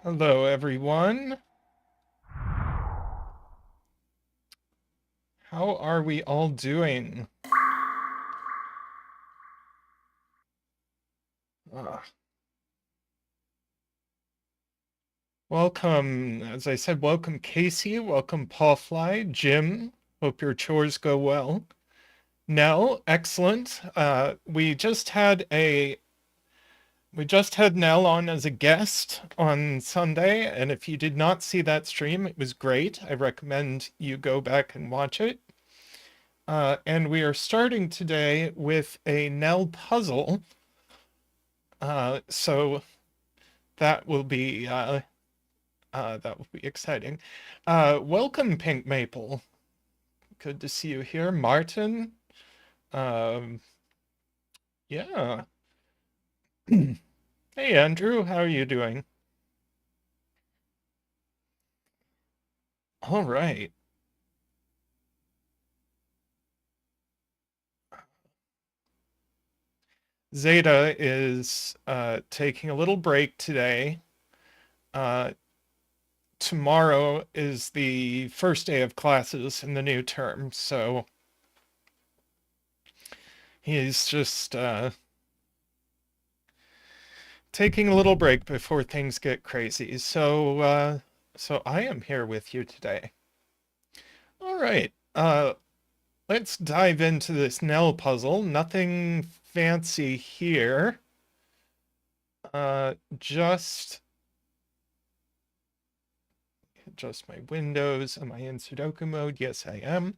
Hello, everyone. How are we all doing? Welcome, as I said, welcome Casey, welcome Paul Fly, Jim, hope your chores go well. Nell, excellent. We just had Nell on as a guest on Sunday, and if you did not see that stream, it was great. I recommend you go back and watch it. And we are starting today with a Nell puzzle. So that will be exciting. Welcome, Pink Maple. Good to see you here, Martin. Yeah. Hey, Andrew, how are you doing? All right. Zeta is taking a little break today. Tomorrow is the first day of classes in the new term, so he's just taking a little break before things get crazy. So I am here with you today. All right. Let's dive into this Nell puzzle. Nothing fancy here. Just adjust my windows. Am I in Sudoku mode? Yes, I am.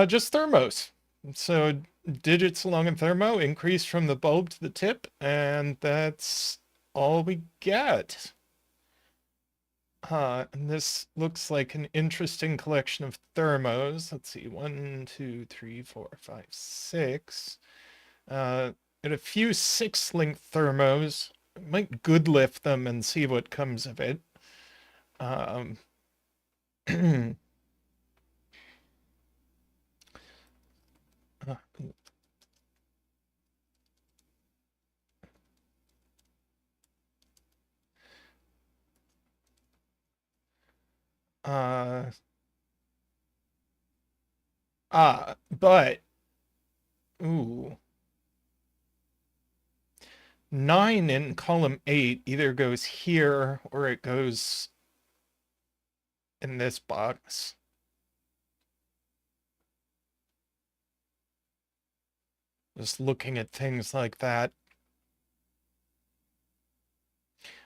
Just thermos. So digits along a thermo increase from the bulb to the tip, and that's all we get. And this looks like an interesting collection of thermos. Let's see, 1, 2, 3, 4, 5, 6. And a few 6-link thermos. I might good lift them and see what comes of it. But ooh, 9 in column 8 either goes here or it goes in this box. Just looking at things like that.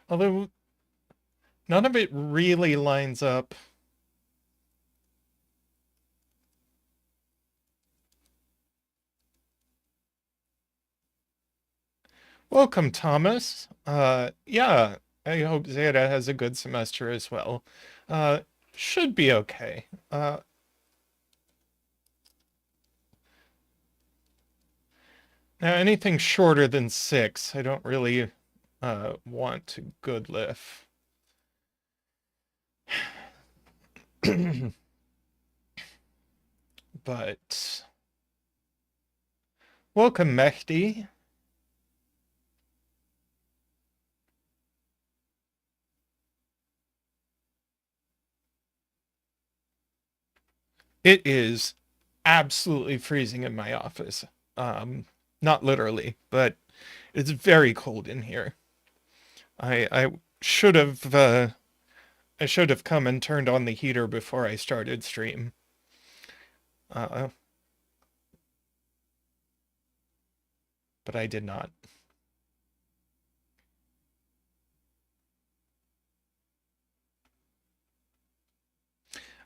Although none of it really lines up. Welcome, Thomas. Yeah, I hope Zeta has a good semester as well. Should be okay. Now anything shorter than 6, I don't really want to good lift. but welcome, Mehdi. It is absolutely freezing in my office. Not literally, but it's very cold in here. I should have come and turned on the heater before I started stream. But I did not.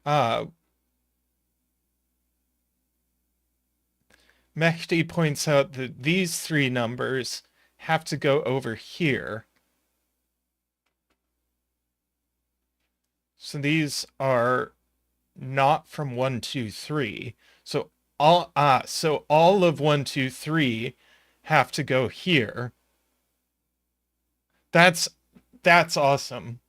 Uh, Mehdi points out that these three numbers have to go over here. So these are not from 1, 2, 3. So all of 1, 2, 3 have to go here. That's awesome.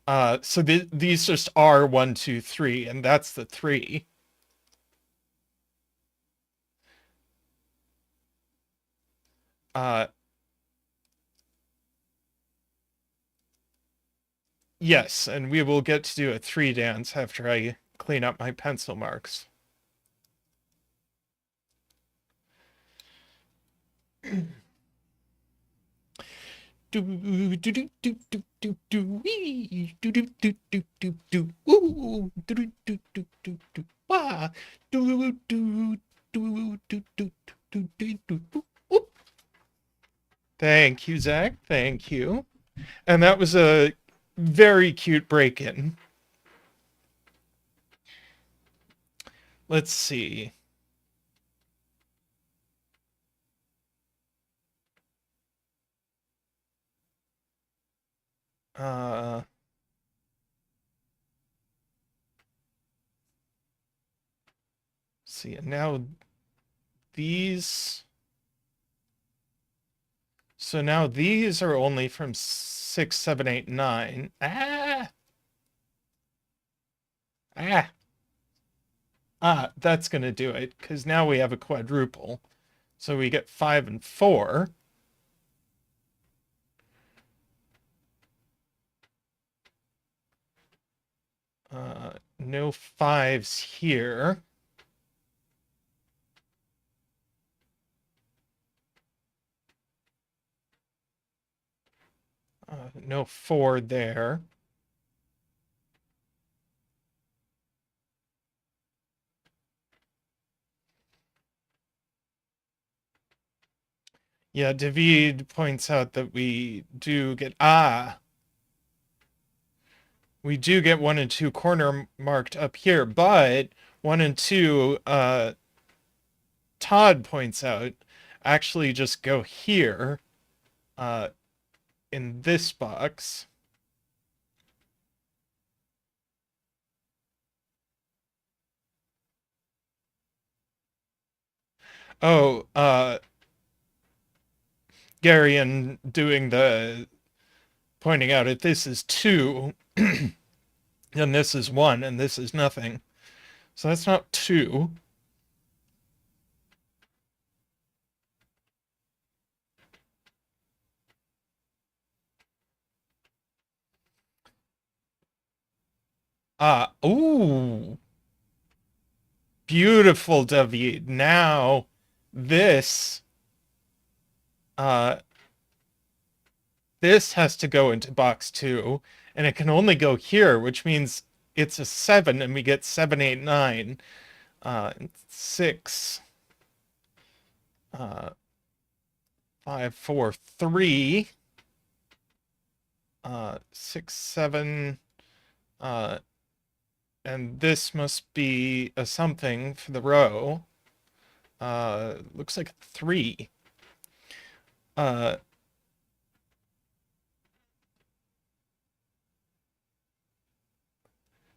So these just are 1, 2, 3, and that's the 3. Yes, and we will get to do a 3 dance after I clean up my pencil marks. Thank you, Zach. Thank you. And that was a very cute break-in. Let's see. See, and now these. So now these are only from 6, 7, 8, 9. That's going to do it, because now we have a quadruple. So we get 5 and 4. No 5s here. No 4 there. Yeah, David points out that we do get, we do get 1 and 2 corner marked up here, but 1 and 2, Todd points out, actually just go here, in this box. Oh, Gary, and doing the pointing out if this is 2, then this is 1, and this is nothing. So that's not 2. Ooh. Beautiful, David. Now, this, this has to go into box 2, and it can only go here, which means it's a 7, and we get 7, 8, 9, 6, 5, 4, 3, 6, 7, and this must be a something for the row. Looks like 3.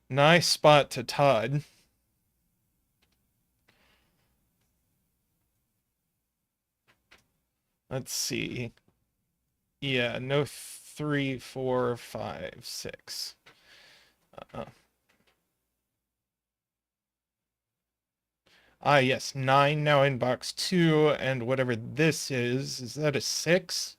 Nice spot to Todd. Let's see. Yeah, no 3, 4, 5, 6. Ah, yes, 9 now in box 2, and whatever this is that a 6?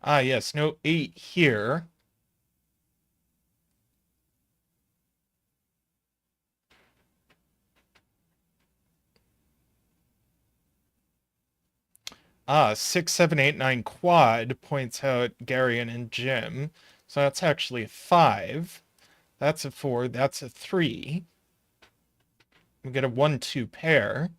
Ah, yes, no 8 here. Ah, 6, 7, 8, 9 quad points out Garion and Jim. So that's actually a 5. That's a 4. That's a 3. We get a 1, 2 pair.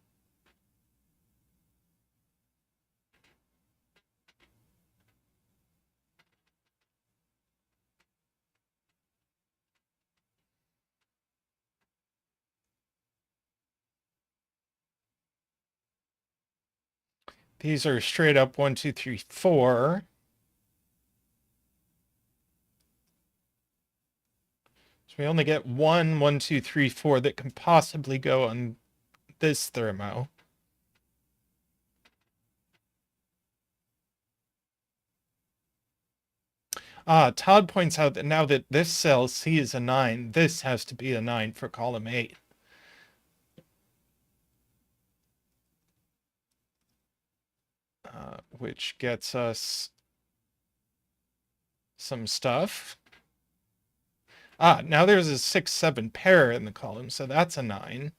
These are straight up 1, 2, 3, 4. So we only get 1, 1, 2, 3, 4 that can possibly go on this thermo. Ah, Todd points out that now that this cell C is a 9, this has to be a 9 for column 8. Which gets us some stuff. Ah, now there's a 6, 7 pair in the column, so that's a 9.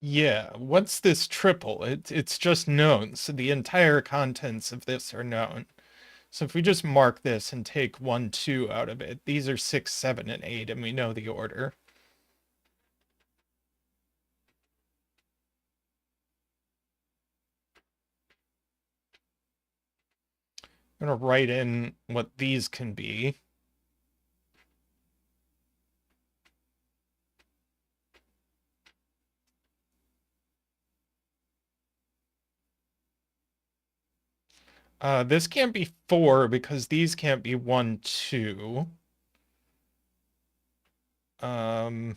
Yeah, what's this triple? It's just known, so the entire contents of this are known. So if we just mark this and take 1, 2 out of it, these are 6, 7, and 8, and we know the order. I'm going to write in what these can be. This can't be 4 because these can't be 1, 2. But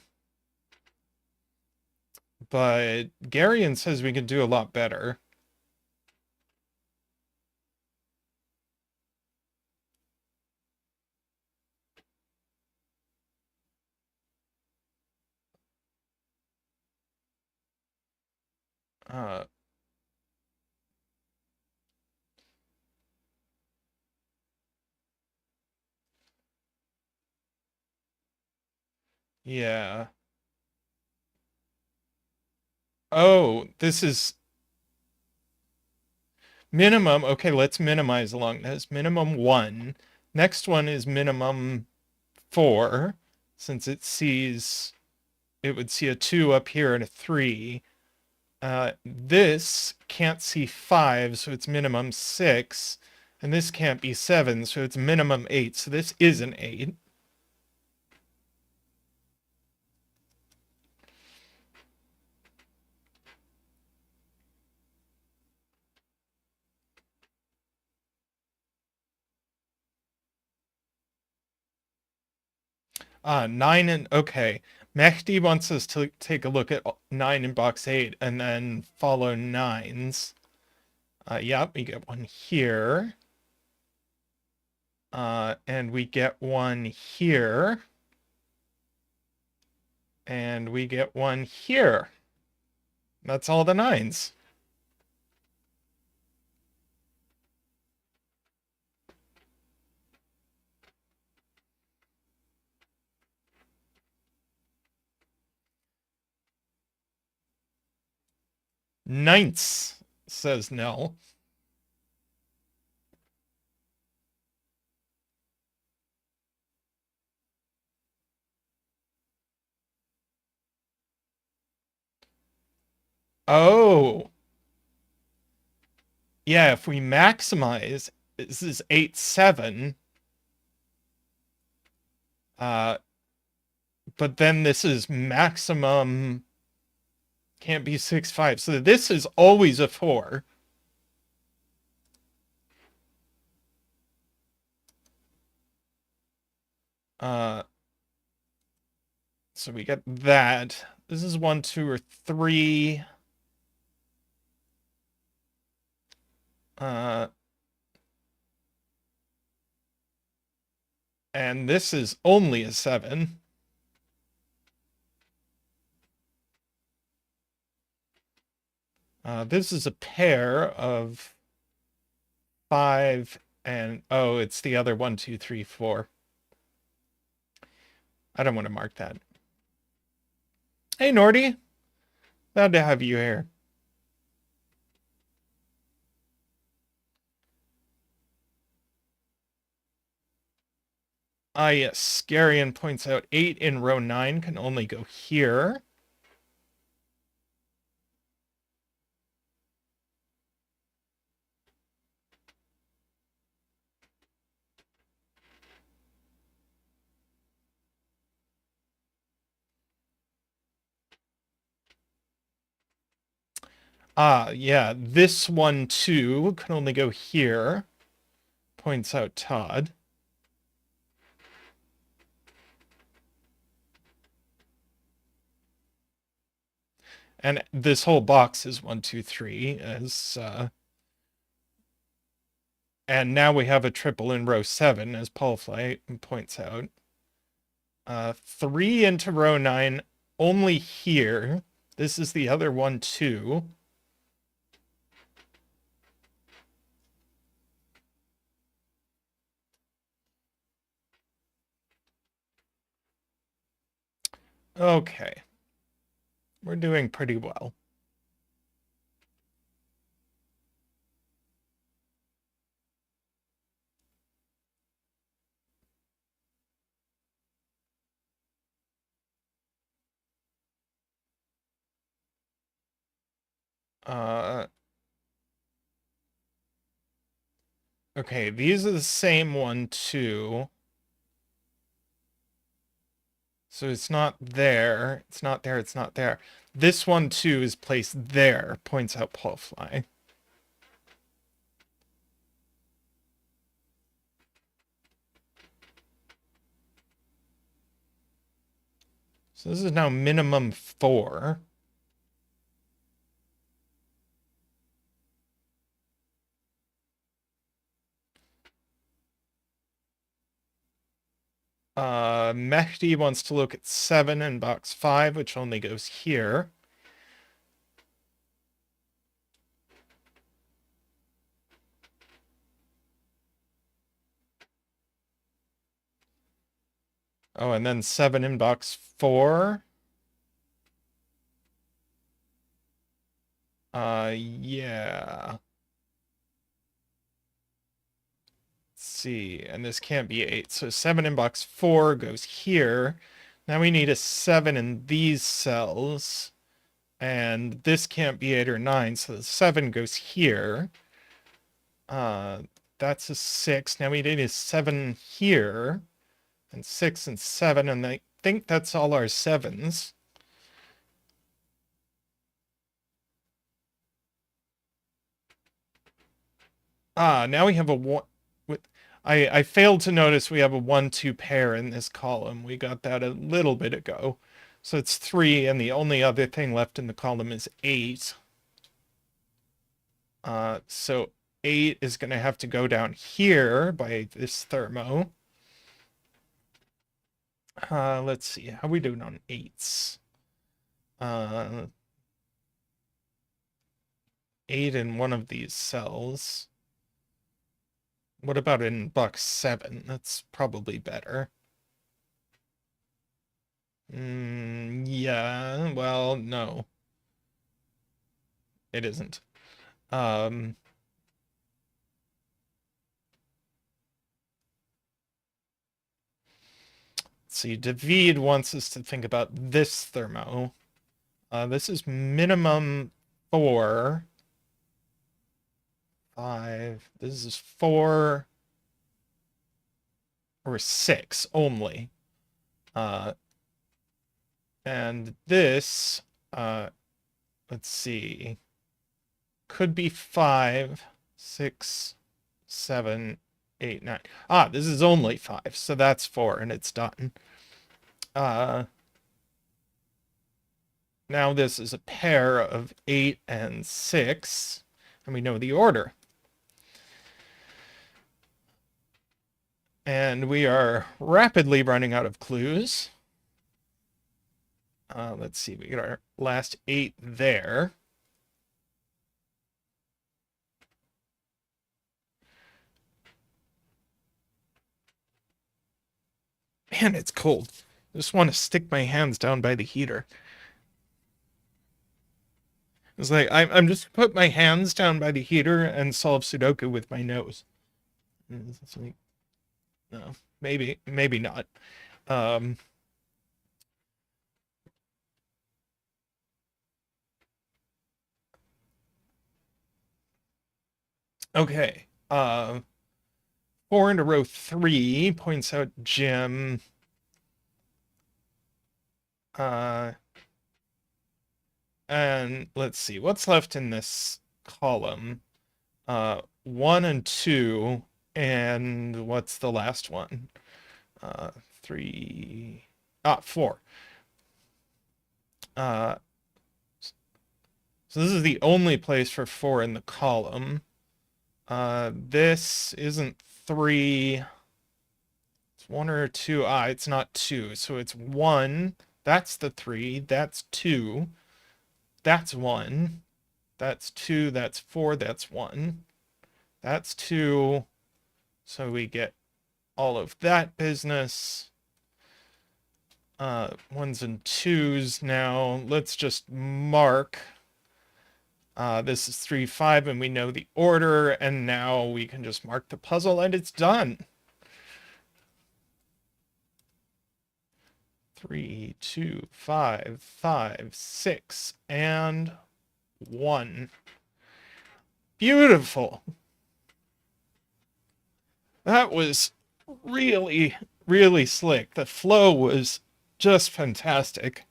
Garion says we can do a lot better. Uh, yeah. Oh, this is minimum. Okay, let's minimize along this. Minimum 1. Next one is minimum 4, since it would see a 2 up here and a 3. This can't see 5, so it's minimum 6. And this can't be 7, so it's minimum 8. So this is an 8. Nine and okay. Mehdi wants us to take a look at 9 in box 8 and then follow 9s. Yeah, we get one here. And we get one here. And we get one here. That's all the 9s. Ninths, says Nell. Oh, yeah, if we maximize, this is 8, 7. but then this is maximum, can't be 6.5. So this is always a 4. So we get that. This is 1, 2, or 3. And this is only a 7. This is a pair of 5 and, oh, it's the other 1, 2, 3, 4. I don't want to mark that. Hey, Nordy. Glad to have you here. Yes, Scarian points out 8 in row 9 can only go here. Yeah, this one too can only go here, points out Todd. And this whole box is 1, 2, 3, as and now we have a triple in row 7, as Paul Fly points out. 3 into row 9, only here. This is the other one too. Okay. We're doing pretty well. Okay, these are the same one too. So it's not there. It's not there. It's not there. This one too is placed there, points out Paul Fly. So this is now minimum 4. Mehdi wants to look at 7 in box 5, which only goes here. Oh, and then 7 in box 4. Yeah. Let's see, and this can't be 8. So 7 in box 4 goes here. Now we need a 7 in these cells. And this can't be 8 or 9, so the 7 goes here. That's a 6. Now we need a 7 here. And 6 and 7, and I think that's all our 7s. Now we have a 1. I failed to notice we have a 1-2 pair in this column. We got that a little bit ago. So it's 3, and the only other thing left in the column is 8. So 8 is going to have to go down here by this thermo. Let's see. How are we doing on 8s? 8 in one of these cells. What about in box 7? That's probably better. Yeah, well, no. It isn't. See, David wants us to think about this thermo. This is minimum 4. 5. This is 4 or 6 only. And this, let's see, could be 5, 6, 7, 8, 9. Ah, this is only 5, so that's 4, and it's done. Now this is a pair of 8 and 6, and we know the order. And we are rapidly running out of clues. Let's see, we got our last 8 there. Man, it's cold. I just want to stick my hands down by the heater. It's like, I'm just put my hands down by the heater and solve Sudoku with my nose. It's like, no, maybe not. Okay. 4 into row 3 points out Jim. And let's see, what's left in this column? 1 and 2, and what's the last one? 3, 4. So this is the only place for 4 in the column. This isn't 3. It's 1 or 2. It's not 2. So it's 1. That's the 3. That's 2. That's 1. That's 2. That's 4. That's 1. That's 2. So we get all of that business. 1s and 2s now. Let's just mark. This is 3, 5, and we know the order, and now we can just mark the puzzle, and it's done. 3, 2, 5, 5, 6, and 1. Beautiful. That was really, really slick. The flow was just fantastic.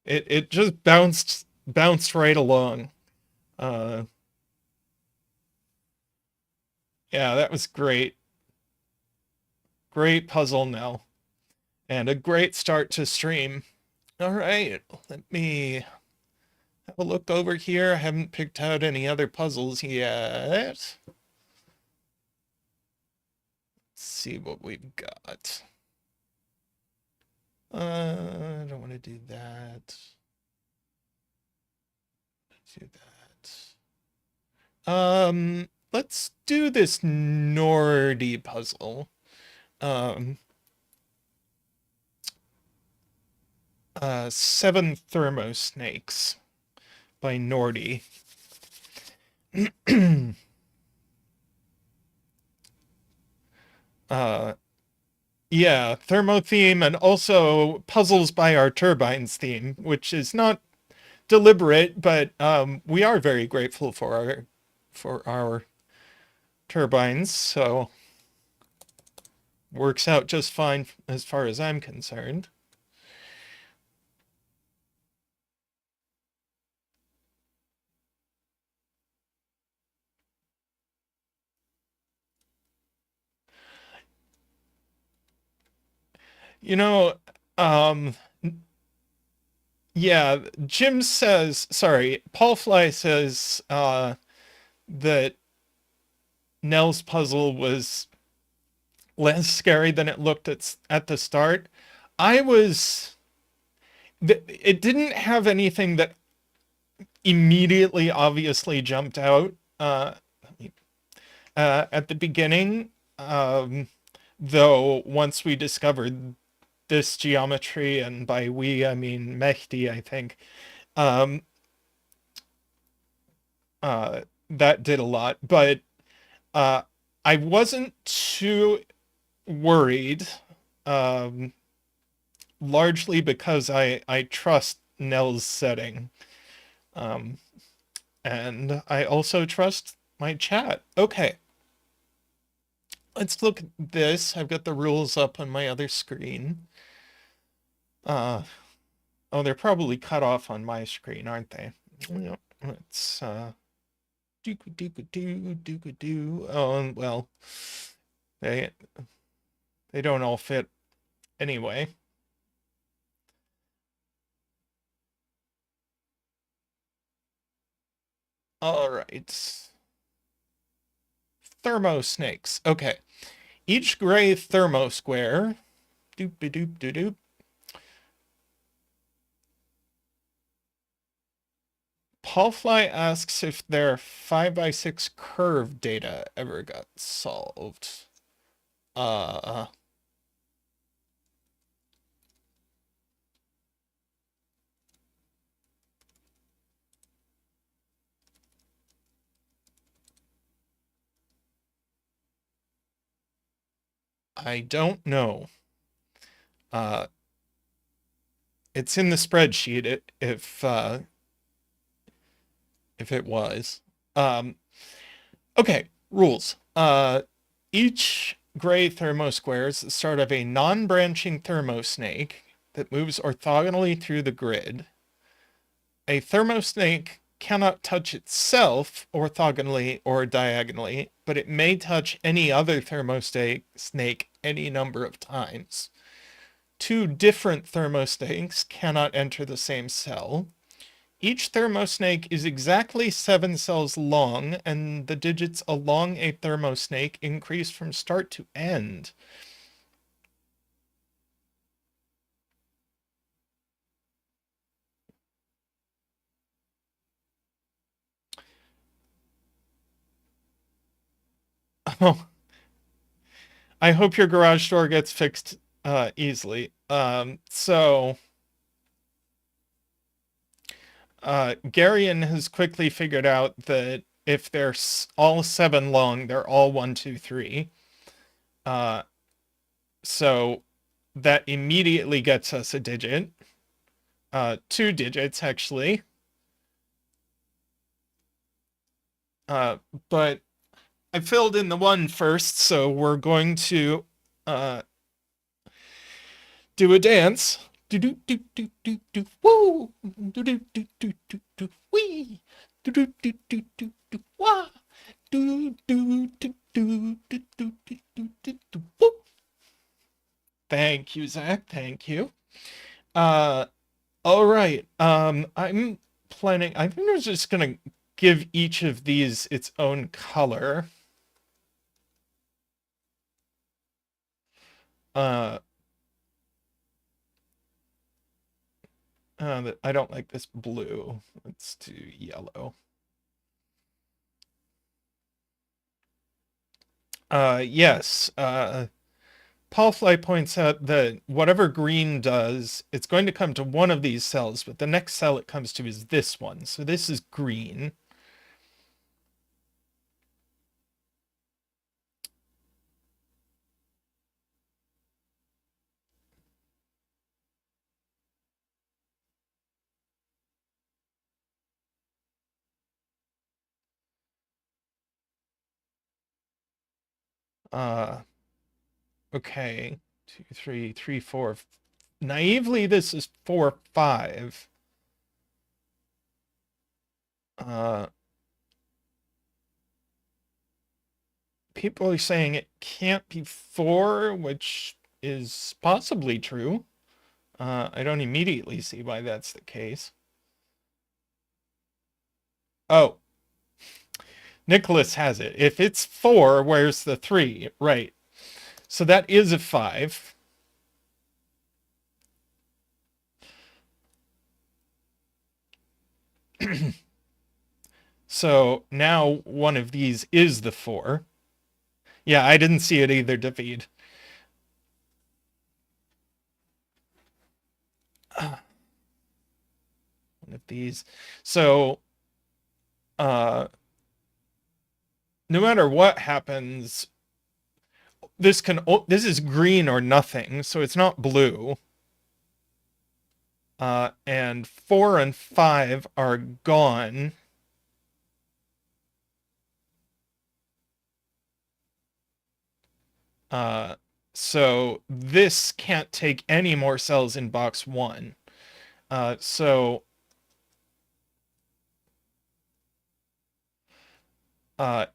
It just bounced right along. Yeah, that was great. Great puzzle, Nell. And a great start to stream. All right, let me have a look over here. I haven't picked out any other puzzles yet. Let's see what we've got. I don't want to do that. Do that. Let's do this Nordy puzzle. 7 Thermosnakes by Nordy. Yeah, thermo theme, and also puzzles by our turbines theme, which is not deliberate, but we are very grateful for our turbines, so works out just fine as far as I'm concerned. You know, yeah, Jim says, sorry, Paul Fly says that Nell's puzzle was less scary than it looked at the start. It didn't have anything that immediately obviously jumped out at the beginning. Though once we discovered this geometry, and by we I mean Mehdi, I think, that did a lot. But I wasn't too worried, largely because I trust Nell's setting. And I also trust my chat. Okay. Let's look at this. I've got the rules up on my other screen. Oh, they're probably cut off on my screen, aren't they? Yep. Let's doo. Oh, well, they don't all fit anyway. All right. Thermosnakes. Okay. Each gray thermosquare. Doop. Paulfly asks if their 5x6 curve data ever got solved. Uh, I don't know. It's in the spreadsheet if it was. Okay, rules. Each gray thermosquare is the start of a non-branching thermosnake that moves orthogonally through the grid. A thermosnake cannot touch itself orthogonally or diagonally, but it may touch any other thermosnake any number of times. Two different thermosnakes cannot enter the same cell. Each thermosnake is exactly 7 cells long, and the digits along a thermosnake increase from start to end. Oh, I hope your garage door gets fixed easily. Garion has quickly figured out that if they're all 7 long, they're all 1, 2, 3. So that immediately gets us a digit. 2 digits, actually. But I filled in the 1 first, so we're going to do a dance. Do do do do do do woo. Do do do do do do wee. Do do do do do do wah. Do do do do do do do do woo. Thank you, Zach. Thank you. All right. I'm planning. I think I'm just gonna give each of these its own color. Uh, I don't like this blue. Let's do yellow. Yes. Paulfly points out that whatever green does, it's going to come to one of these cells, but the next cell it comes to is this one. So this is green. Okay. 2, 3, 3, 4. Naively, this is 4, 5. People are saying it can't be 4, which is possibly true. I don't immediately see why that's the case. Oh, Nicholas has it. If it's 4, where's the 3? Right. So that is a 5. So now one of these is the 4. Yeah, I didn't see it either, David. One of these. So no matter what happens, this is green or nothing, so it's not blue. And 4 and 5 are gone. So this can't take any more cells in box 1. So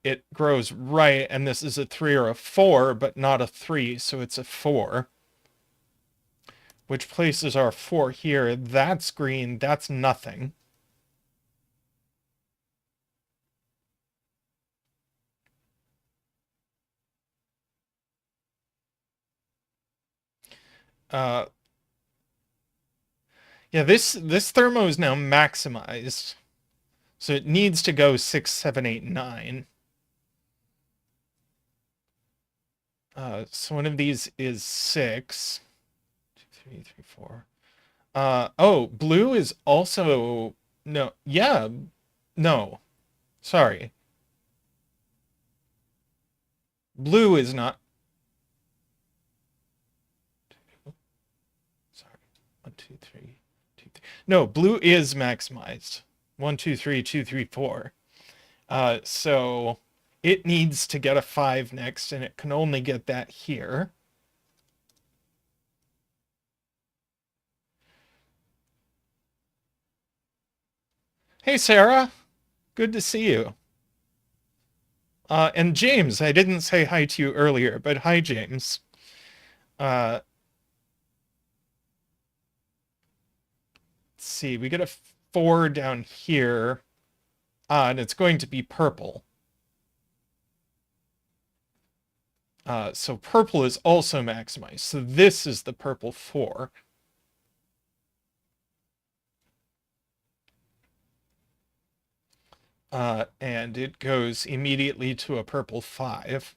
it grows right, and this is a 3 or a 4, but not a 3, so it's a 4. Which places our 4 here. That's green, that's nothing. Uh, yeah, this thermo is now maximized. So it needs to go 6, 7, 8, 9. So one of these is 6. 2, 3, 3, 4. Oh, blue is also... No, yeah, no. Sorry. Blue is not... Sorry. 1, 2, 3, 2, 3. No, blue is maximized. 1, 2, 3, 2, 3, 4. So it needs to get a 5 next, and it can only get that here. Hey, Sarah. Good to see you. And James, I didn't say hi to you earlier, but hi, James. Let's see, we get a 4 down here, and it's going to be purple. So purple is also maximized. So this is the purple 4. And it goes immediately to a purple 5.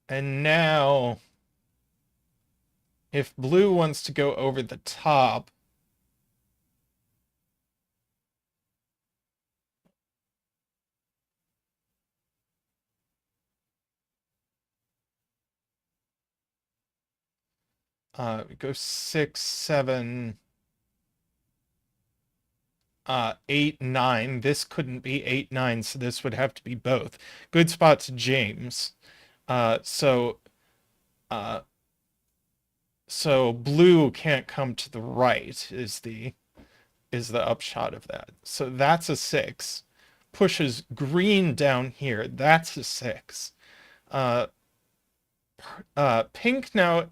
And now, if blue wants to go over the top, we go 6, 7, 8, 9. This couldn't be 8, 9, so this would have to be both. Good spot to James. So blue can't come to the right is the upshot of that. So that's a 6. Pushes green down here. That's a 6. Pink now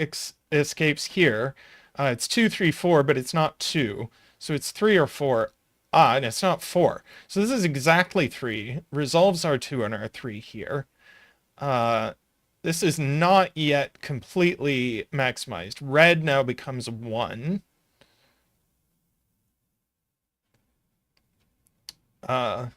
escapes here. It's 2, 3, 4, but it's not 2. So it's 3 or 4. And it's not 4. So this is exactly 3. Resolves our 2 and our 3 here. This is not yet completely maximized. Red now becomes 1. Oh,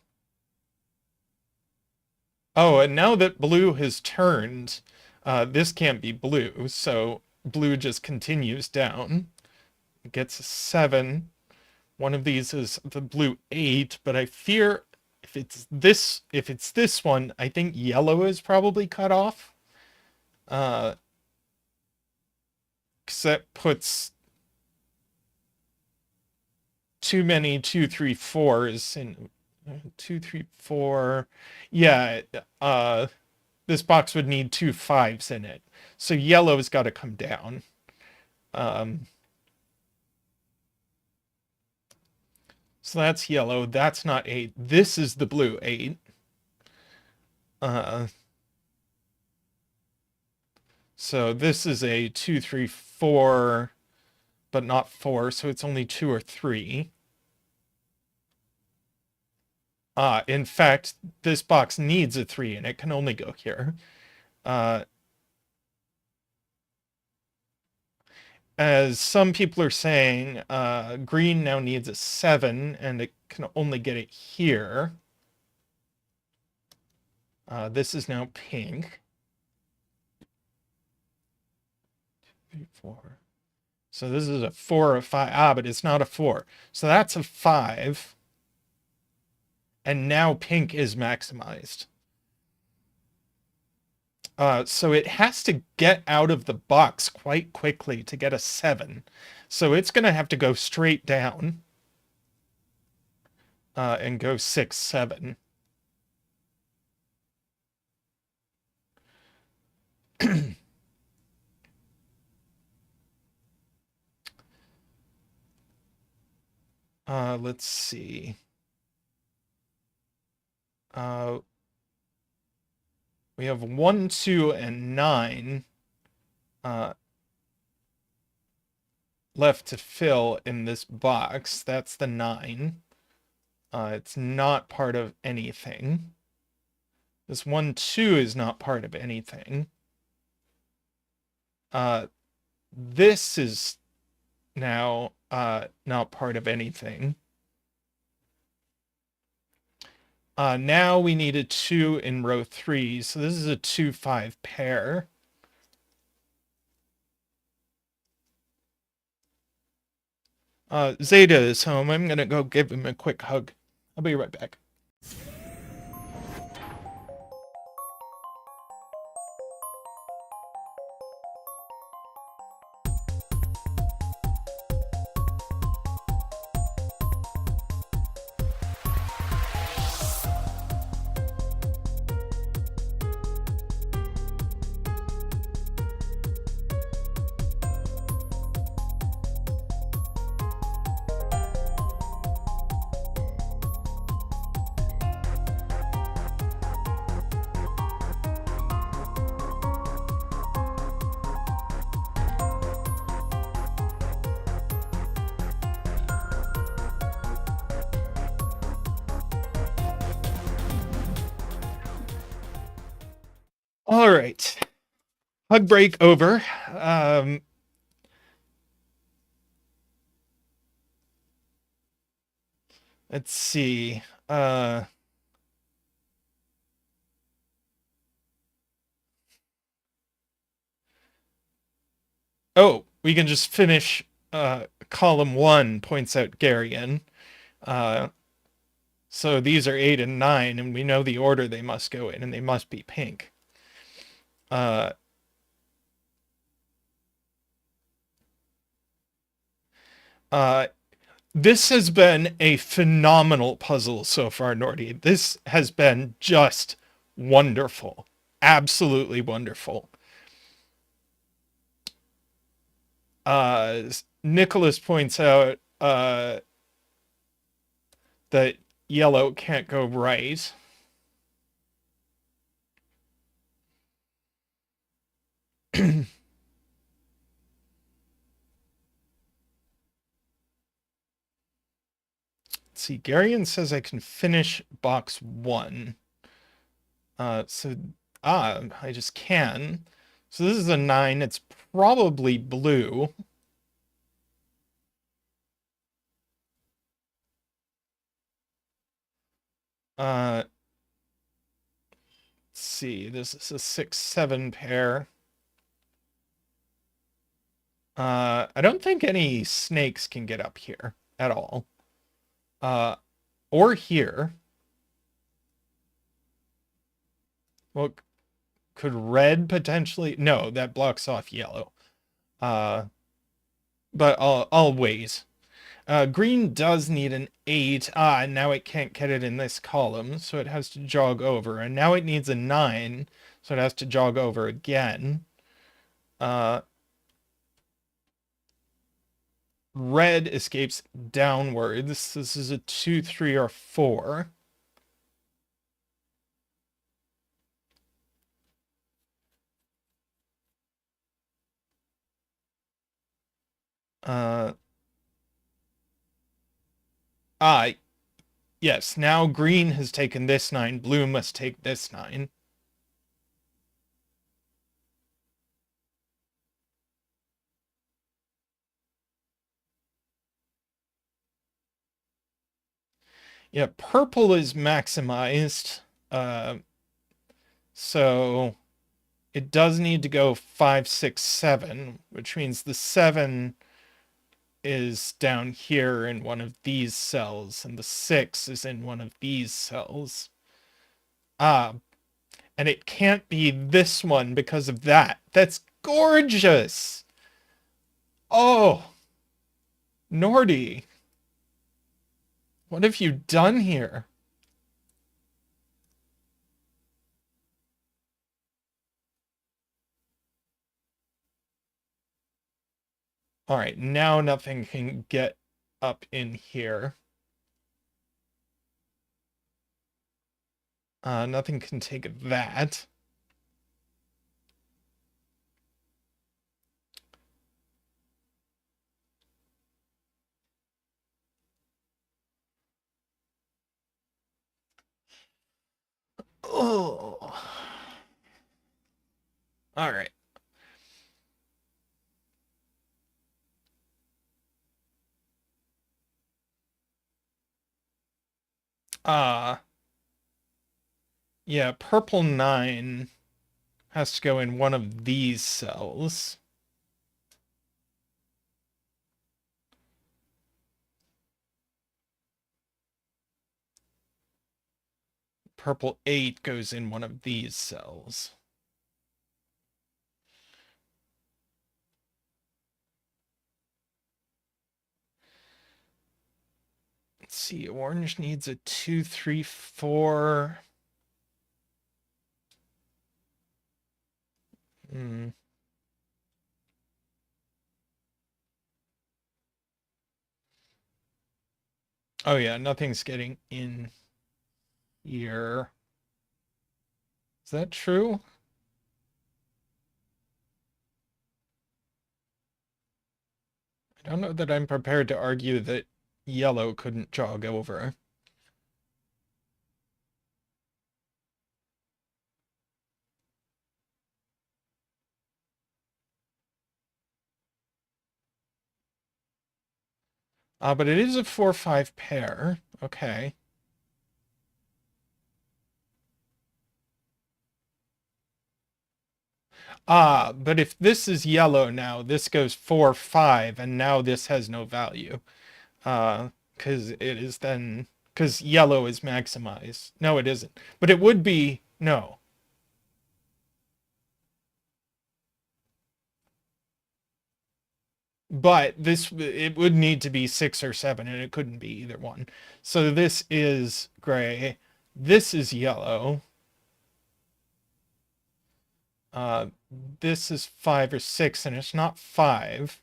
and now that blue has turned, this can't be blue, so blue just continues down. It gets a 7. One of these is the blue 8, but I fear if it's this one, I think yellow is probably cut off. Because that puts too many 2, 3, 4s in 2, 3, 4. Yeah, this box would need 2 5s in it. So yellow's got to come down. So that's yellow. That's not 8. This is the blue 8. So this is a 2, 3, 4, but not 4. So it's only 2 or 3. In fact, this box needs a 3, and it can only go here. As some people are saying, green now needs a 7, and it can only get it here. This is now pink. 2, 3, 4. So this is a 4 or a 5. But it's not a 4. So that's a 5. And now pink is maximized. So it has to get out of the box quite quickly to get a 7. So it's going to have to go straight down and go 6, 7. Let's see. Uh, we have 1, 2, and 9 left to fill in this box. That's the 9. It's not part of anything. This 1, 2 is not part of anything. This is now not part of anything. Now we need a 2 in row 3, so this is a 2, 5 pair. Zeta is home. I'm gonna go give him a quick hug. I'll be right back. All right. Hug break over. Let's see. Oh, we can just finish column 1, points out Garion. So these are 8 and 9, and we know the order they must go in, and they must be pink. This has been a phenomenal puzzle so far, Nordy. This has been just wonderful. Absolutely wonderful. Nicholas points out that yellow can't go right. Let's see, Garion says I can finish box 1. I just can. So this is a 9. It's probably blue. Let's see, this is a 6, 7 pair. I don't think any snakes can get up here at all. Or here. Well, could red potentially? No, that blocks off yellow. But I'll wait. Green does need an 8. And now it can't get it in this column, so it has to jog over. And now it needs a 9, so it has to jog over again. Red escapes downwards. This is a 2, 3, or 4. Yes, now green has taken this 9. Blue must take this 9. Yeah, purple is maximized. So it does need to go 5, 6, 7, which means the 7 is down here in one of these cells, and the 6 is in one of these cells. And it can't be this one because of that. That's gorgeous! Oh! Nordy! What have you done here? All right, now nothing can get up in here. Nothing can take that. Oh. All right. Yeah, purple 9 has to go in one of these cells. Purple 8 goes in one of these cells. Let's see, orange needs a 2, 3, 4. Hmm. Oh yeah, nothing's getting in here. Is that true? I don't know that I'm prepared to argue that yellow couldn't jog over. But it is a 4-5 pair. Okay. But if this is yellow now, this goes 4-5, and now this has no value. Because it is then, because yellow is maximized. No, it isn't. But it would be, no. But this, it would need to be 6 or 7, and it couldn't be either one. So this is gray. This is yellow. This is 5 or 6, and it's not 5.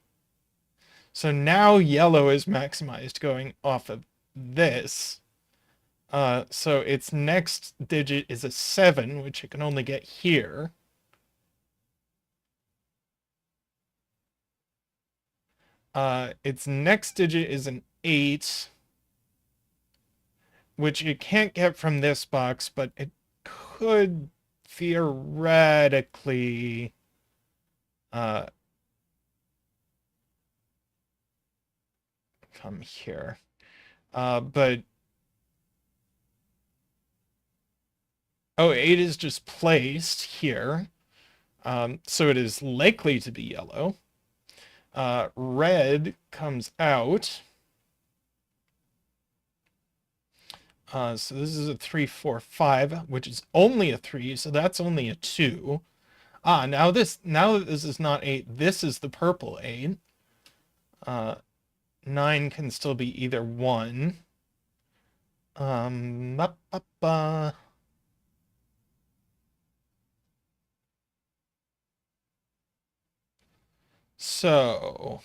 So now yellow is maximized going off of this. So its next digit is a 7, which it can only get here. Its next digit is an 8, which it can't get from this box, but it could theoretically come here. But oh, 8 is just placed here. So it is likely to be yellow. Red comes out. So this is a 3, 4, 5, which is only a 3, so that's only a 2. Now that this is not 8, this is the purple 8. 9 can still be either 1. So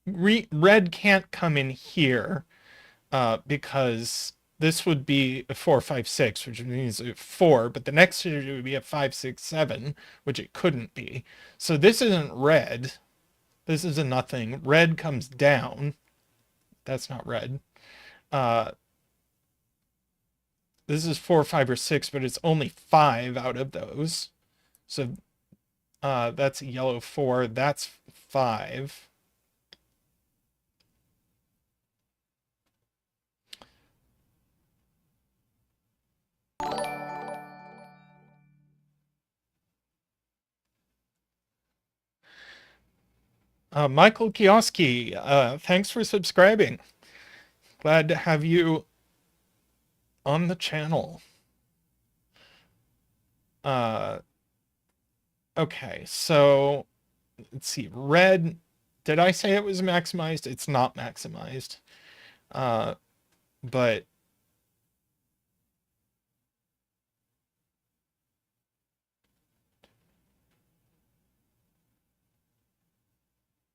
red can't come in here because this would be a 4, 5, 6, which means a 4, but the next digit would be a 5, 6, 7, which it couldn't be. So this isn't red. This is a nothing. Red comes down. That's not red. This is 4, 5, or 6, but it's only 5 out of those. So that's a yellow 4. That's 5. Michael Kioski, thanks for subscribing. Glad to have you on the channel. Okay, so let's see. Red, did I say it was maximized? It's not maximized. But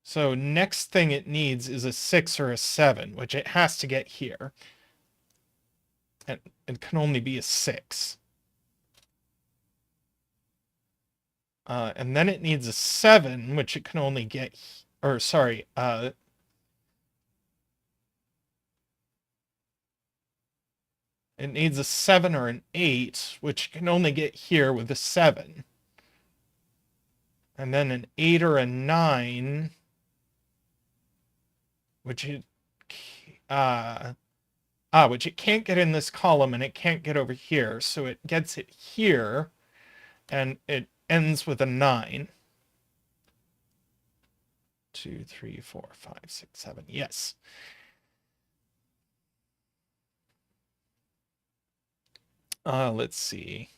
So next thing it needs is a 6 or a 7, which it has to get here. And it can only be a 6. And then it needs a 7, which it can only get, or sorry, it needs a 7 or an 8, which can only get here with a 7. And then an 8 or a 9, which it, which it can't get in this column and it can't get over here. So it gets it here and it ends with a 9. 2, 3, 4, 5, 6, 7. Yes. Let's see.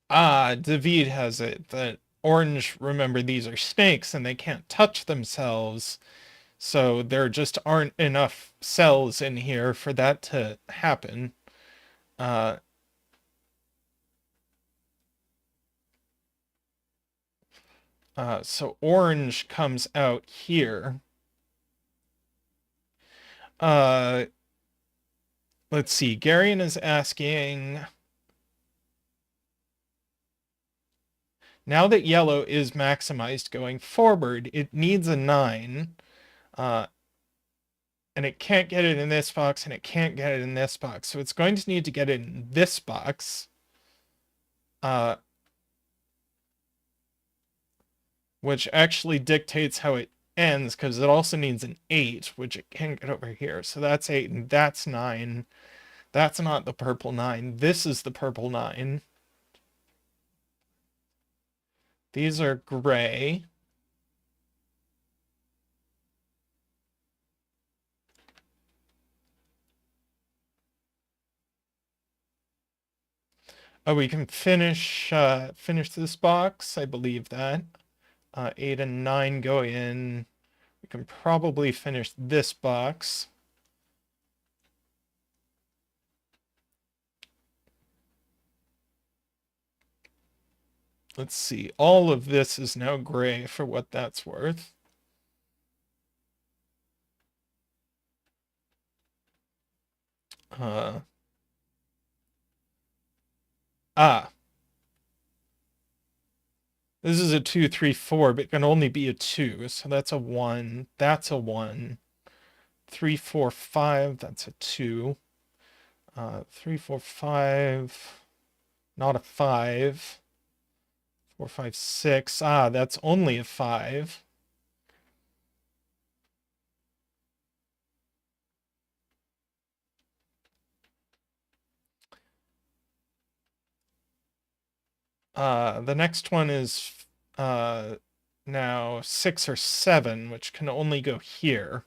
David has it that orange, remember, these are snakes and they can't touch themselves. So there just aren't enough cells in here for that to happen. Uh, so orange comes out here. Let's see. Garion is asking, now that yellow is maximized going forward, it needs a 9. And it can't get it in this box, and it can't get it in this box. So it's going to need to get it in this box. Which actually dictates how it ends, because it also needs an 8, which it can't get over here. So that's 8, and that's 9. That's not the purple 9. This is the purple 9. These are gray. Oh, we can finish this box. I believe that. 8 and 9 go in. We can probably finish this box. Let's see. All of this is now gray for what that's worth. This is a 2, 3, 4, but it can only be a 2. So that's a 1. That's a 1. 3, 4, 5. That's a 2. 3, 4, 5. Not a 5. 4, 5, 6. That's only a 5. The next one is now 6 or 7, which can only go here.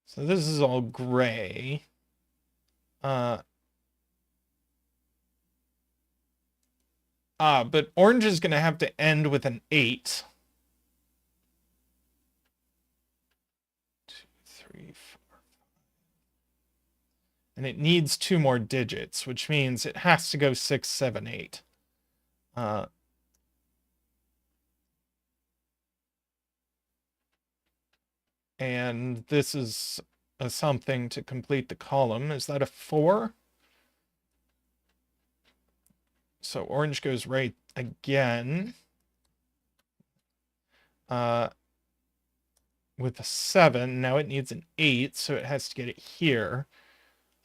So this is all gray. But orange is going to have to end with an 8. 2, 3, 4. And it needs 2 more digits, which means it has to go 6, 7, 8. And this is a something to complete the column. Is that a 4? So orange goes right again. With a 7. Now it needs an 8, so it has to get it here.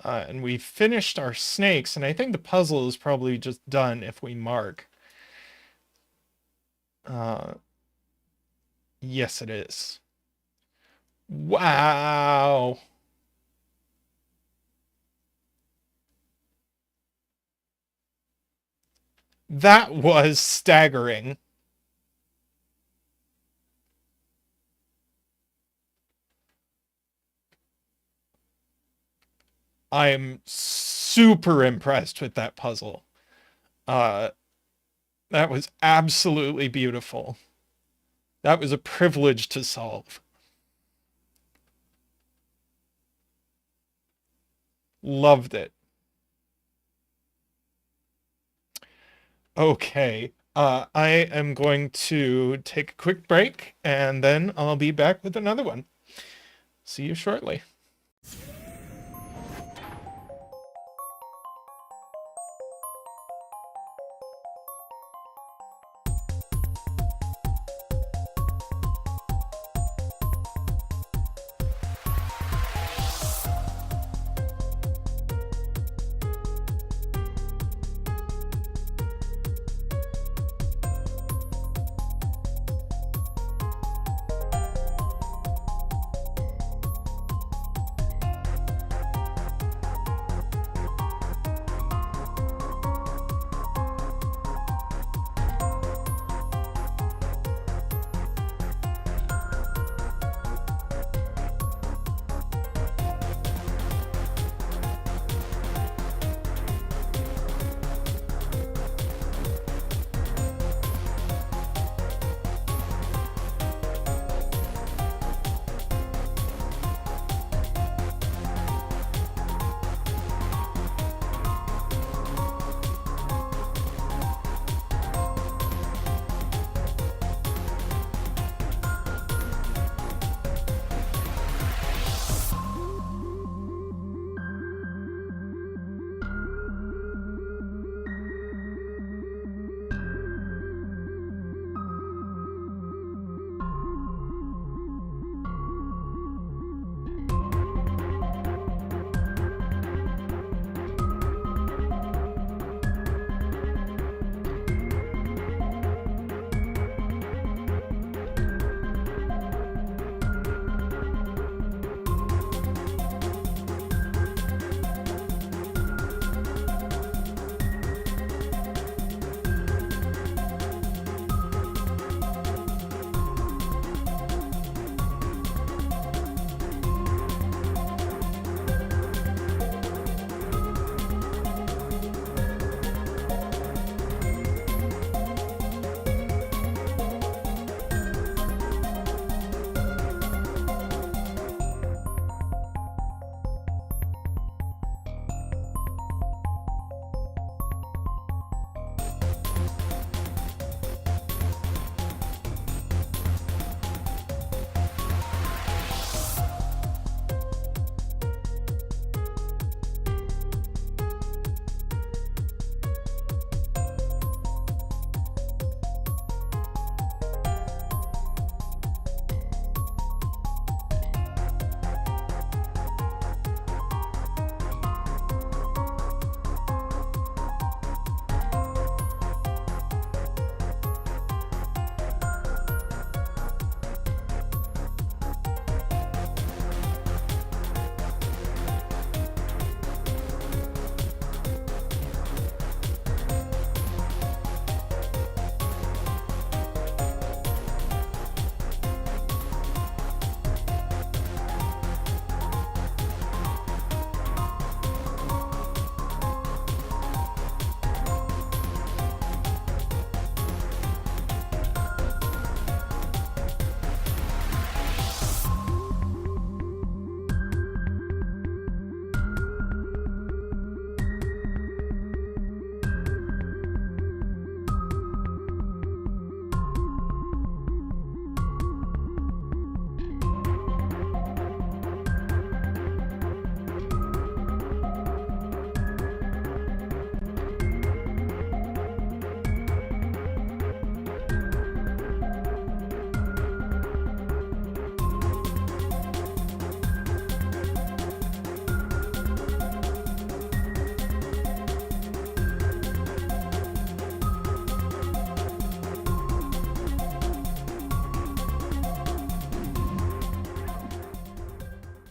And we finished our snakes, and I think the puzzle is probably just done if we mark. Yes, it is. Wow. That was staggering. I am super impressed with that puzzle. Uh, that was absolutely beautiful. That was a privilege to solve. Loved it. Okay. I am going to take a quick break and then I'll be back with another one. See you shortly.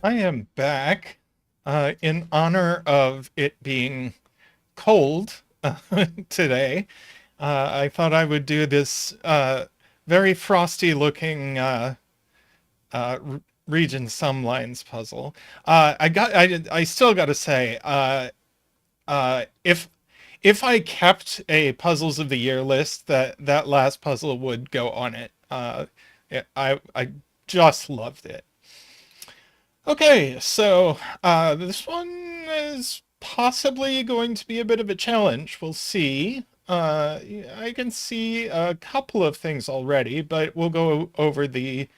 I am back in honor of it being cold today. I thought I would do this very frosty looking region sum lines puzzle. I still got to say, If I kept a puzzles of the year list, that last puzzle would go on it. I just loved it. Okay, so this one is possibly going to be a bit of a challenge. We'll see. I can see a couple of things already, but we'll go over the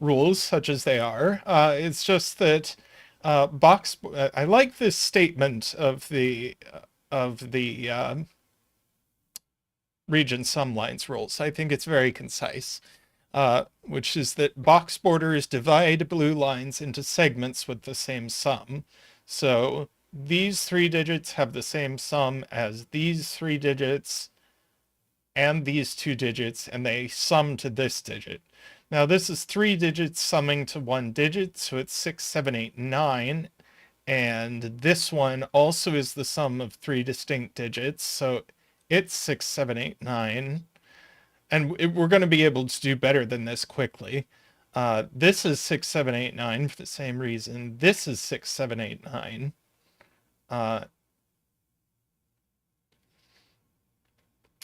rules such as they are. It's just that I like this statement of the region sum lines rules. I think it's very concise. Which is that box borders divide blue lines into segments with the same sum. So these 3 digits have the same sum as these 3 digits and these 2 digits, and they sum to this digit. Now this is 3 digits summing to 1 digit, so it's 6, 7, 8, 9. And this one also is the sum of 3 distinct digits, so it's 6, 7, 8, 9. And we're going to be able to do better than this quickly. This is 6, 7, 8, 9 for the same reason. This is 6, 7, 8, 9.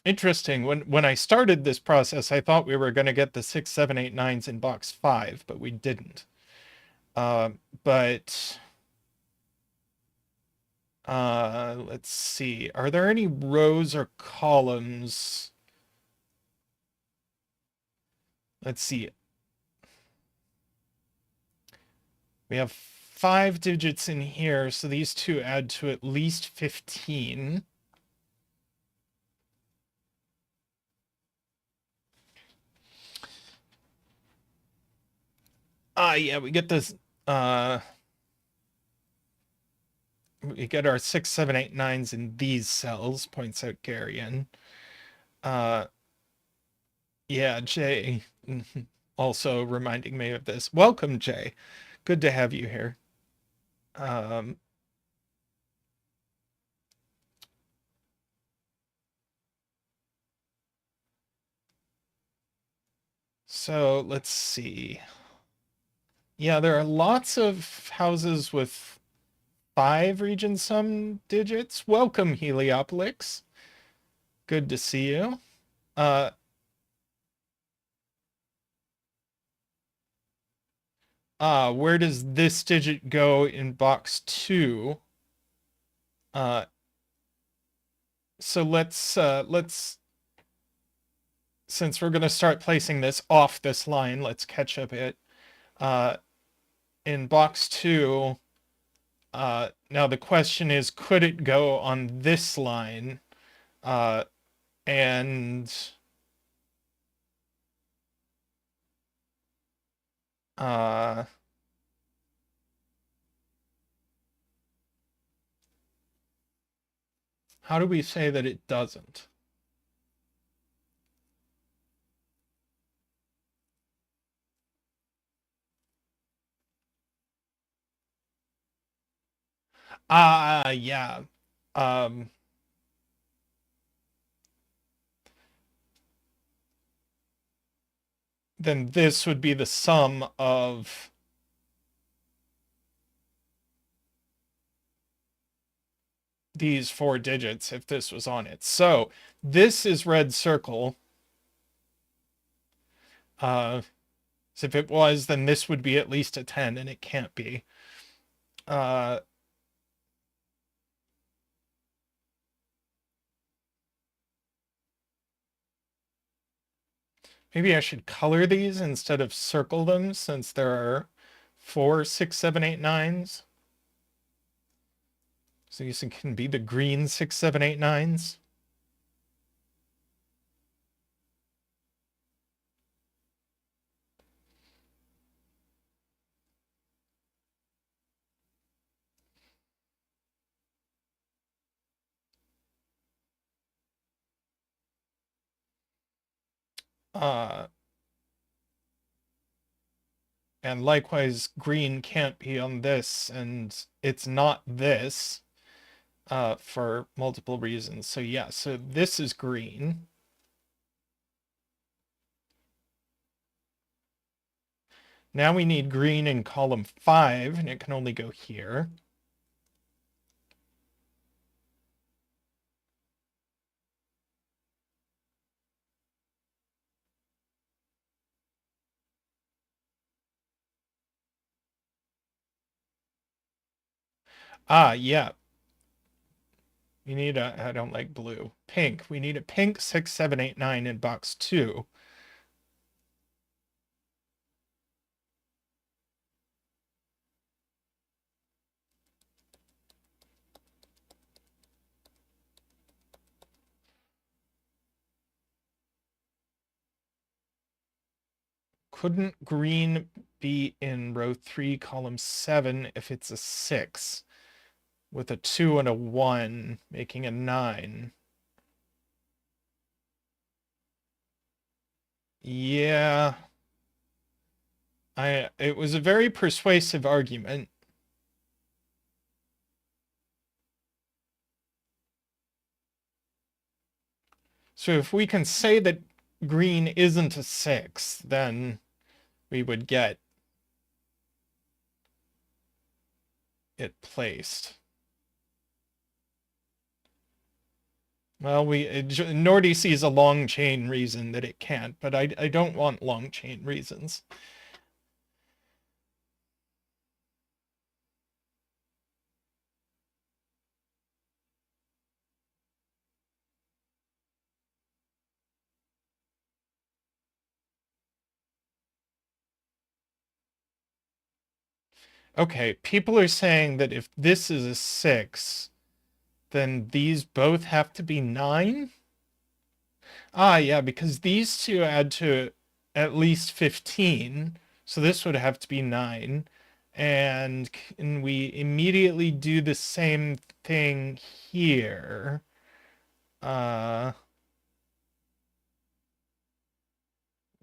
Interesting. When I started this process, I thought we were going to get the 6, 7, 8, 9s in box 5, but we didn't. But let's see. Are there any rows or columns? Let's see. We have 5 digits in here, so these two add to at least 15. Yeah, we get this, we get our 6, 7, 8, 9s in these cells, points out Garion. Yeah, Jay, also reminding me of this. Welcome, Jay. Good to have you here. So let's see. Yeah, there are lots of houses with 5 region sum digits. Welcome, Heliopolis. Good to see you. Where does this digit go in box 2? So let's, since we're going to start placing this off this line, let's catch up it. In box 2, now the question is, could it go on this line? And how do we say that it doesn't? Yeah. Then this would be the sum of these 4 digits if this was on it. So this is red circle. So if it was, then this would be at least a 10, and it can't be. Maybe I should color these instead of circle them, since there are 4, 6, 7, 8, 9s. So these can be the green 6, 7, 8, 9s. And likewise, green can't be on this, and it's not this, for multiple reasons. So yeah, so this is green. Now we need green in column 5, and it can only go here. Ah, yeah. We need a, I don't like blue. Pink. We need a pink 6789 in box 2. Couldn't green be in row 3, column 7 if it's a 6? With a 2 and a 1, making a 9. Yeah. It was a very persuasive argument. So if we can say that green isn't a 6, then we would get it placed. Well, Nordy sees a long chain reason that it can't, but I don't want long chain reasons. Okay, people are saying that if this is a 6, then these both have to be 9? Ah, yeah, because these two add to at least 15, so this would have to be 9. And can we immediately do the same thing here?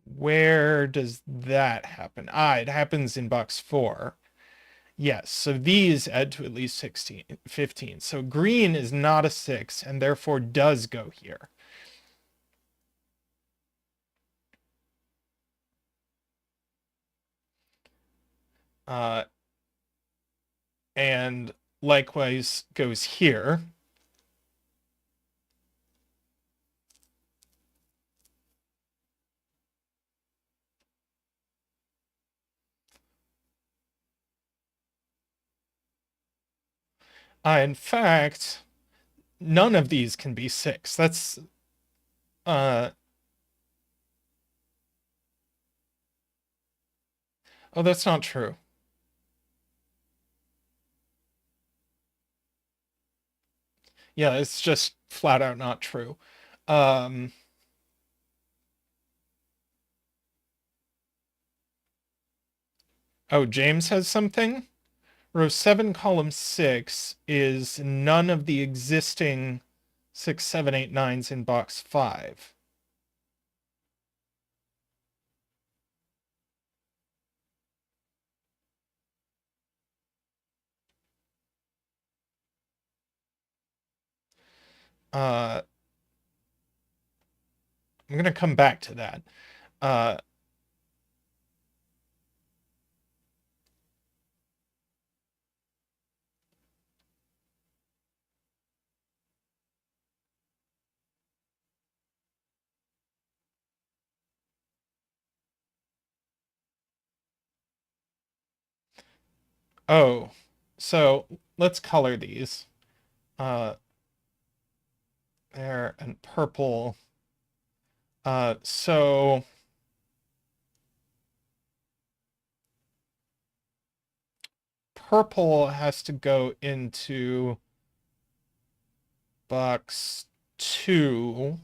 Where does that happen? Ah, it happens in box 4. Yes, so these add to at least 15. So green is not a 6 and therefore does go here. Uh, and likewise goes here. In fact, none of these can be 6. That's oh, that's not true. Yeah, it's just flat out not true. Um, oh, James has something. Row 7, column 6 is none of the existing 6, 7, 8, 9s in box 5. I'm going to come back to that. Uh, oh, so let's color these. Uh, there and purple. So purple has to go into box 2.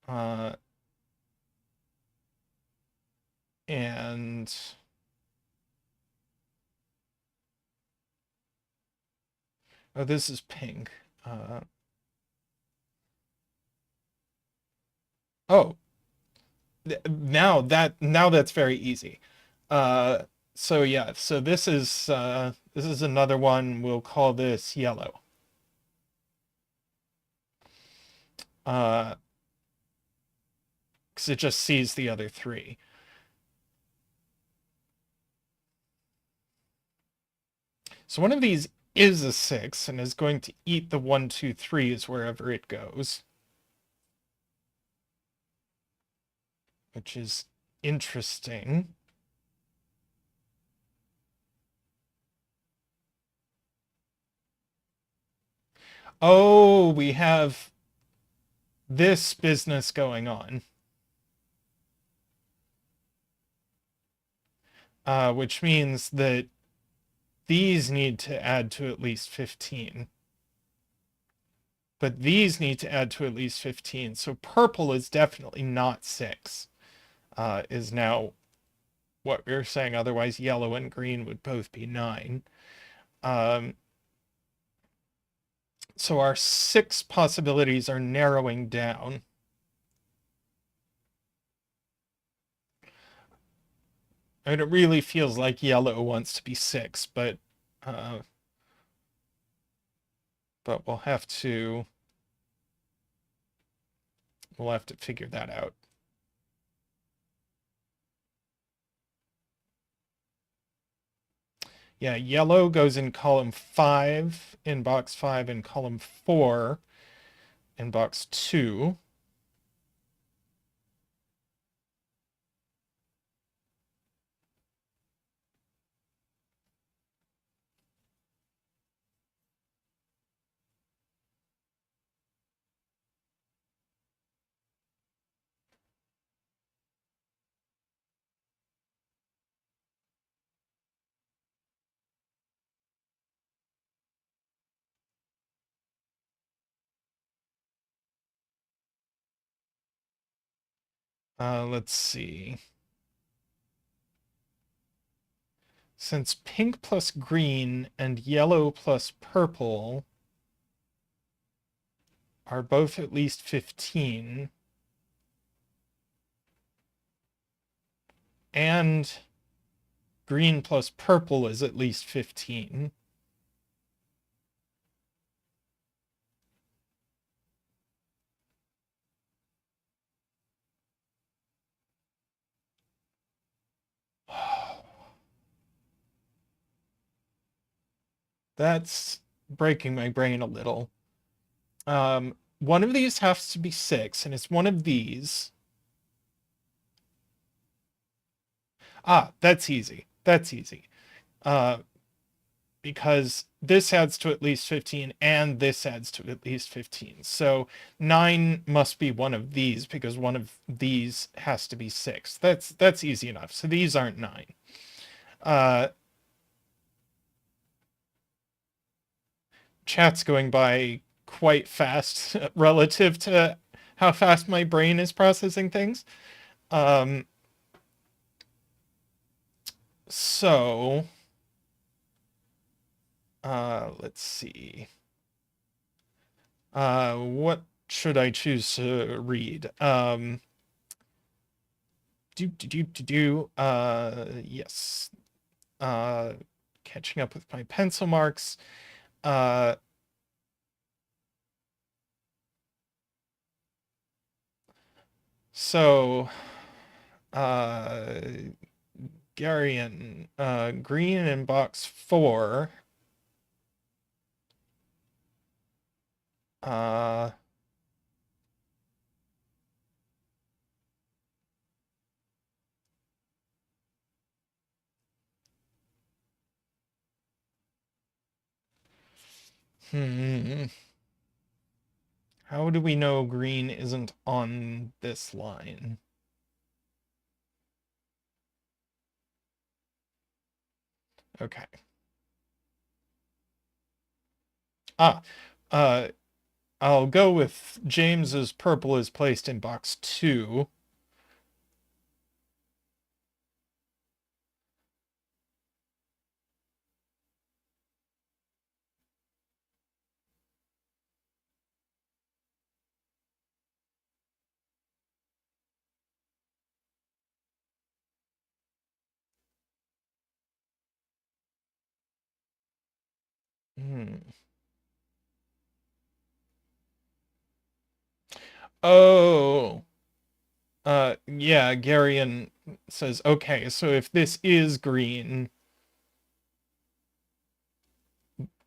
Uh, and oh, this is pink. Oh, now that's very easy. Uh, so yeah, so this is another one. We'll call this yellow. Because it just sees the other 3. So one of these is a 6 and is going to eat the 1, 2, 3s wherever it goes, which is interesting. Oh, we have this business going on, which means that these need to add to at least 15. But these need to add to at least 15. So purple is definitely not 6, is now what we are saying. Otherwise, yellow and green would both be 9. Um, so our 6 possibilities are narrowing down. And it really feels like yellow wants to be 6, uh, but we'll have to figure that out. Yeah, yellow goes in column 5 in box 5 and column 4 in box 2. Let's see. Since pink plus green and yellow plus purple are both at least 15, and green plus purple is at least 15, that's breaking my brain a little. One of these has to be 6, and it's one of these. That's easy. That's easy. Uh, because this adds to at least 15 and this adds to at least 15. So 9 must be one of these because one of these has to be 6. That's easy enough. So these aren't 9. Uh, chat's going by quite fast relative to how fast my brain is processing things. Um, so let's see. What should I choose to read? Yes. Catching up with my pencil marks. Uh, so, uh, Garian, green in box 4. Uh, hmm. How do we know green isn't on this line? Okay. Ah, uh, I'll go with James's purple is placed in box 2. Hmm. Oh, yeah, Garian says, okay, so if this is green,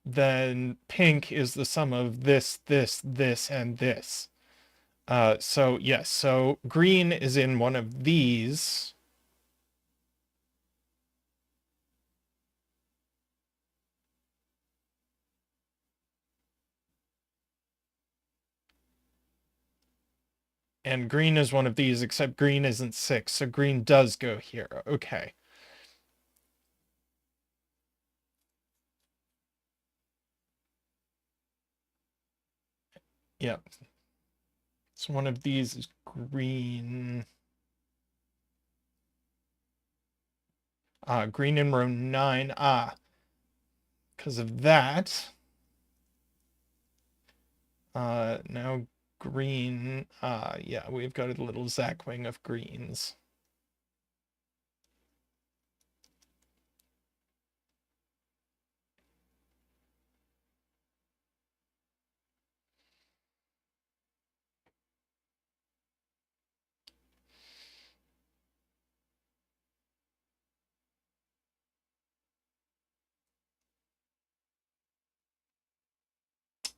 then pink is the sum of this, this, this, and this. So yes, so green is in one of these. And green is one of these, except green isn't 6, so green does go here. Okay. Yep. So one of these is green. Green in row 9. Because of that. Now green. Yeah, we've got a little Zackwing of greens.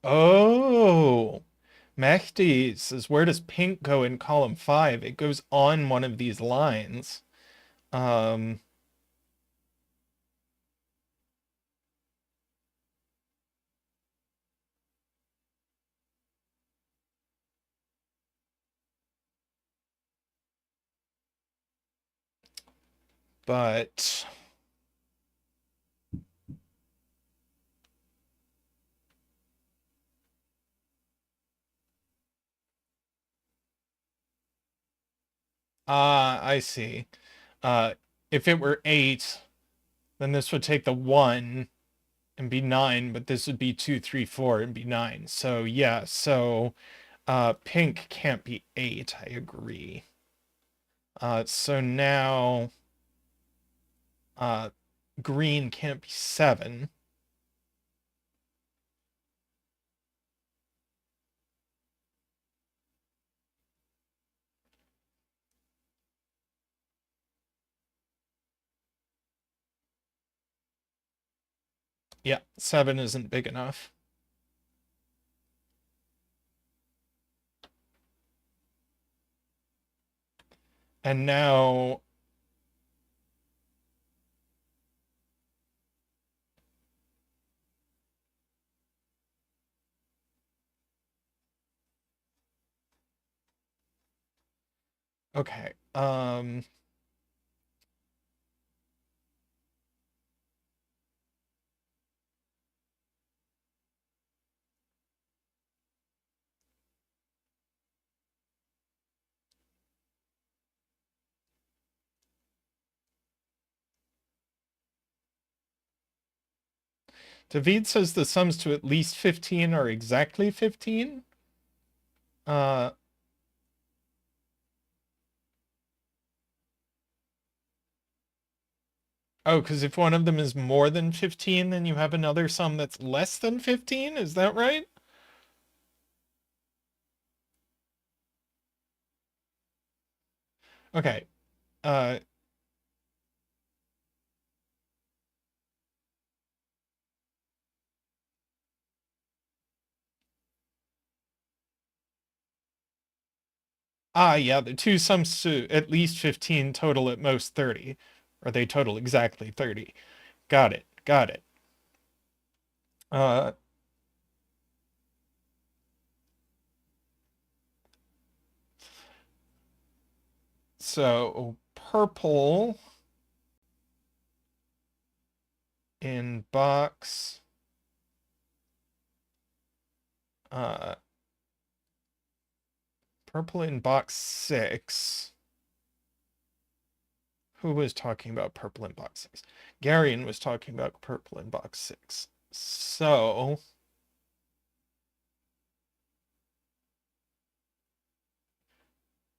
Oh, Mehdi says, where does pink go in column 5? It goes on one of these lines. Um, but I see. Uh, if it were 8, then this would take the 1 and be 9, but this would be 2, 3, 4 and be 9. So yeah, so pink can't be 8, I agree. So now green can't be 7. Yeah, 7 isn't big enough. And now okay. David says the sums to at least 15 are exactly 15. Uh, oh, because if one of them is more than 15, then you have another sum that's less than 15. Is that right? Okay. Uh, yeah, the two sums to at least 15 total at most 30. Or they total exactly 30. Got it. Got it. Uh, so purple in box uh purple in box 6. Who was talking about purple in box 6? Garion was talking about purple in box 6. So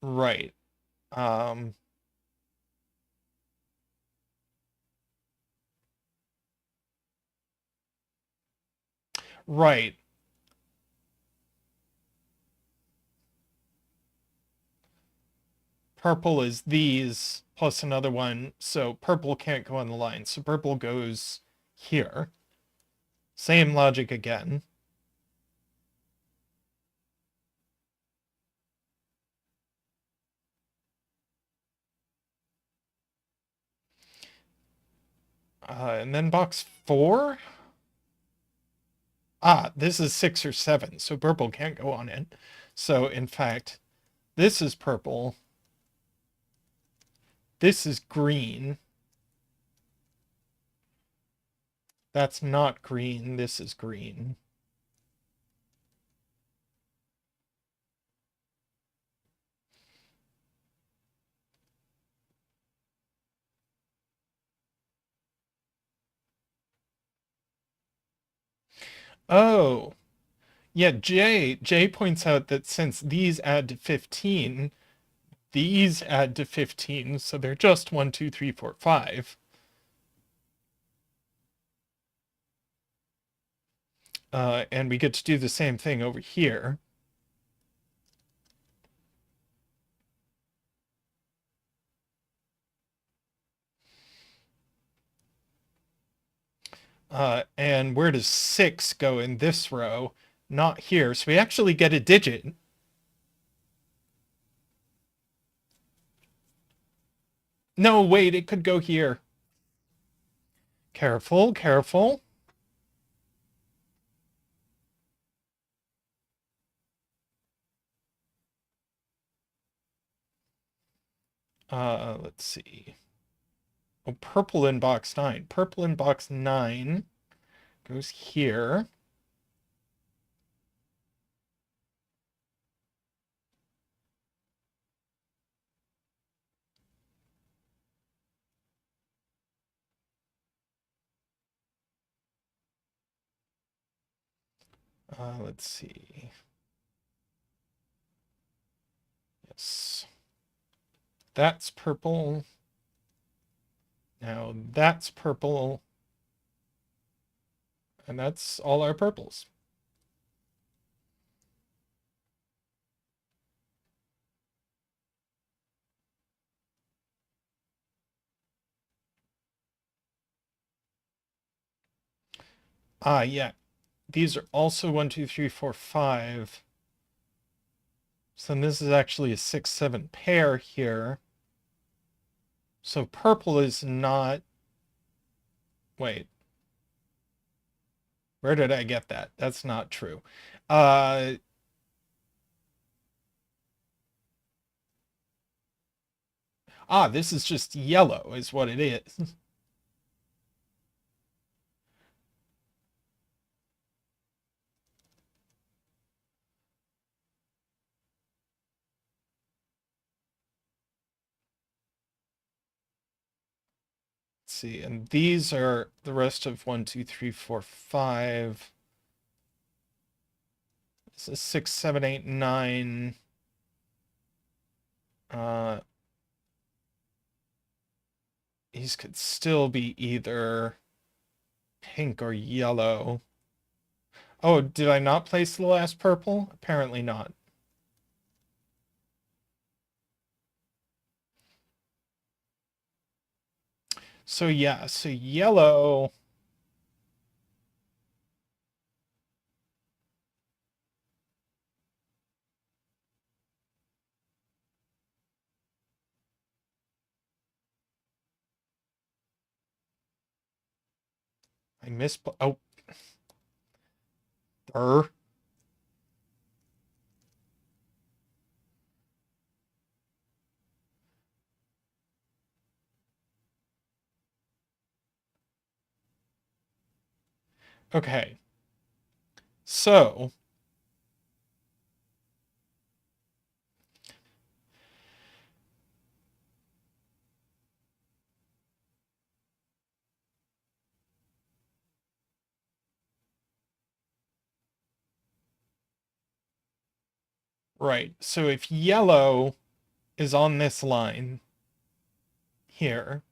right. Um right. Purple is these plus another one, so purple can't go on the line. So purple goes here. Same logic again. And then box 4. This is 6 or 7, so purple can't go on it. So in fact, This is purple. This is green. That's not green. This is green. Oh, yeah, Jay points out that since these add to 15, these add to 15, so they're just 1, 2, 3, 4, 5. And we get to do the same thing over here. And where does 6 go in this row? Not here. So we actually get a digit. No, wait, it could go here. Careful, careful. Let's see. Oh, purple in box 9. Purple in box 9 goes here. Let's see. Yes. That's purple. Now that's purple. And that's all our purples. Yeah. These are also 1, 2, 3, 4, 5. So this is actually a 6, 7 pair here. So purple is not... Wait. Where did I get that? That's not true. This is just yellow is what it is. Let's see, and these are the rest of 1, 2, 3, 4, 5. This is 6, 7, 8, 9. These could still be either pink or yellow. Oh, did I not place the last purple? Apparently not. So yeah, so yellow... I missed... Oh. Okay. So... Right. So if yellow is on this line here,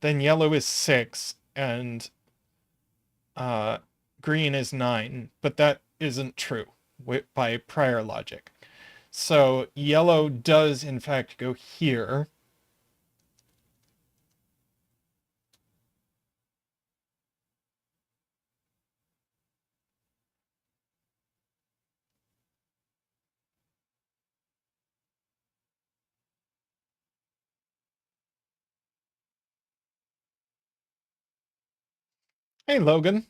then yellow is 6 and green is 9. But that isn't true by prior logic. So yellow does in fact go here. Hey, Logan.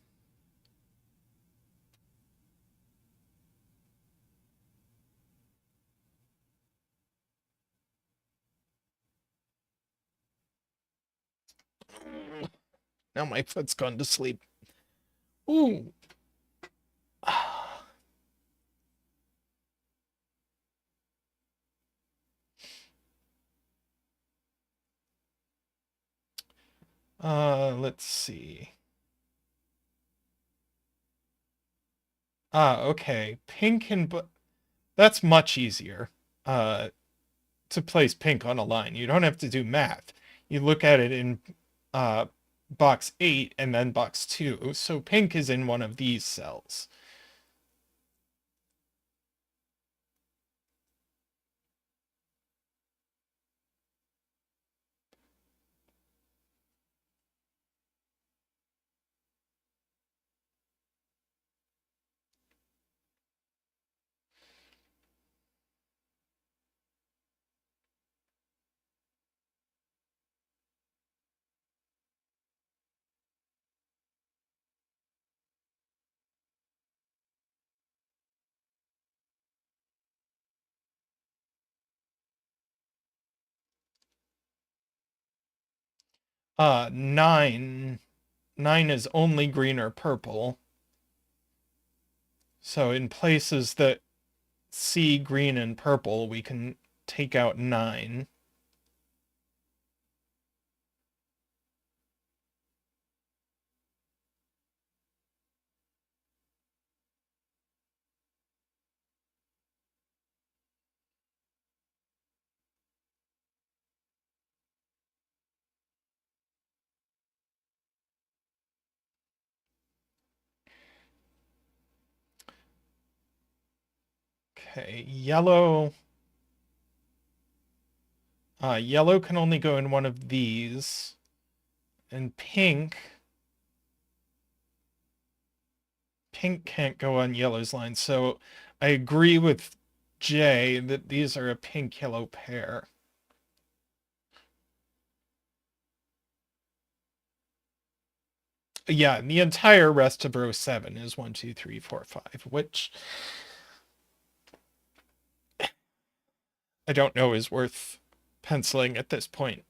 Now my foot's gone to sleep. Ooh. Let's see. Okay. Pink and that's much easier. To place pink on a line. You don't have to do math. You look at it in box 8 and then box 2. So pink is in one of these cells. Nine. 9 is only green or purple. So in places that see green and purple, we can take out 9. Okay, yellow. Yellow can only go in one of these. And pink can't go on yellow's line. So I agree with Jay that these are a pink-yellow pair. Yeah, the entire rest of row 7 is 1, 2, 3, 4, 5, which I don't know is worth penciling at this point.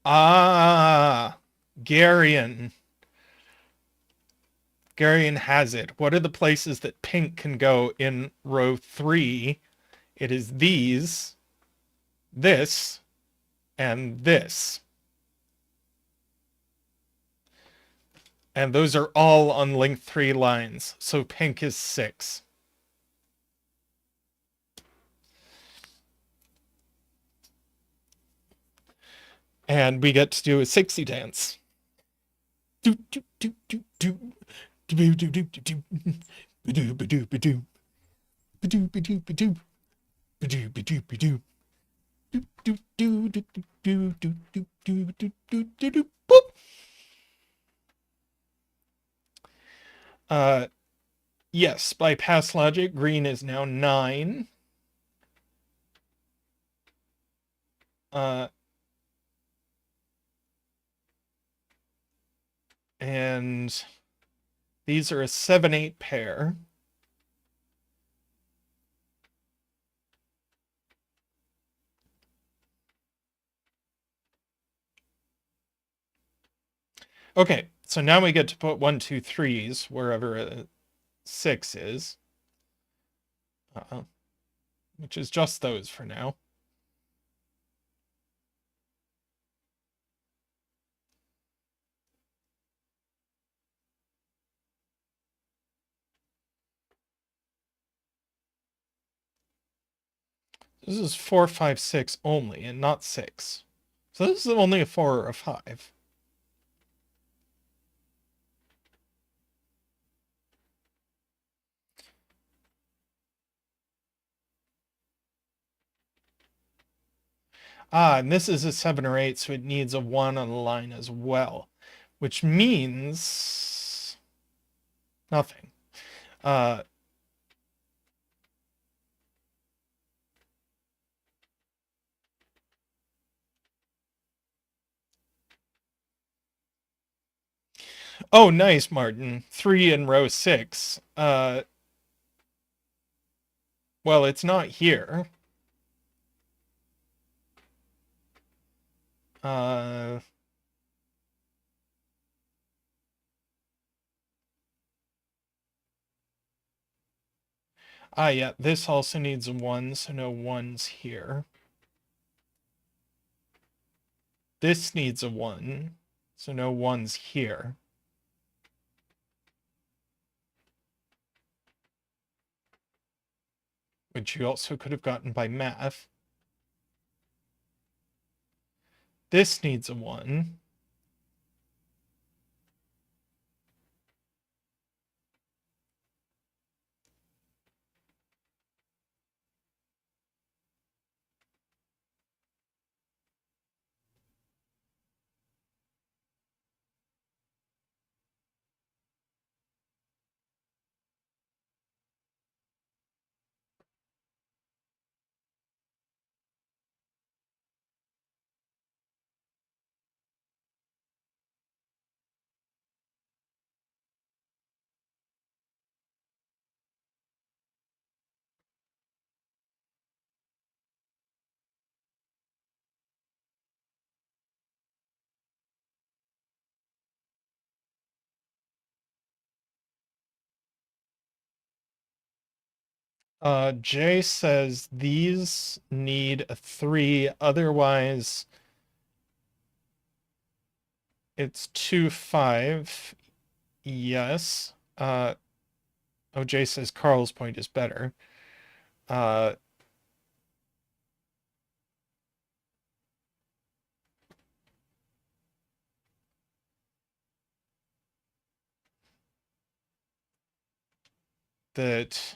Ah, Garion. Garion has it. What are the places that pink can go in row 3? It is these, this, and this. And those are all on link 3 lines. So pink is 6. And we get to do a 60 dance. Do do do do do do do do do do do do do do do do do do yes, by past logic, green is now 9. And these are a 7-8 pair. Okay, so now we get to put 1, 2, 3s wherever a 6 is. Which is just those for now. This is 4, 5, 6 only, and not 6. So this is only a 4 or a 5. And this is a 7 or 8, so it needs a 1 on the line as well. Which means nothing. Oh, nice, Martin. 3 in row 6. Well, it's not here. Yeah, this also needs a 1, so no 1's here. This needs a 1, so no 1's here. Which you also could have gotten by math. This needs a 1. Jay says these need a 3, otherwise it's 2, 5. Yes. Jay says Carl's point is better. Uh, that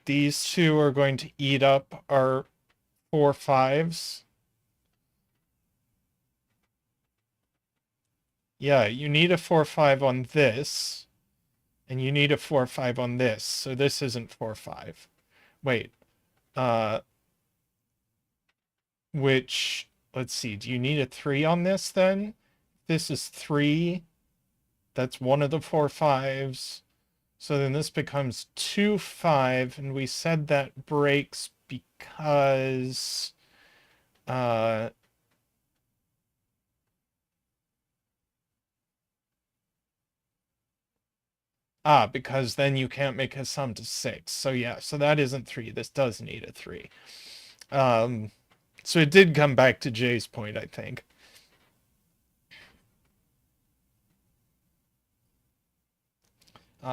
these two are going to eat up our 4 5s. Yeah, you need a 4 5 on this, and you need a 4 5 on this, so this isn't 4 5. Wait, uh, which, let's see, do you need a 3 on this then? This is 3, that's one of the 4 5s. So then this becomes 2 5, and we said that breaks because because then you can't make a sum to 6. So yeah, so that isn't 3. This does need a 3. So it did come back to Jay's point, I think.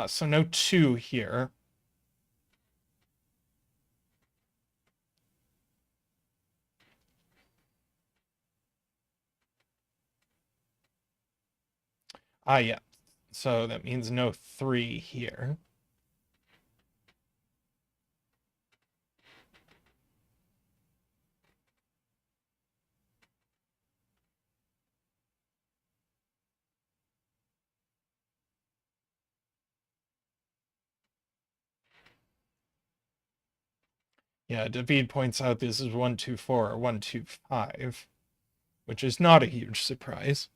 So no 2 here. Yeah. So that means no 3 here. Yeah, David points out this is 1, 2, 4 or 1, 2, 5, which is not a huge surprise.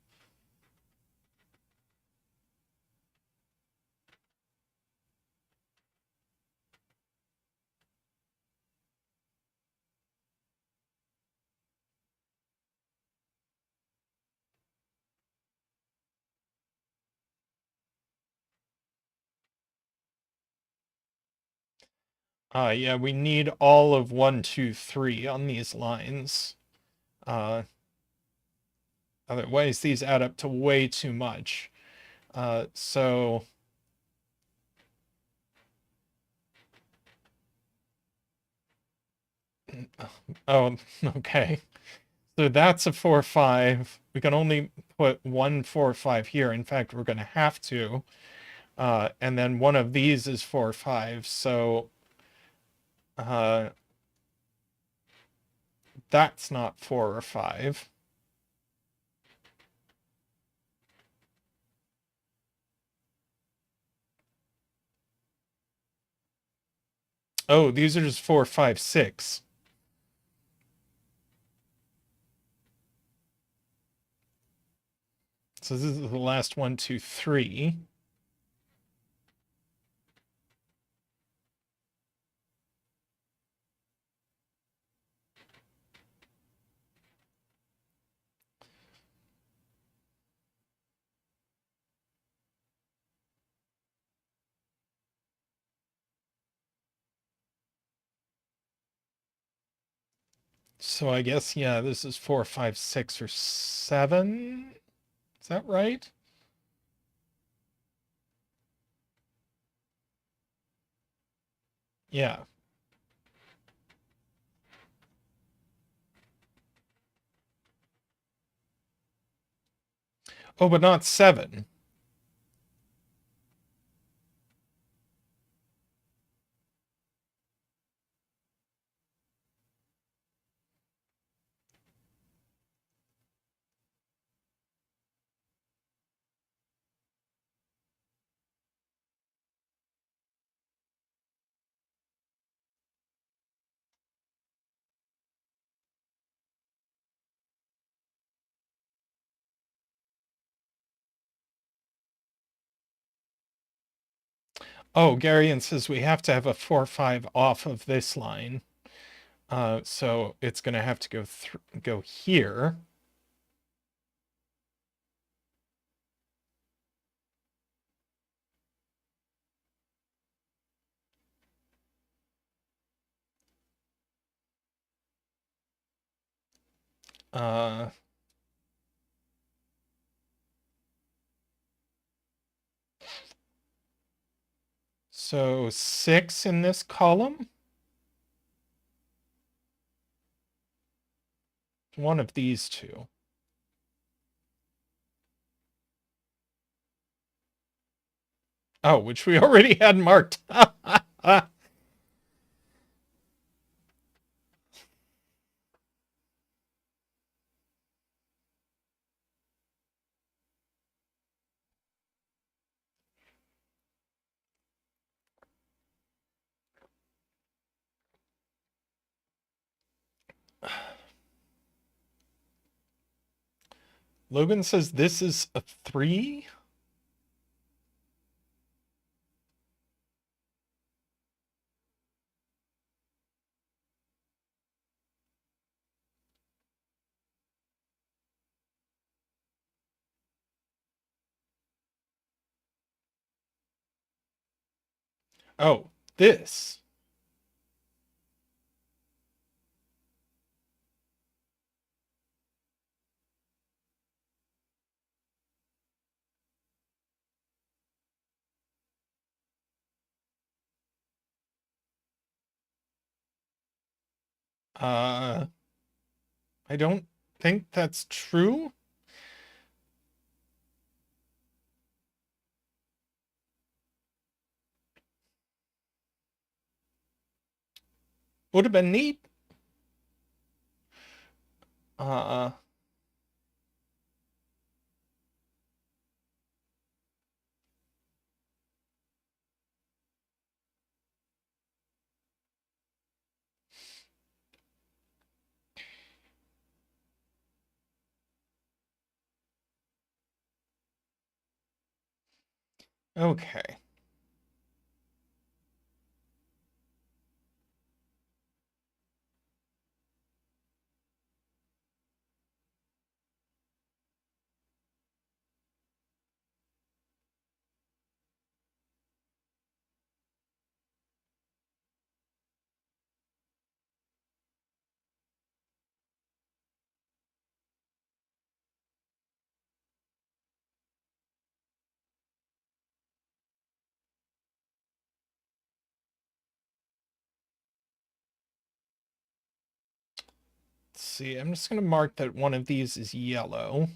Yeah, we need all of 1, 2, 3 on these lines. Otherwise, these add up to way too much. So oh, okay. So that's a 4, 5. We can only put 1, 4, 5 here. In fact, we're going to have to. And then one of these is 4, 5. So that's not 4 or 5. Oh, these are just 4, 5, 6. So this is the last 1, 2, 3. So I guess, yeah, this is 4, 5, 6, or 7. Is that right? Yeah. Oh, but not 7. Oh, Garian says we have to have a 4, 5 off of this line. So it's going to have to go here. Uh, so 6 in this column. One of these two. Oh, which we already had marked. Logan says this is a 3. Oh, this. Uh, I don't think that's true. Would have been neat. Uh, okay. Let's see. I'm just going to mark that one of these is yellow.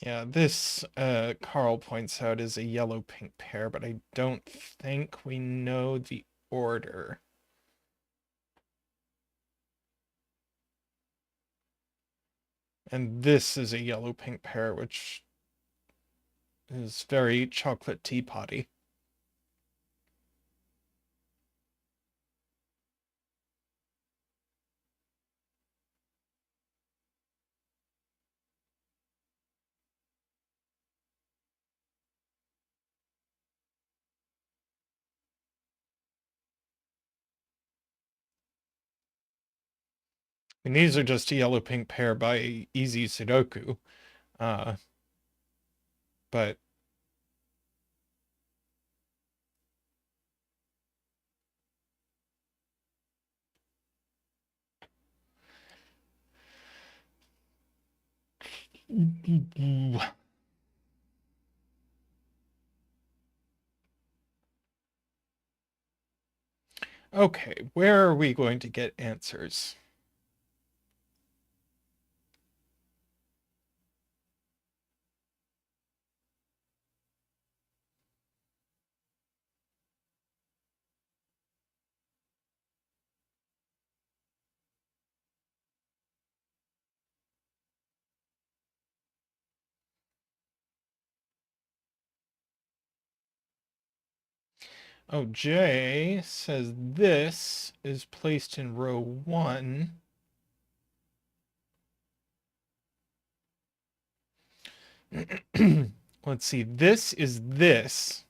Yeah, this, Carl points out, is a yellow-pink pair, but I don't think we know the order. And this is a yellow-pink pair, which is very chocolate teapotty. And these are just a yellow-pink pair by Easy Sudoku. But okay, where are we going to get answers? Oh, Jay says this is placed in row 1. Let's see, this is this.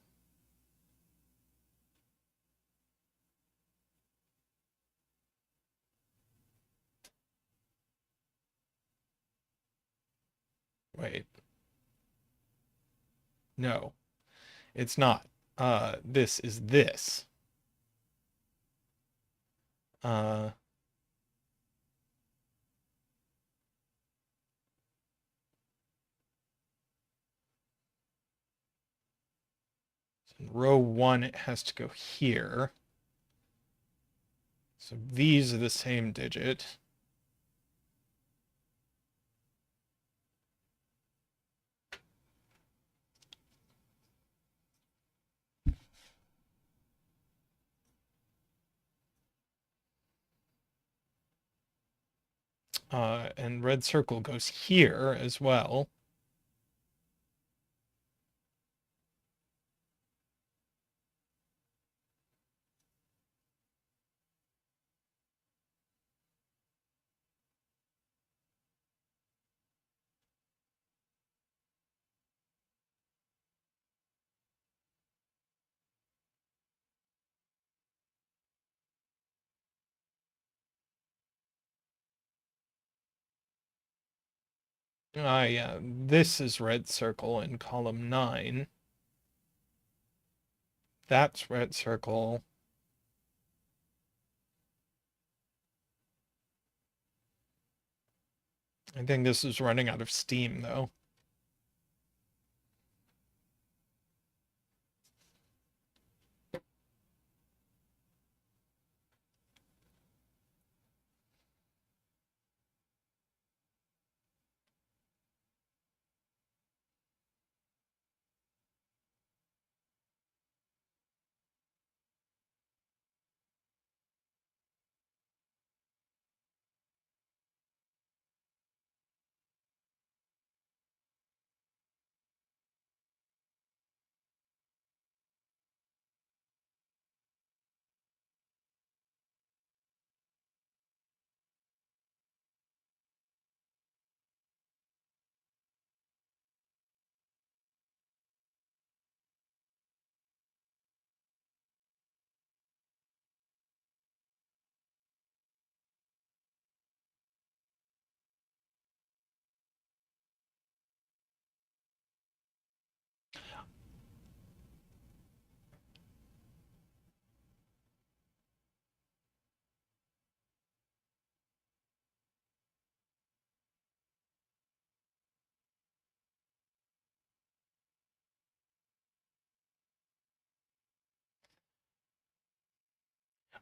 Wait. No, it's not. This is this. Uh, in row 1, it has to go here. So these are the same digit. And red circle goes here as well. Yeah, this is red circle in column 9. That's red circle. I think this is running out of steam, though.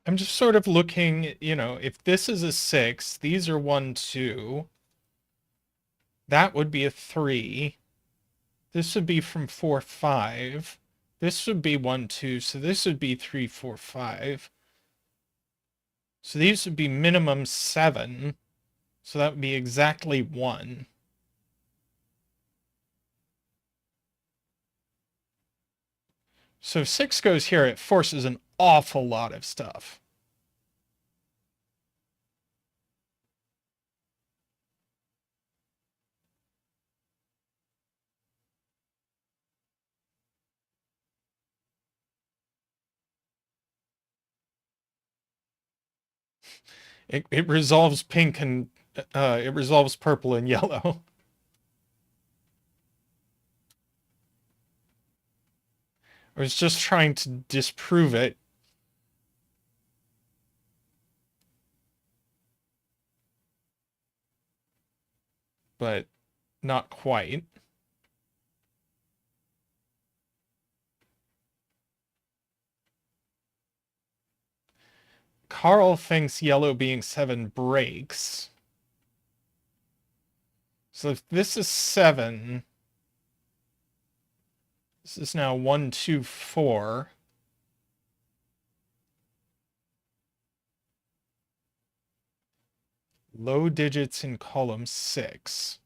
I'm just sort of looking, if this is a 6, these are 1, 2. That would be a 3. This would be from 4, 5. This would be 1, 2. So this would be 3, 4, 5. So these would be minimum 7. So that would be exactly 1. So if 6 goes here, it forces an awful lot of stuff. It resolves pink and it resolves purple and yellow. I was just trying to disprove it. But not quite. Carl thinks yellow being 7 breaks. So if this is 7, this is now 1, 2, 4. Low digits in column 6.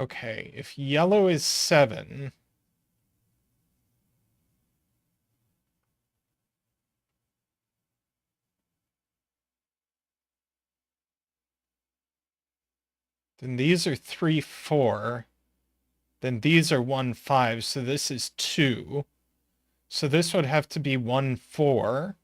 Okay, if yellow is 7, then these are 3, 4. Then these are 1, 5, so this is 2. So this would have to be 1, 4.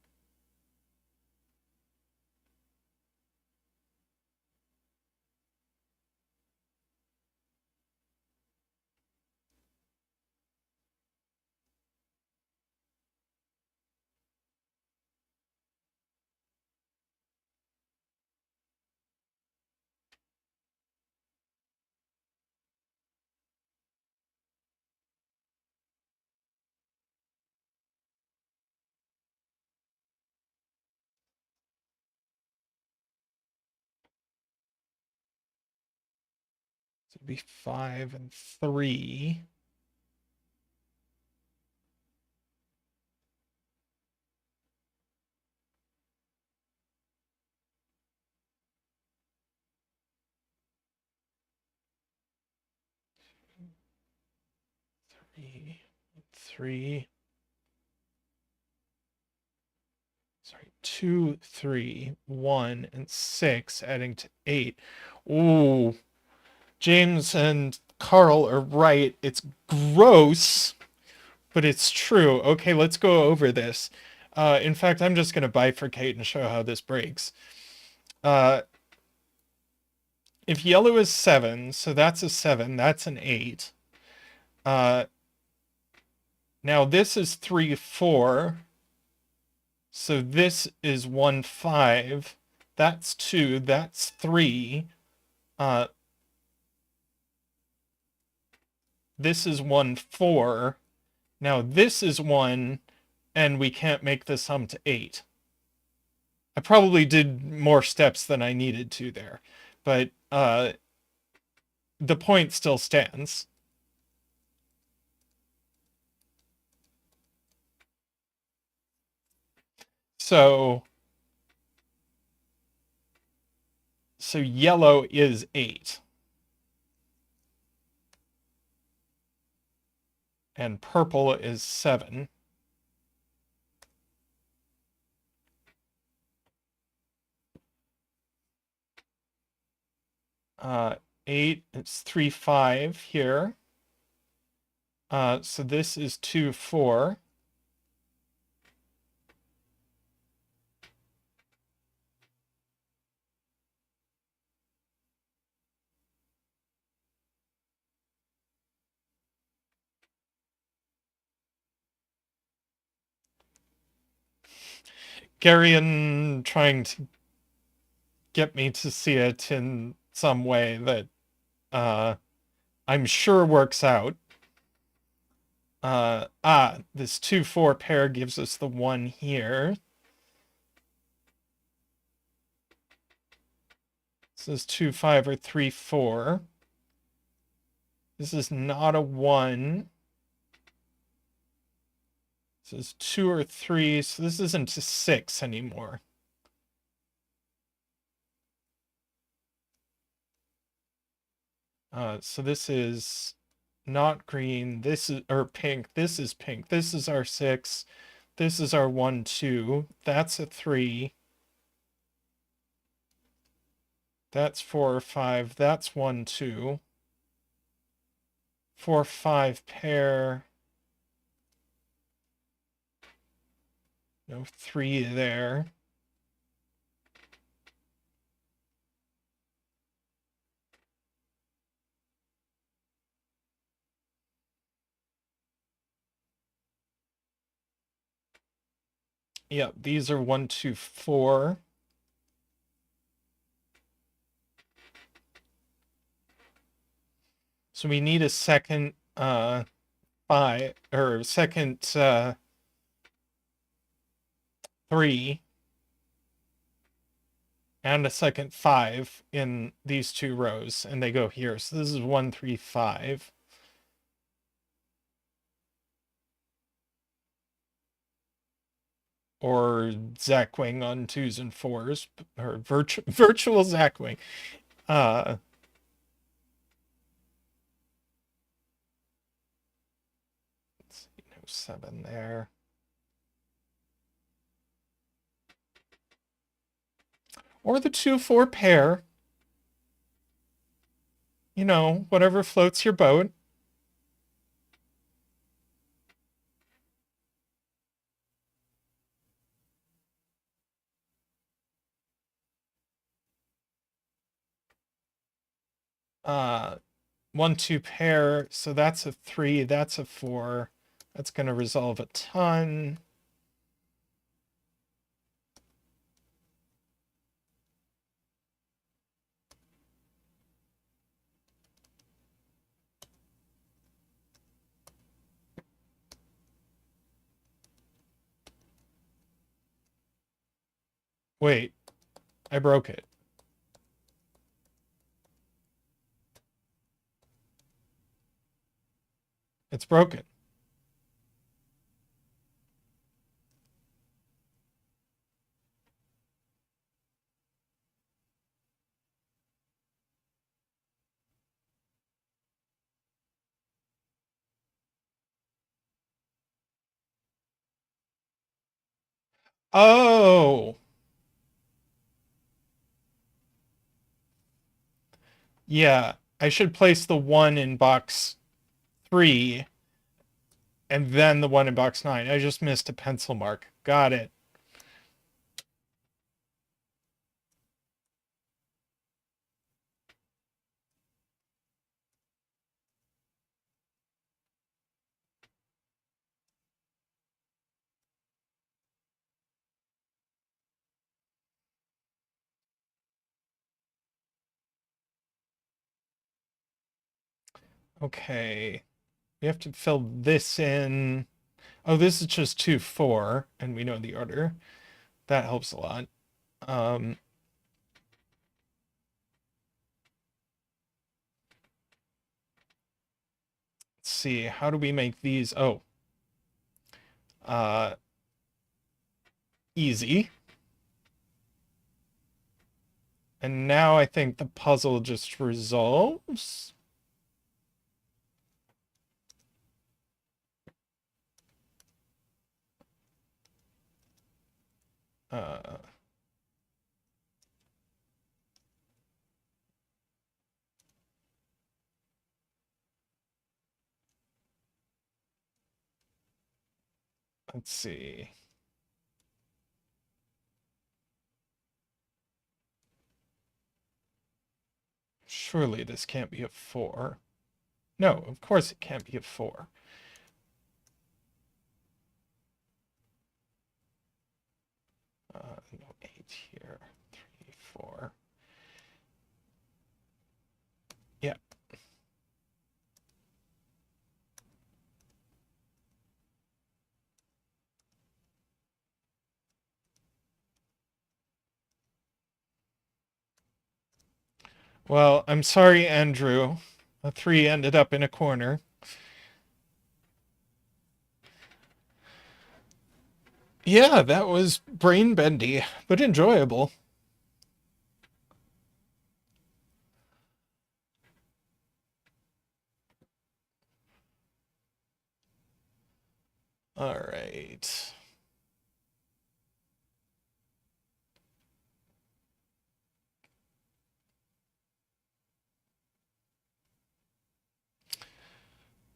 So it'd be 5 and 3. Three, 3. Sorry, 2, 3, 1, and 6, adding to 8. Ooh, James and Carl are right. It's gross, but it's true. Okay, let's go over this. In fact, I'm just going to bifurcate and show how this breaks. Uh, if yellow is 7, so that's a 7, that's an 8. Now this is 3, 4. So this is 1, 5. That's 2, that's 3. This is 1, 4. Now this is 1, and we can't make the sum to 8. I probably did more steps than I needed to there, but the point still stands. So yellow is 8. And purple is 7. Uh, 8, it's 3, 5 here. So this is 2, 4. Garion trying to get me to see it in some way that I'm sure works out. This 2, 4 pair gives us the 1 here. This is 2, 5 or 3, 4. This is not a 1. This is 2 or 3, so this isn't a 6 anymore. So this is not green. This is, or pink. This is pink. This is our 6. This is our 1, 2. That's a 3. That's 4, 5. That's 1, 2. 4, 5 pair. No 3 there. Yep, these are 1, 2, 4. So we need a second 5, or second 3 and a second 5 in these 2 rows, and they go here. So this is 1, 3, 5. Or Zackwing on 2s and 4s, or virtual Zackwing. Let's see, no 7 there. Or the 2, 4 pair. You know, whatever floats your boat. Uh, 1, 2 pair. So that's a 3. That's a 4. That's going to resolve a ton. Wait, I broke it. It's broken. Oh, yeah. I should place the 1 in box 3 and then the 1 in box 9. I just missed a pencil mark. Got it. Okay. We have to fill this in. Oh, this is just 2, 4, and we know the order. That helps a lot. Let's see. How do we make these? Oh. Uh, Easy. And now I think the puzzle just resolves. Uh, let's see. Surely this can't be a 4. No, of course it can't be a 4. No 8 here. 3, 4. Yeah. Well, I'm sorry, Andrew. A 3 ended up in a corner. Yeah, that was brain bendy, but enjoyable. All right.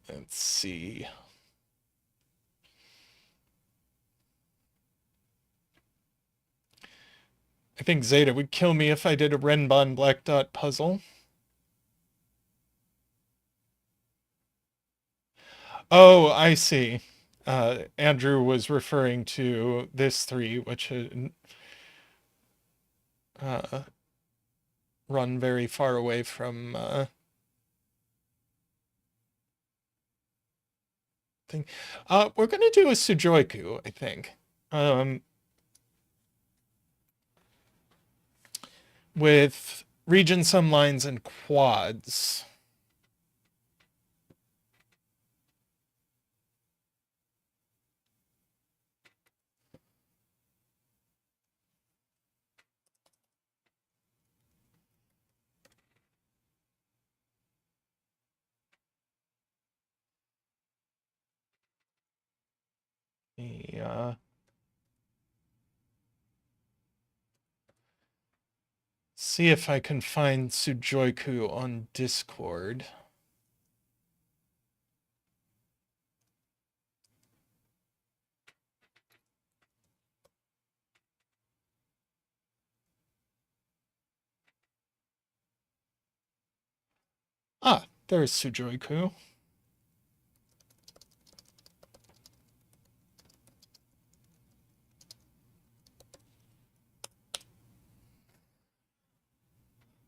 Let's see. I think Zeta would kill me if I did a Renbon black dot puzzle. Oh, I see. Andrew was referring to this three, which had run very far away from thing. We're going to do a Sudoku, I think. Um, with region sum lines and quads. The, see if I can find Sudoku on Discord. Ah, there's Sudoku.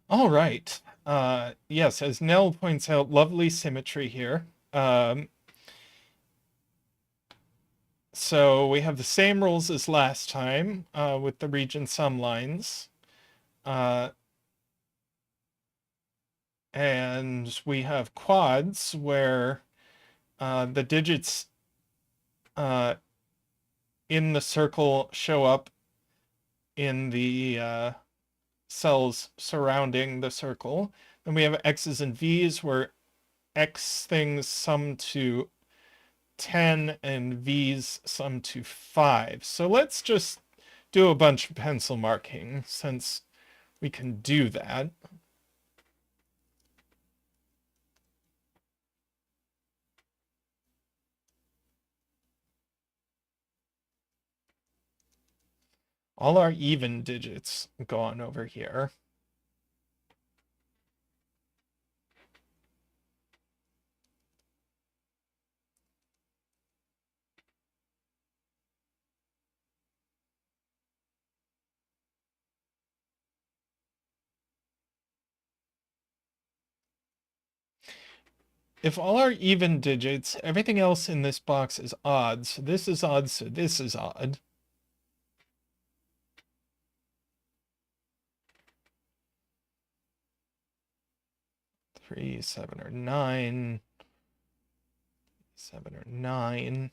All right. Yes, as Nell points out, lovely symmetry here. So we have the same rules as last time with the region sum lines. And we have quads where the digits in the circle show up in the cells surrounding the circle. Then we have X's and V's where X things sum to 10 and V's sum to 5. So let's just do a bunch of pencil marking since we can do that. All our even digits go on over here. If all are even digits, everything else in this box is odd. So this is odd, so this is odd. Three, 7, or 9. 7 or 9.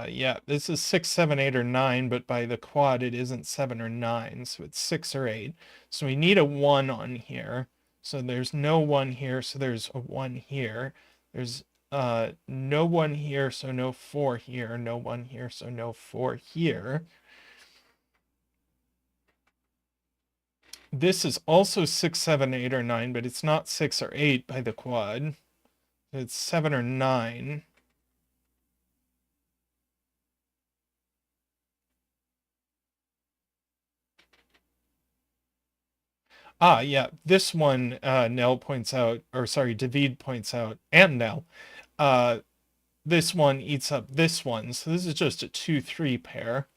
Yeah, this is 6, 7, 8, or 9, but by the quad it isn't 7 or 9, so it's 6 or 8. So we need a 1 on here. So there's no 1 here, so there's a 1 here. There's no 1 here, so no 4 here. No 1 here, so no 4 here. This is also 6, 7, 8, or 9, but it's not 6 or 8 by the quad. It's 7 or 9. Ah, yeah, this one, Nell points out, or sorry, David points out, and Nell, uh, this one eats up this one. So this is just a 2-3 pair.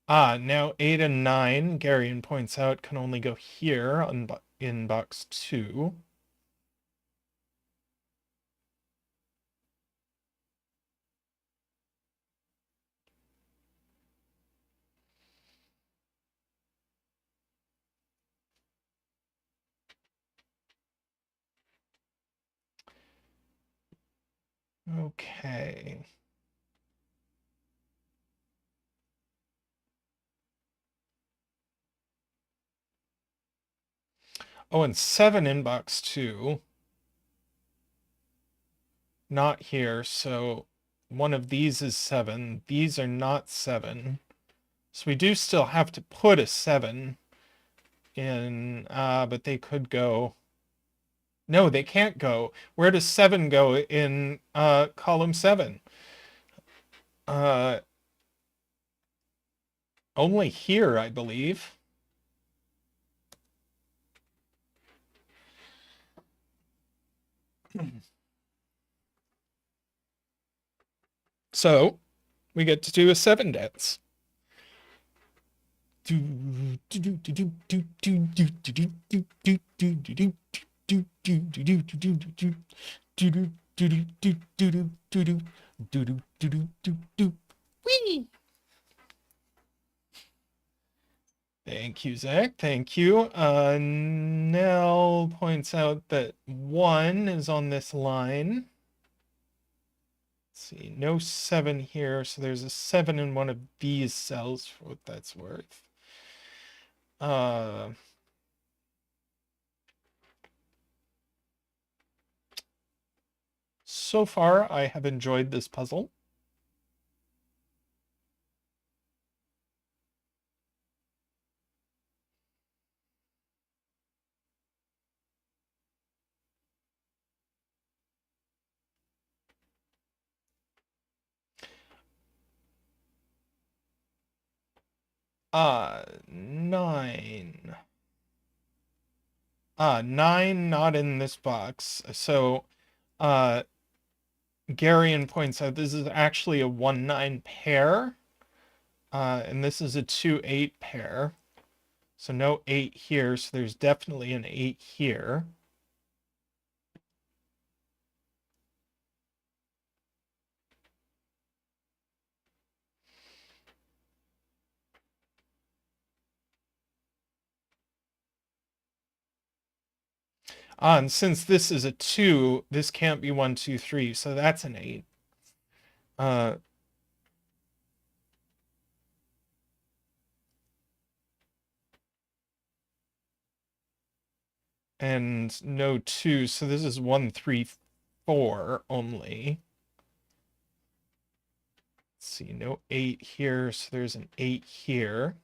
Ah, now 8 and 9, Garion points out, can only go here on in box 2. Okay. Oh, and 7 in box 2. Not here, so one of these is 7. These are not 7. So we do still have to put a 7 in, but they could go. No, they can't go. Where does 7 go in column 7? Uh, only here, I believe. So we get to do a 7 dance. Whee! Thank you, Zach. Thank you. Nell points out that 1 is on this line. Let's see, no 7 here, so there's a 7 in one of these cells for what that's worth. So far, I have enjoyed this puzzle. Nine. 9 not in this box. So, Garion points out this is actually a 1-9 pair. And this is a 2-8 pair. So no 8 here, so there's definitely an 8 here. And since this is a 2, this can't be 1, 2, 3, so that's an 8. And no 2, so this is 1, 3, 4 only. Let's see, no 8 here, so there's an 8 here.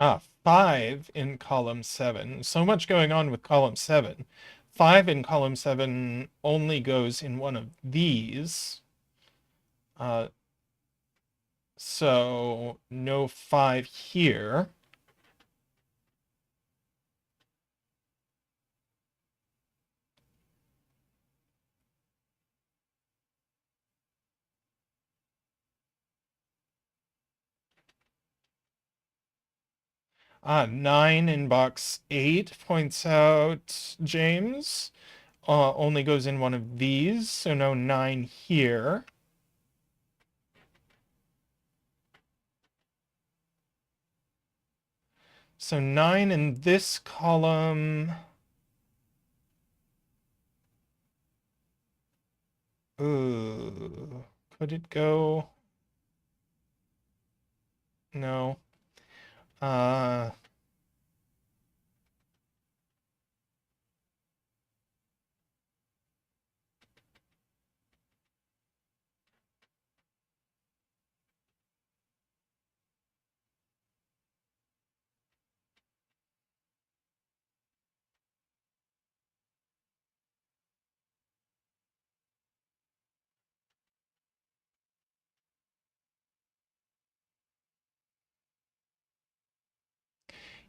Ah, 5 in column 7. So much going on with column 7. 5 in column 7 only goes in one of these. So no 5 here. Ah, 9 in box 8 points out James. Only goes in one of these, so no 9 here. So 9 in this column. Ooh, could it go? No. Uh,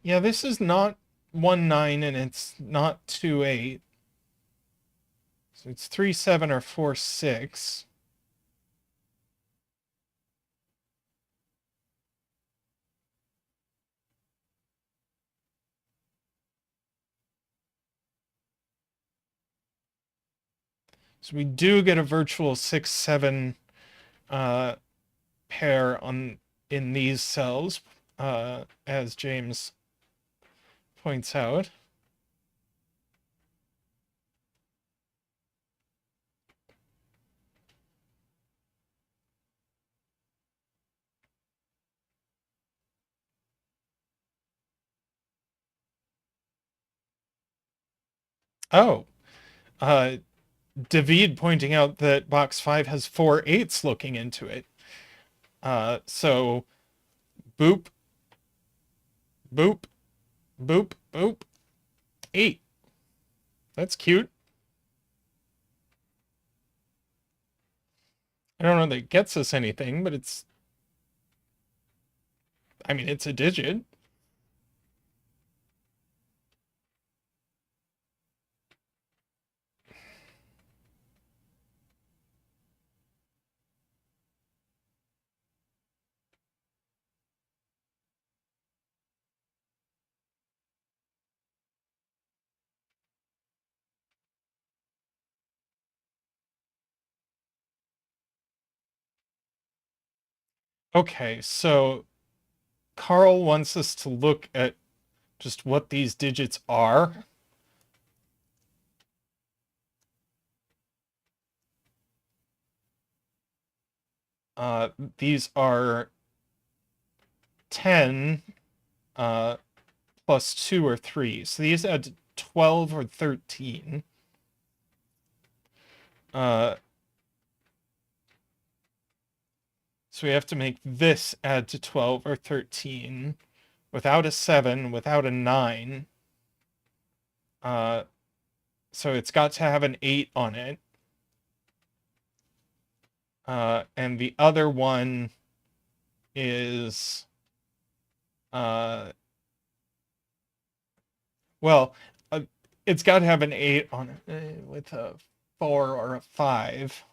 yeah, this is not 1-9 and it's not 2-8. So it's 3, 7, or 4, 6. So we do get a virtual 6, 7 pair in these cells, as James points out. Oh, uh, David pointing out that box 5 has 4 8s looking into it. So boop, boop, boop, boop, 8. That's cute. I don't know that it gets us anything, but I mean, it's a digit. Okay, so Carl wants us to look at just what these digits are. These are 10 plus 2 or 3. So these add to 12 or 13. So we have to make this add to 12 or 13 without a 7, without a 9. So it's got to have an 8 on it. And the other one is, well, it's got to have an 8 on it with a 4 or a 5.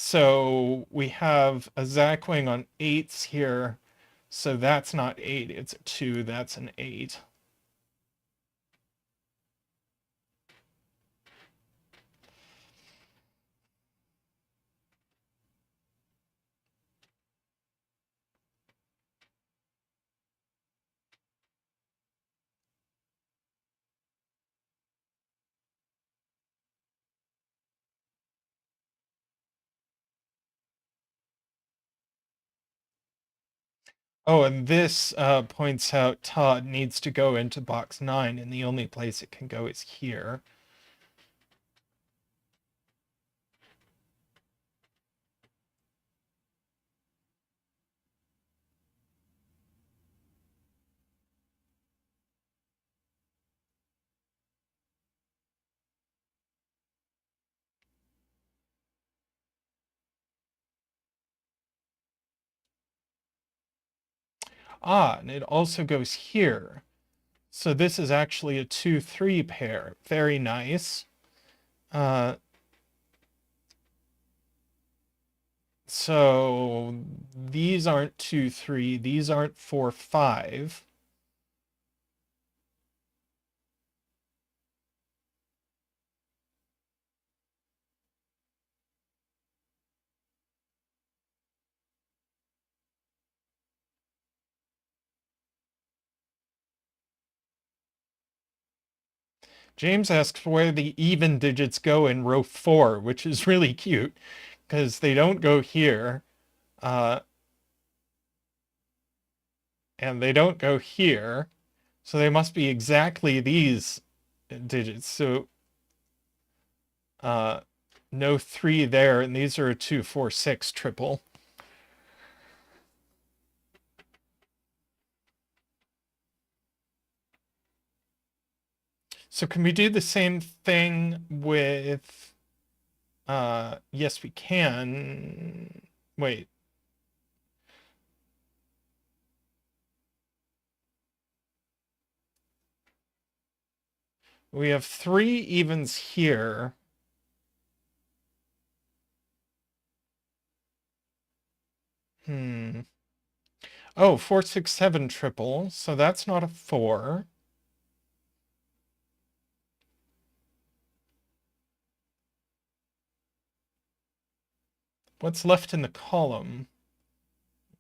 So we have a Zackwing on 8s here. So that's not 8, it's a 2, that's an 8. Oh, and this points out Todd needs to go into box 9, and the only place it can go is here. Ah, and it also goes here. So this is actually a 2-3 pair. Very nice. So these aren't 2-3, these aren't 4-5. James asks where the even digits go in row 4, which is really cute because they don't go here. And they don't go here. So they must be exactly these digits. So no 3 there, and these are a 2, 4, 6 triple. So can we do the same thing with, yes, we can. Wait. We have 3 evens here. Oh, 4, 6, 7 triple. So that's not a 4. What's left in the column?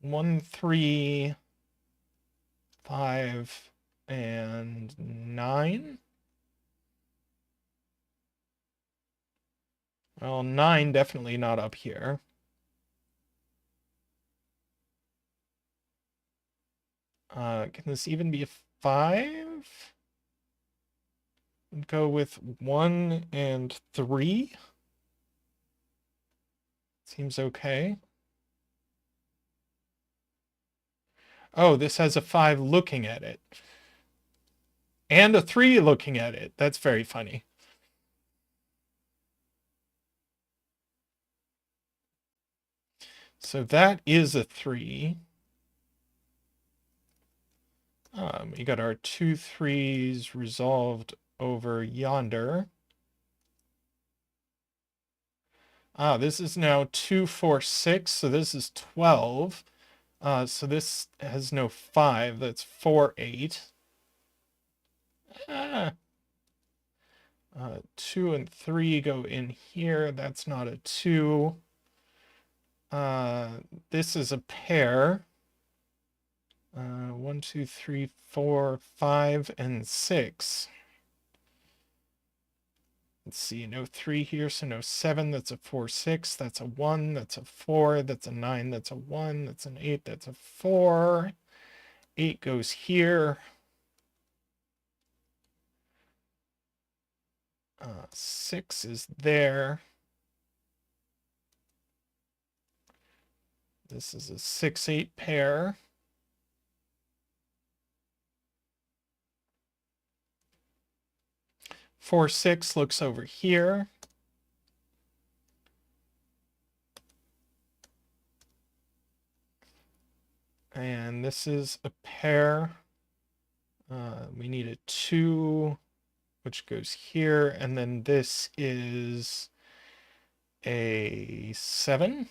1, 3, 5, and 9? Well, 9 definitely not up here. Can this even be a 5? Go with 1 and 3. Seems okay. Oh, this has a 5 looking at it. And a 3 looking at it. That's very funny. So that is a 3. We got our 2 3s resolved over yonder. This is now 2, 4, 6. So this is 12. So this has no 5. That's 4, 8. 2 and 3 go in here. That's not a 2. This is a pair. 1, 2, 3, 4, 5, and 6. Let's see, no 3 here, so no 7. That's a 4, 6. That's a 1. That's a 4. That's a 9. That's a 1. That's an 8. That's a 4. 8 goes here. 6 is there. This is a 6, 8 pair. 4, 6 looks over here. And this is a pair. We need a 2, which goes here. And then this is a 7.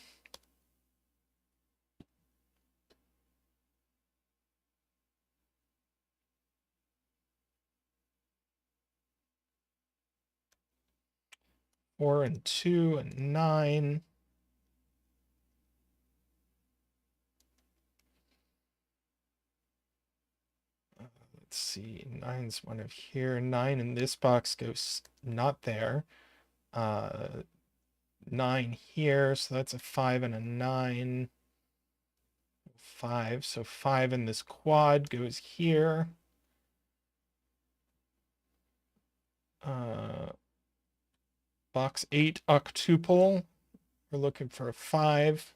Four and 2 and 9. Let's see, 9's one of here. 9 in this box goes not there. 9 here, so that's a 5 and a 9. 5, so 5 in this quad goes here. Box 8 octuple. We're looking for a 5.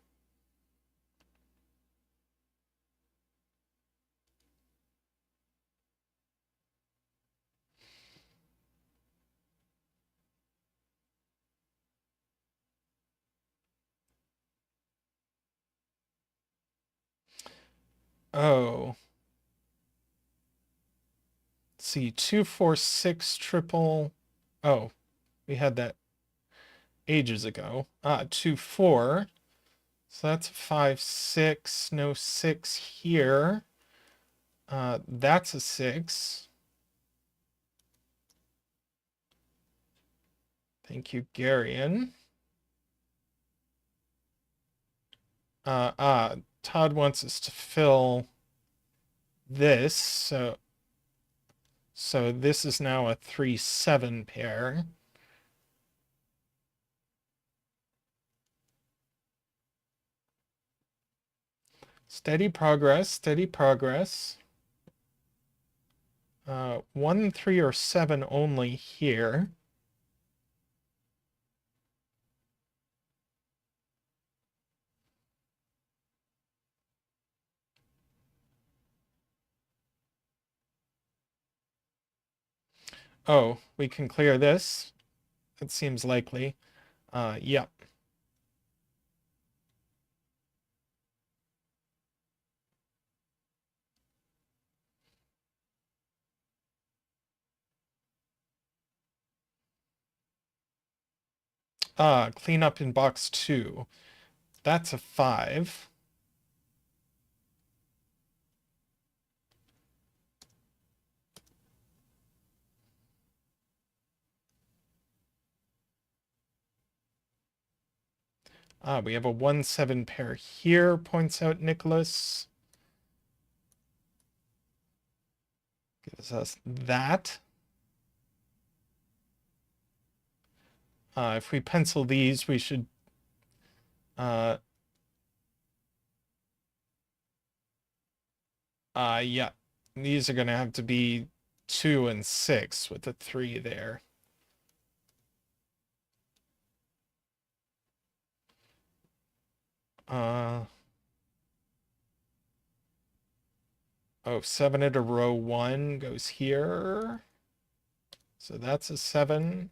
Oh. Let's see, 2, 4, 6 triple. Oh, we had that ages ago. 2, 4. So that's 5, 6. No 6 here. That's a 6. Thank you, Garion. Todd wants us to fill this, so this is now a 3, 7 pair. Steady progress, steady progress. 1, 3, or 7 only here. Oh, we can clear this. It seems likely. Yep. clean up in box 2. That's a 5. We have a 1-7 pair here, points out Nicholas. Gives us that. If we pencil these, we should... yeah. These are going to have to be 2 and 6 with a 3 there. Oh, 7 at a row 1 goes here. So that's a 7.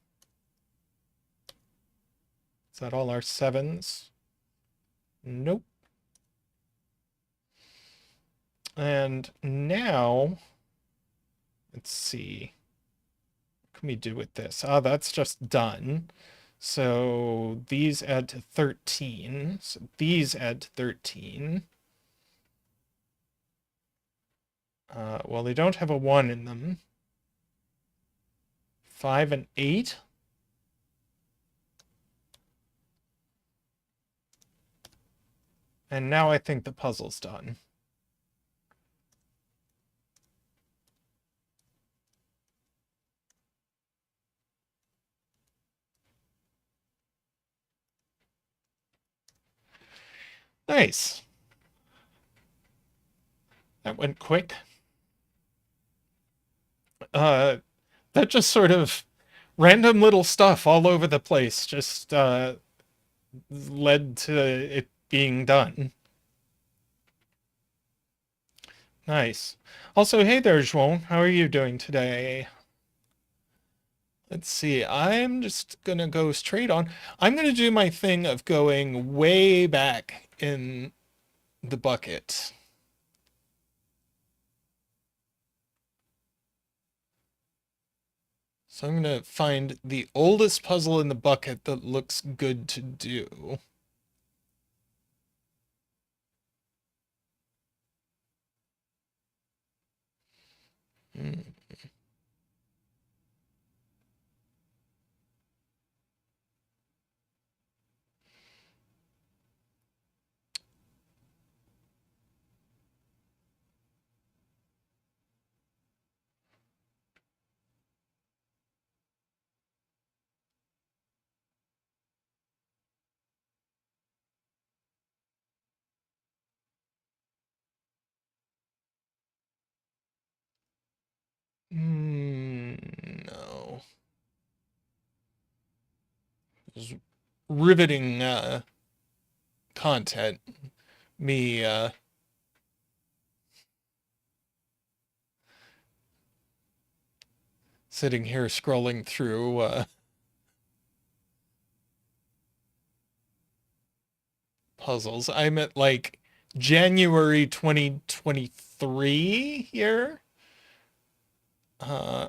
Is that all our 7s? Nope. And now, let's see. What can we do with this? That's just done. So these add to 13. So these add to 13. Well, they don't have a 1 in them. 5 and 8. And now I think the puzzle's done. Nice. That went quick. That just sort of random little stuff all over the place just led to it being done. Nice. Also, hey there, João. How are you doing today? Let's see. I'm just gonna go straight on. I'm gonna do my thing of going way back in the bucket. So I'm gonna find the oldest puzzle in the bucket that looks good to do. Hmm. No. This is riveting content. Me sitting here scrolling through puzzles. I'm at like January 2023 here. Uh,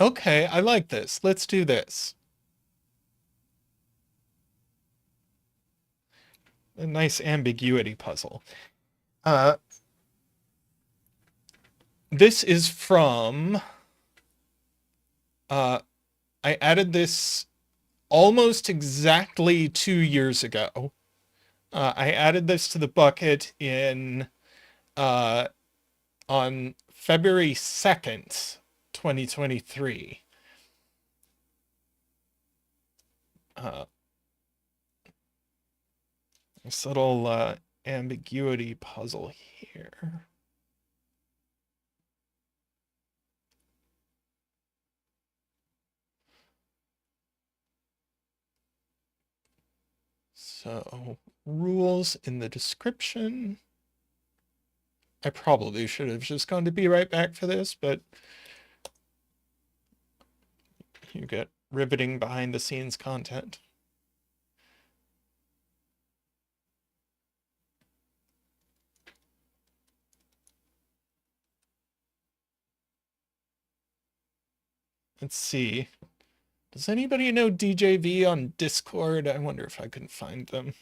okay, I like this. Let's do this. A nice ambiguity puzzle. This is from, I added this almost exactly 2 years ago. I added this to the bucket in, on February 2nd, 2023. This little ambiguity puzzle here. So, rules in the description. I probably should have just gone to be right back for this, but you get riveting behind the scenes content. Let's see. Does anybody know DJV on Discord? I wonder if I can find them.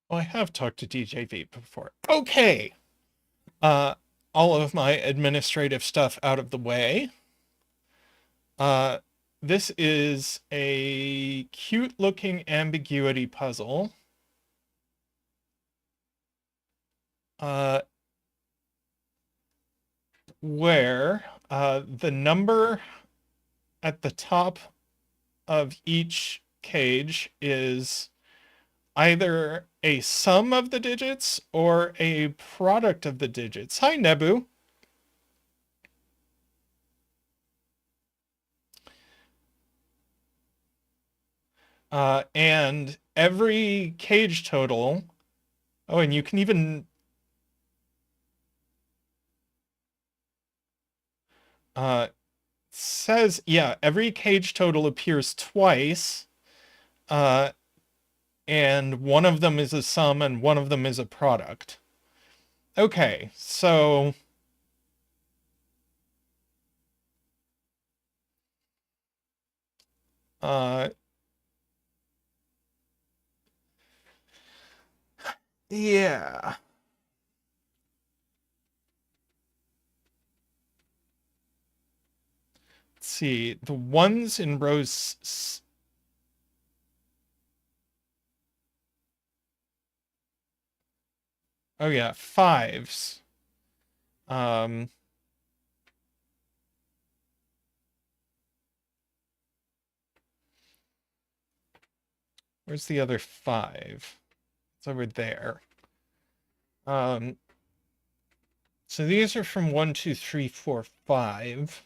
Oh, I have talked to DJV before. Okay. All of my administrative stuff out of the way. This is a cute looking ambiguity puzzle. Where the number at the top of each cage is either a sum of the digits or a product of the digits. Hi, Nebu. And every cage total, oh, and you can even says, yeah, every cage total appears twice, and one of them is a sum and one of them is a product. Okay, so yeah. Let's see, the ones in rows. Oh yeah, fives. Where's the other five? It's over there. So these are from 1, 2, 3, 4, 5.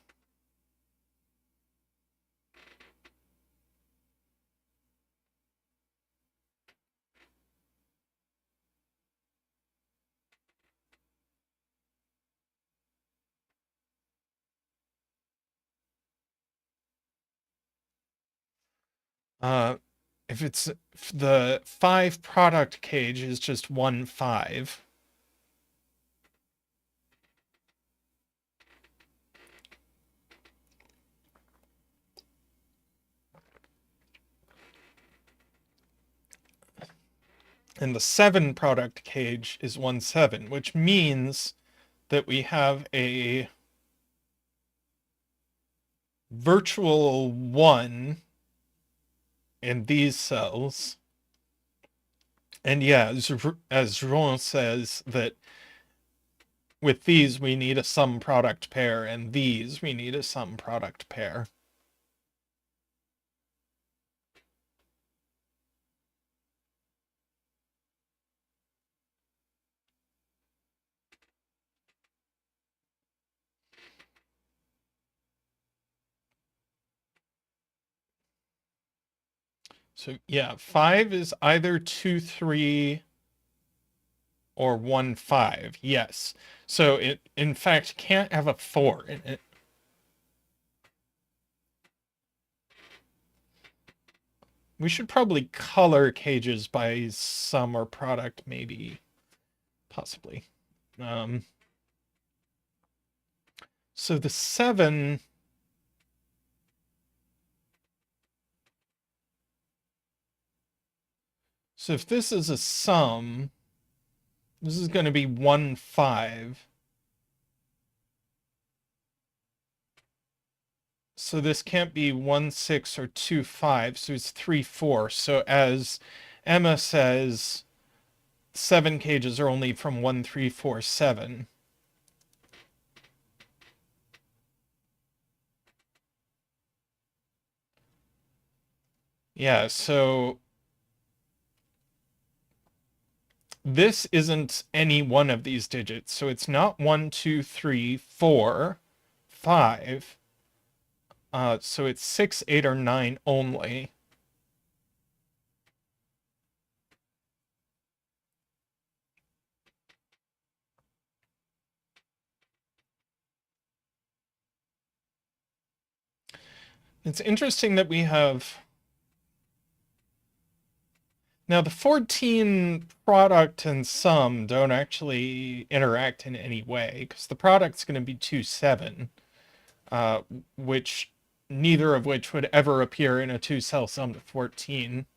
If it's the 5 product cage is just 1, 5. And the 7 product cage is 1, 7, which means that we have a virtual 1 in these cells. And yeah, as Ron says, that with these we need a sum product pair, and these we need a sum product pair. So yeah, 5 is either 2, 3 or 1, 5. Yes. So it, in fact, can't have a 4 in it. We should probably color cages by sum or product, maybe. Possibly. So the 7... So if this is a sum, this is going to be 1, 5. So this can't be 1, 6 or 2, 5. So it's 3, 4. So as Emma says, 7 cages are only from 1, 3, 4, 7. Yeah, so this isn't any one of these digits. So it's not 1, 2, 3, 4, 5. So it's 6, 8, or 9 only. It's interesting that we have... Now, the 14 product and sum don't actually interact in any way, because the product's going to be 2, 7, which neither of which would ever appear in a 2-cell sum to 14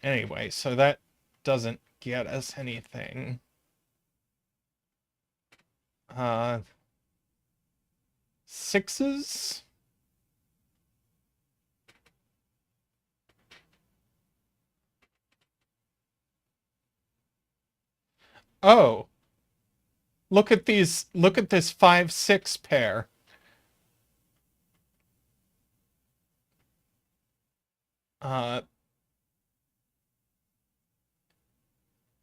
anyway, so that doesn't get us anything. Sixes? Oh, look at these, look at this 5, 6 pair.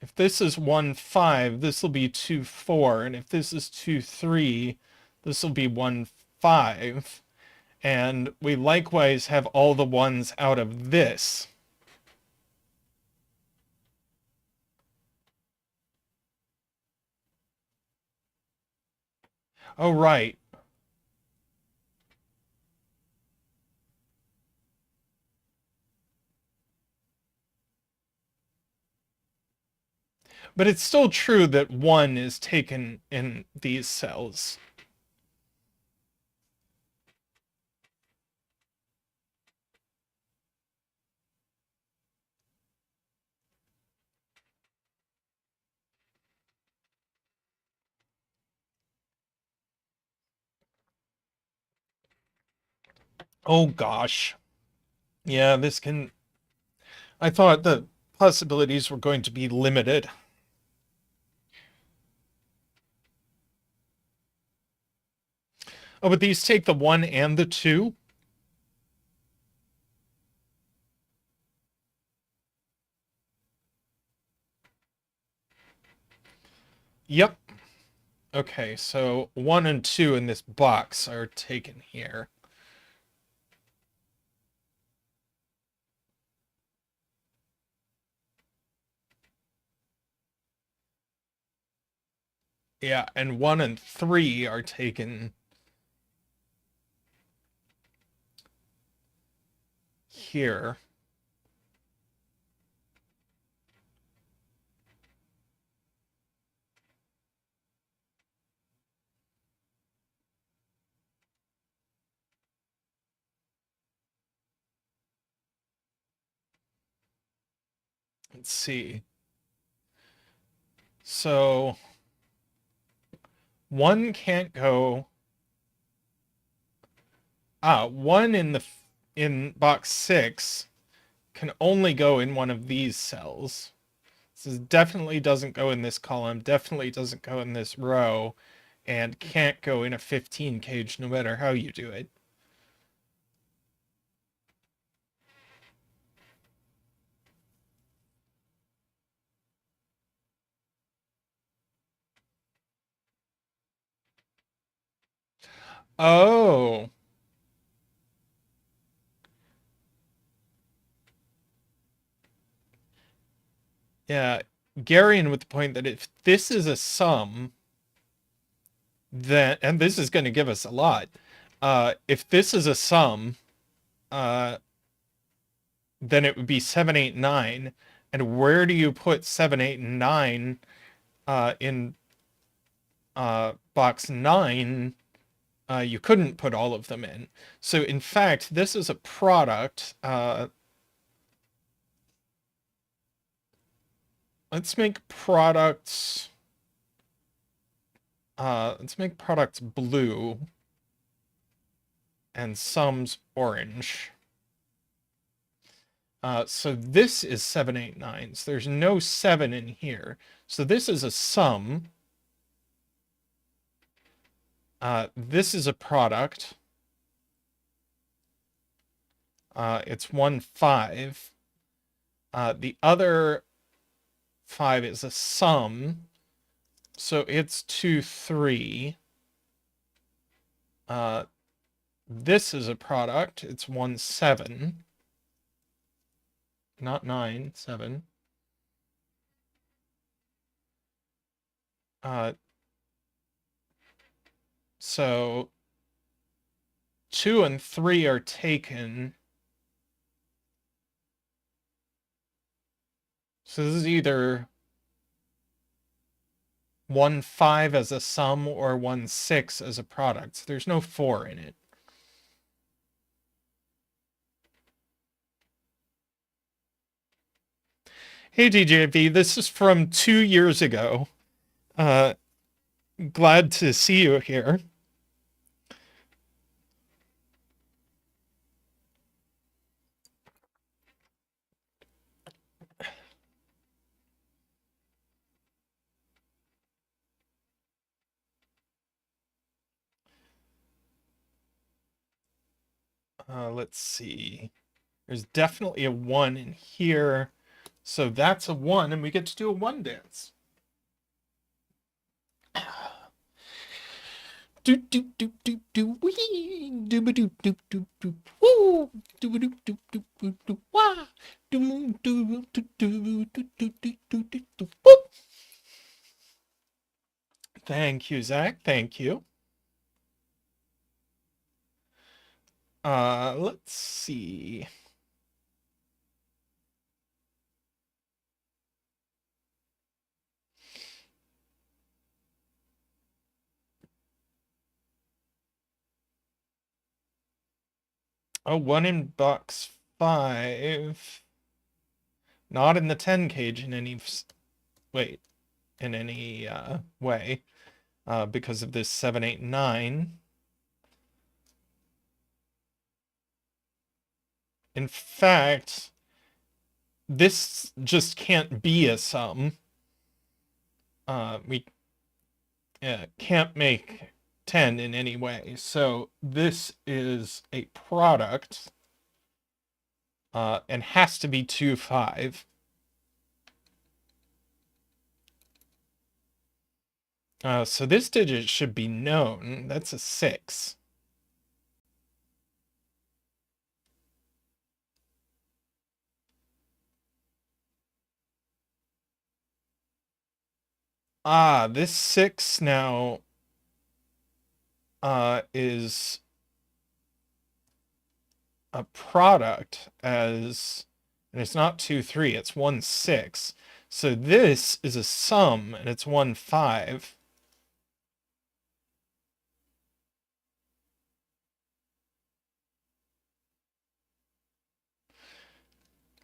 If this is 1, 5, this will be 2, 4, and if this is 2, 3, this will be 1, 5. And we likewise have all the ones out of this. Oh, right. But it's still true that 1 is taken in these cells. Oh, gosh. Yeah, this can... I thought the possibilities were going to be limited. Oh, but these take the 1 and the 2? Yep. Okay, so 1 and 2 in this box are taken here. Yeah, and 1 and 3 are taken here. Let's see. So 1 can't go... 1 in box 6 can only go in one of these cells. This definitely doesn't go in this column, definitely doesn't go in this row, and can't go in a 15 cage no matter how you do it. Oh. Yeah, Garion with the point that if this is a sum, then, and this is going to give us a lot, if this is a sum, then it would be 7, 8, 9. And where do you put 7, 8, and 9 in box 9? You couldn't put all of them in. So in fact, this is a product. Let's make products... let's make products blue. and sum's orange. So this is 7, 8, 9. So there's no 7 in here. So this is a sum. This is a product. It's 1, 5. The other 5 is a sum. So it's 2, 3. This is a product. It's 1, 7. Not 9, 7. So 2 and 3 are taken. So this is either 1, 5 as a sum or 1, 6 as a product. So there's no 4 in it. Hey DJV, this is from 2 years ago. Glad to see you here. Let's see. There's definitely a 1 in here. So that's a 1, and we get to do a 1 dance. Do do do do do wee do do do do do woo do do do do do do wah do do do do do do do do whoop. Thank you, Zach. Thank you. Let's see. Oh, 1 in box 5. Not in the 10 cage in any wait, in any way. Because of this 7, 8, 9. In fact, this just can't be a sum. We can't make 10 in any way. So this is a product and has to be 2, 5. So this digit should be known. That's a 6. This 6 now is a product as, and it's not 2, 3, it's 1, 6. So this is a sum and it's 1, 5.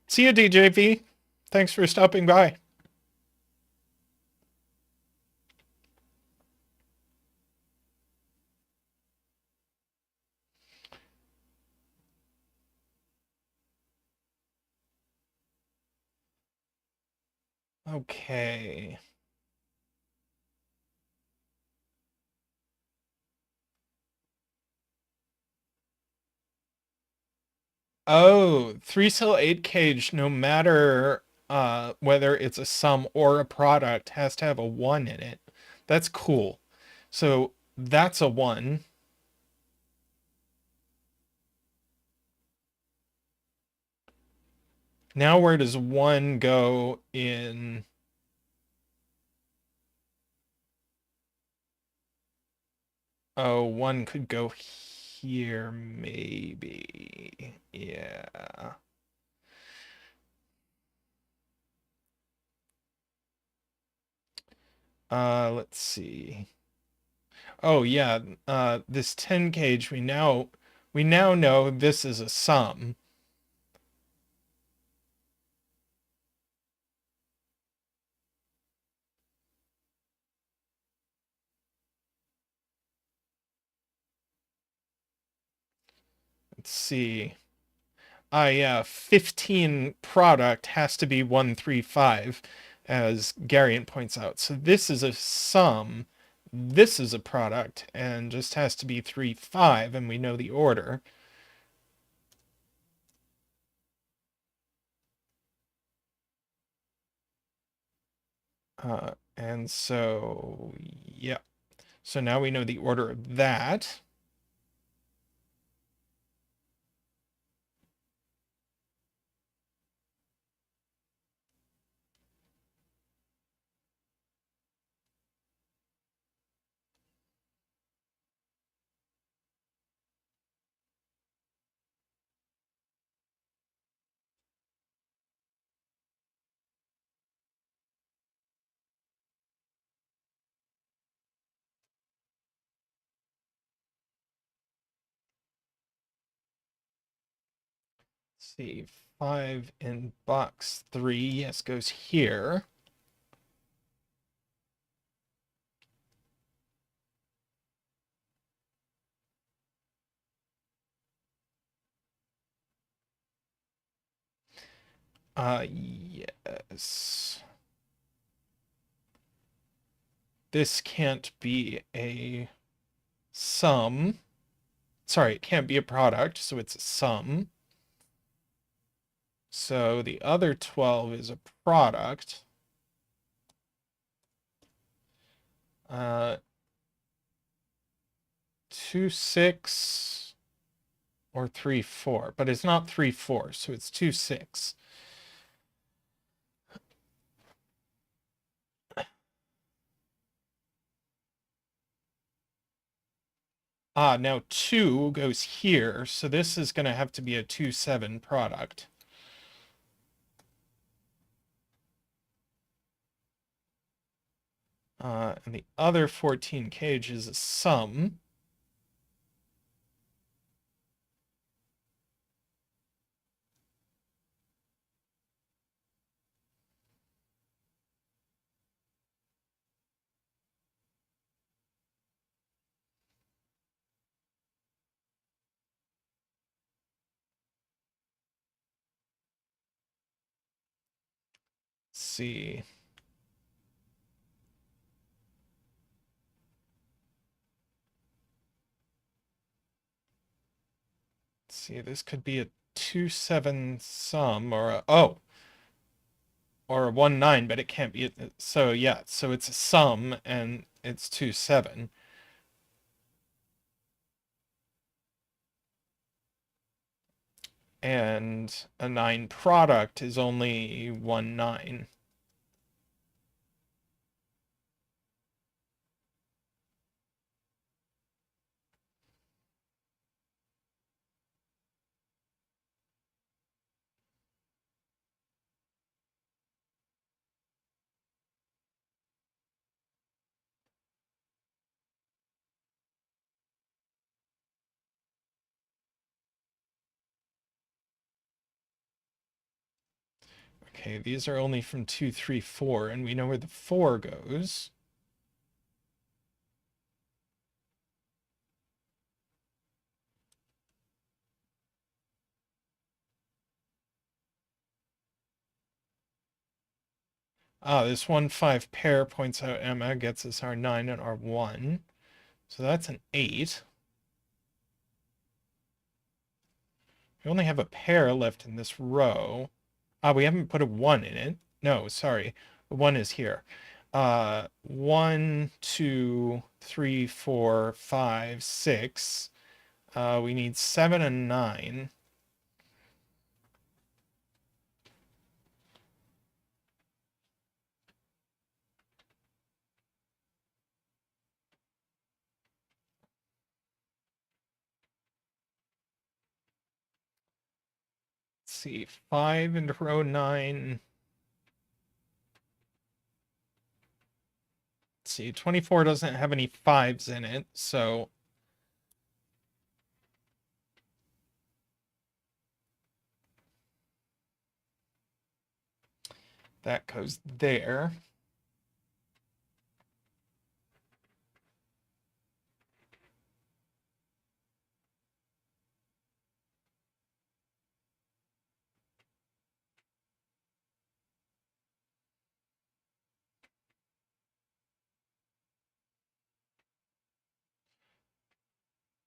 See you, DJV. Thanks for stopping by. Okay. Oh, 3-cell 8 cage, no matter whether it's a sum or a product, has to have a 1 in it. That's cool. So that's a 1. Now where does 1 go in? Oh, 1 could go here, maybe. Yeah. Let's see. Oh yeah, this 10 cage, we now know this is a sum. let's see. Yeah, 15 product has to be 135, as Garion points out. So this is a sum, this is a product, and just has to be 35, and we know the order. And so, yeah. So now we know the order of that. Let's see, 5 in box 3, yes, goes here. Yes. This can't be a sum. Sorry, it can't be a product, so it's a sum. So the other 12 is a product. 2, 6, or 3, 4. But it's not 3, 4, so it's 2, 6. Now 2 goes here, so this is going to have to be a 2, 7 product. And the other 14 cage is a sum. Let's see. Let's see, this could be a 2, 7 sum, or a, or a 1, 9, but it can't be. So yeah, so it's a sum and it's 2, 7. And a 9 product is only 1, 9. Okay, these are only from 2, 3, 4, and we know where the 4 goes. This 1, 5 pair points out Emma, gets us our 9 and our 1. So that's an 8. We only have a pair left in this row. We haven't put a 1 in it. No, sorry. The 1 is here. 1, 2, 3, 4, 5, 6. We need 7 and 9. Let's see, 5 into row 9. Let's see, 24 doesn't have any 5s in it, so that goes there.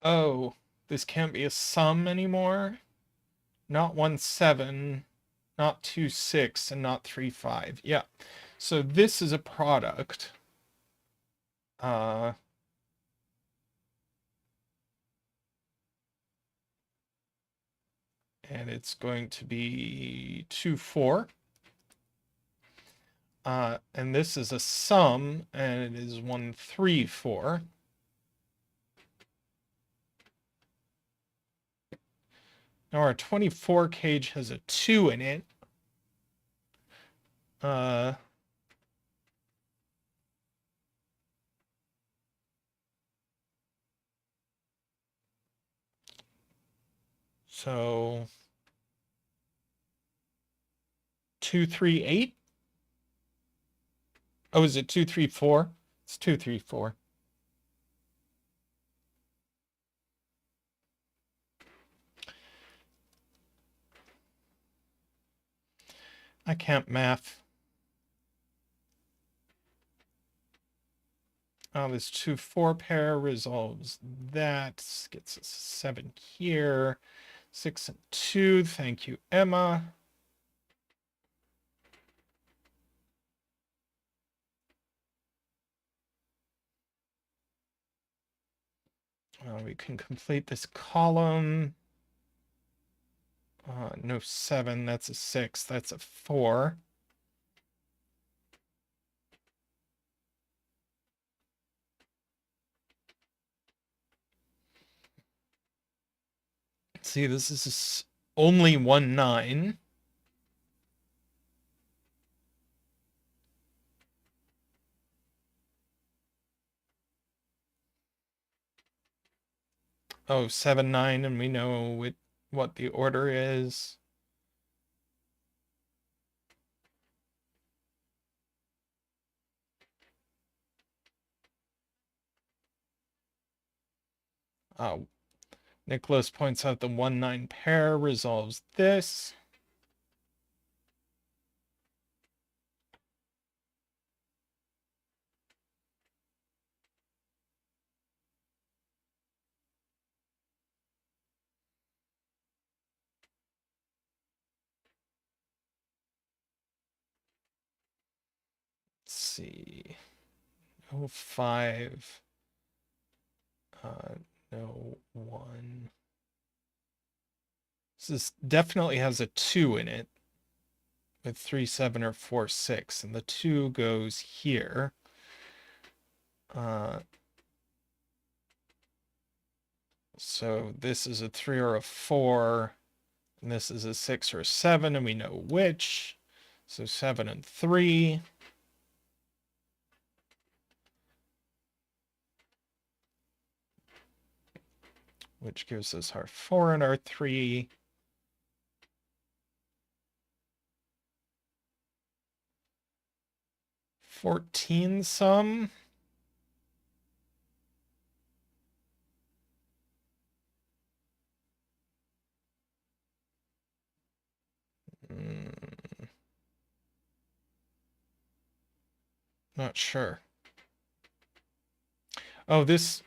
Oh, this can't be a sum anymore. Not 1, 7, not 2, 6, and not 3, 5. Yeah. So this is a product. Uh, and it's going to be 2, 4. And this is a sum, and it is 1, 3, 4. Now our 24 cage has a 2 in it. So 2, 3, 8. Oh, is it 2, 3, 4? It's 2, 3, 4. I can't math. This 2, 4 pair resolves that. Gets us 7 here. 6 and 2. Thank you, Emma. We can complete this column. No 7. That's a 6. That's a 4. See, this is only 1, 9. Oh, 7, 9, and we know what the order is. Nicholas points out the 1, 9 pair resolves this. Let's see. No 5. No 1. This definitely has a 2 in it with 3, 7, or 4, 6. And the 2 goes here. So this is a 3 or a 4. And this is a 6 or a 7, and we know which. So 7 and 3. Which gives us our 4 and our 3. $14 some. Not sure. Oh, this...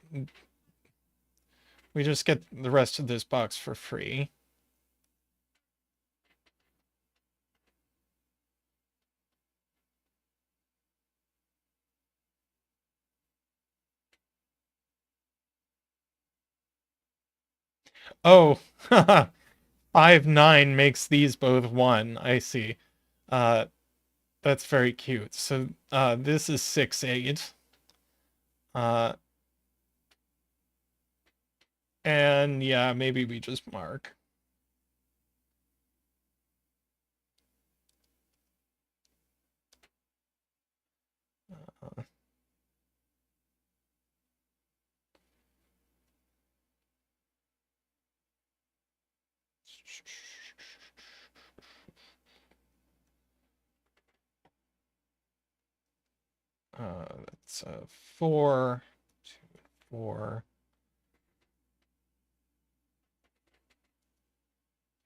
We just get the rest of this box for free. Oh, 5, 9 makes these both 1. I see. That's very cute. So this is 6, 8. And yeah, maybe we just mark. That's 4, 2, 4,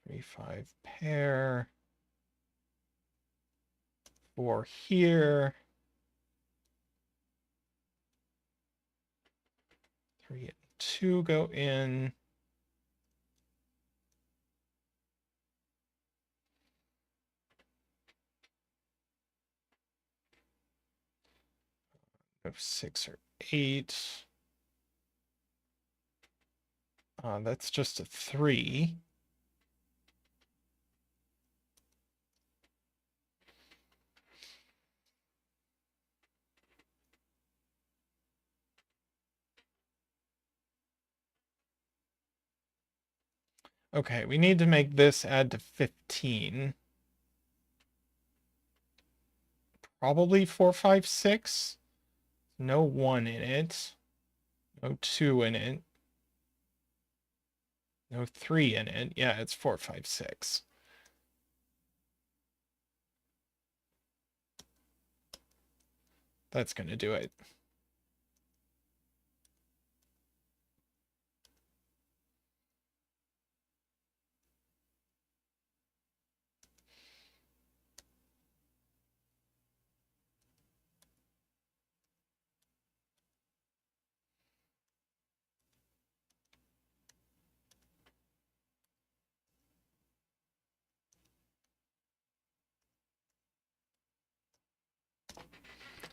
3, 5 pair, 4 here, 3 and 2 go in. No 6 or 8. That's just a 3. Okay, we need to make this add to 15. Probably 4, 5, 6. No 1 in it. No 2 in it. No 3 in it. Yeah, it's 4, 5, 6. That's going to do it.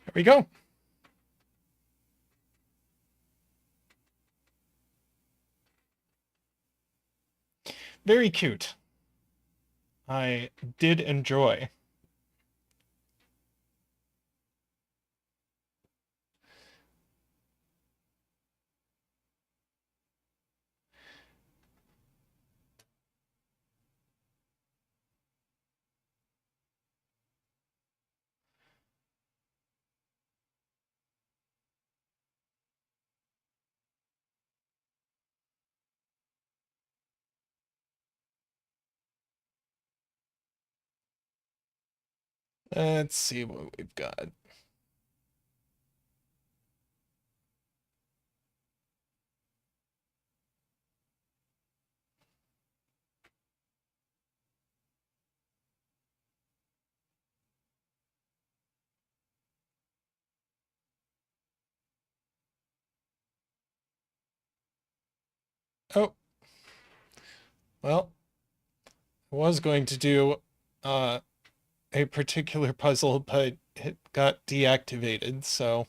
There we go. Very cute. I did enjoy. Let's see what we've got. Oh, well, I was going to do a particular puzzle, but it got deactivated, so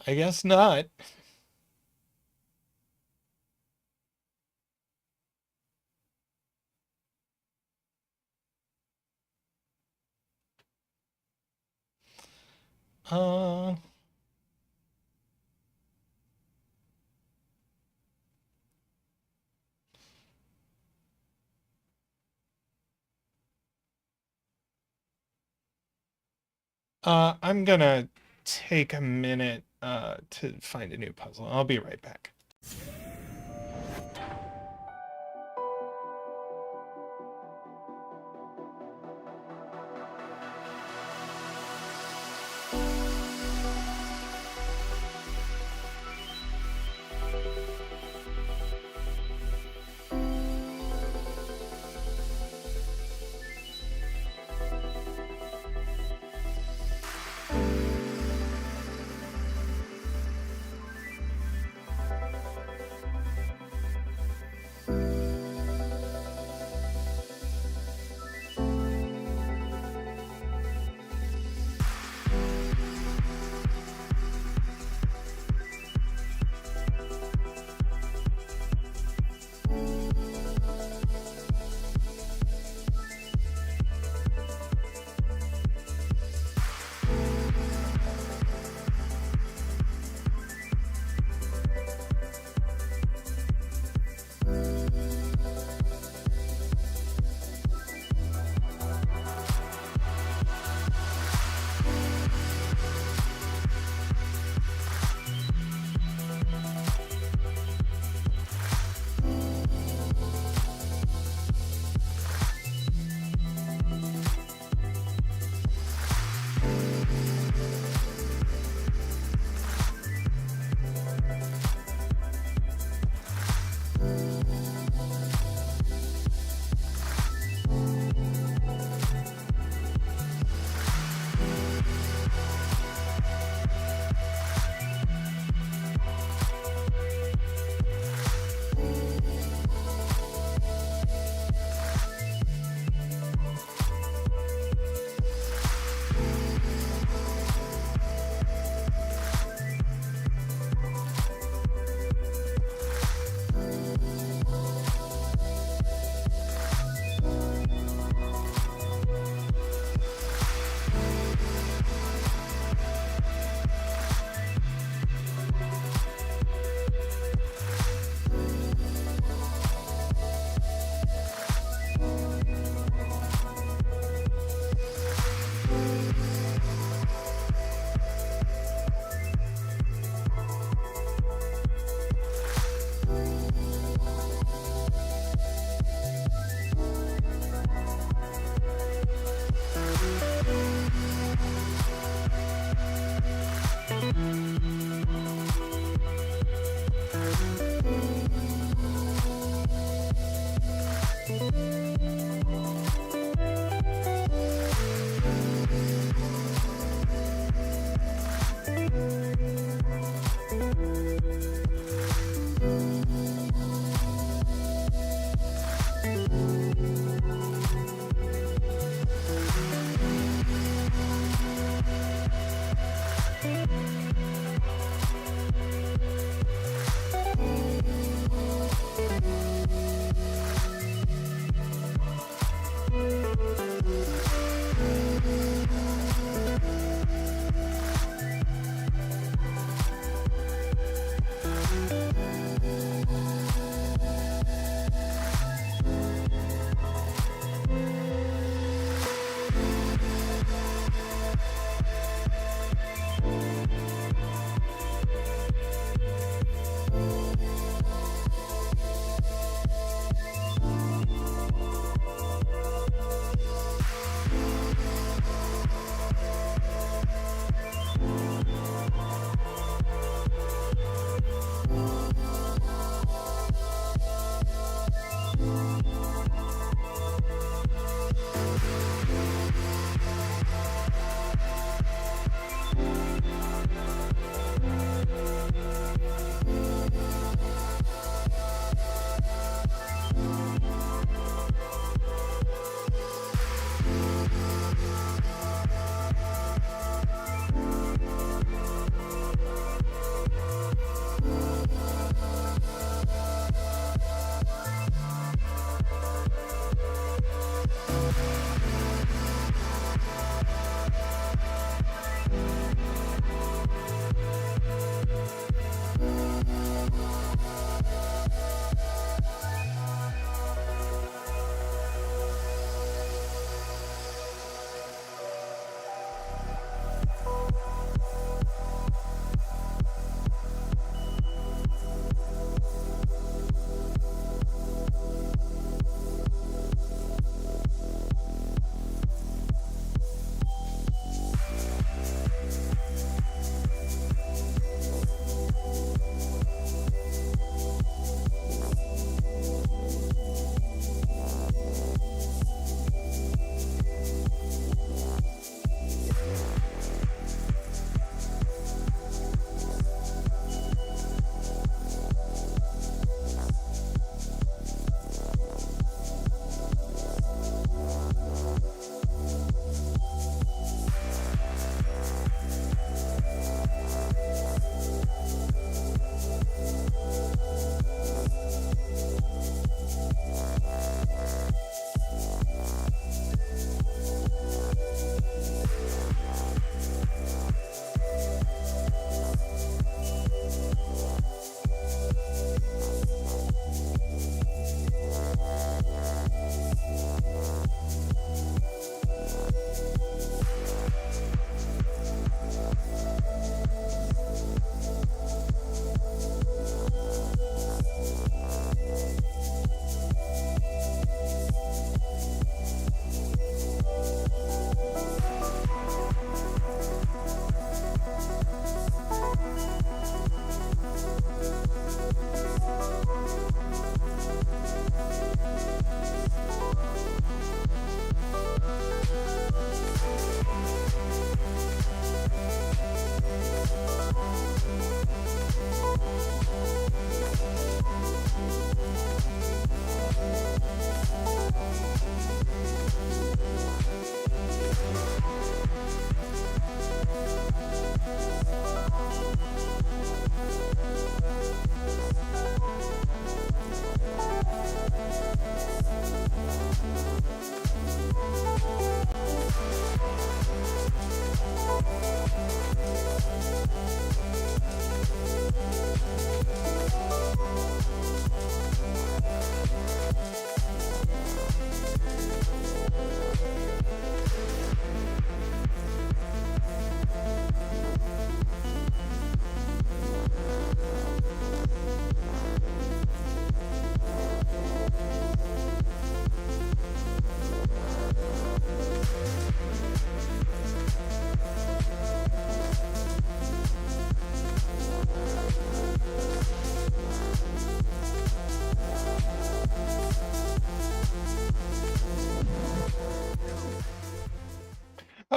I guess not. Uh, I'm gonna take a minute to find a new puzzle. I'll be right back.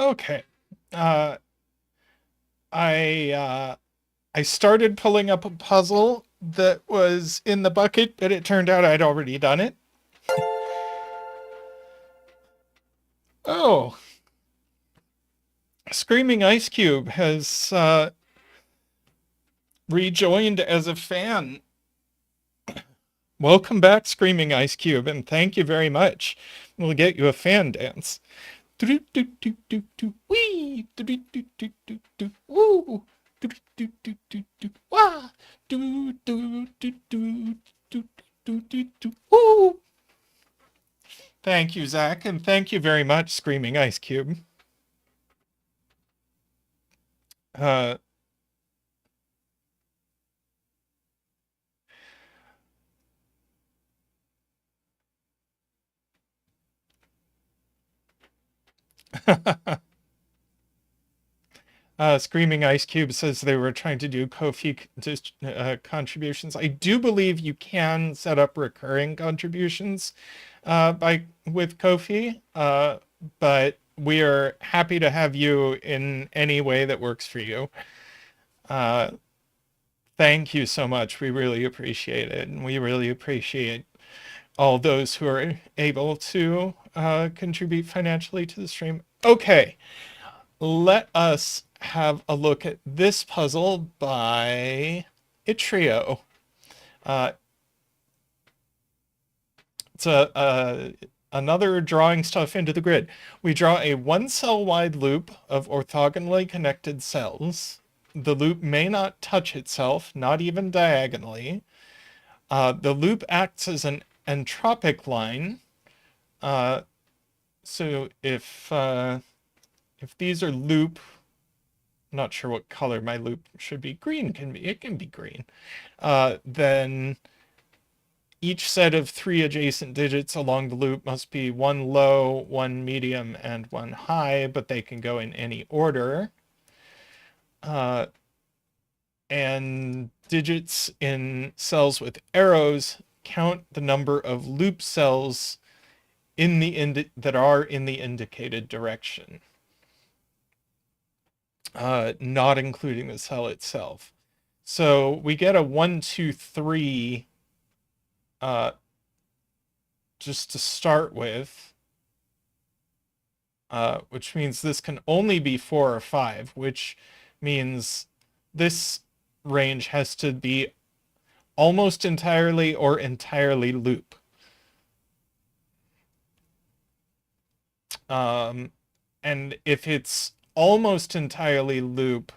Okay. Uh, I started pulling up a puzzle that was in the bucket, but it turned out I'd already done it. Oh, Screaming Ice Cube has rejoined as a fan. Welcome back, Screaming Ice Cube, and thank you very much. We'll get you a fan dance. Do do do do do wee do do do do do do woo do do do do do wah do do do do do do do do woo. Thank you, Zach, and thank you very much, Screaming Ice Cube. Uh, Screaming Ice Cube says they were trying to do Ko-fi contributions. I do believe you can set up recurring contributions with Ko-fi, but we are happy to have you in any way that works for you. Thank you so much. We really appreciate it, and we really appreciate all those who are able to contribute financially to the stream. Okay, let us have a look at this puzzle by Itrio. It's another drawing stuff into the grid. We draw a one cell wide loop of orthogonally connected cells. The loop may not touch itself, not even diagonally. The loop acts as an entropic line. So if these are loop, I'm not sure what color my loop should be. Green can be, it can be green. Then each set of 3 adjacent digits along the loop must be one low, one medium, and one high, but they can go in any order. And digits in cells with arrows count the number of loop cells in the that are in the indicated direction, not including the cell itself. So we get a 1, 2, 3 just to start with, which means this can only be 4 or 5, which means this range has to be almost entirely or entirely loop. And if it's almost entirely loop,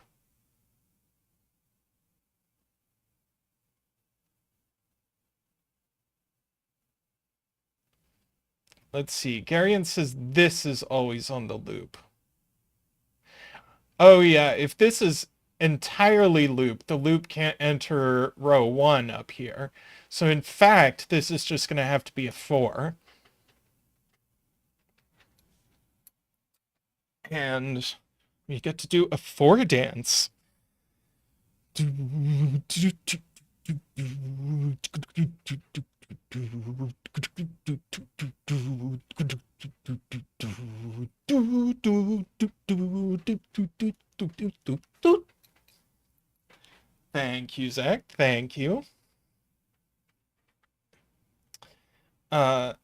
let's see, Garion says this is always on the loop. Oh yeah, if this is entirely loop, the loop can't enter row 1 up here. So in fact, this is just going to have to be a 4. And we get to do a 4 dance. Thank you, Zach. Thank you. All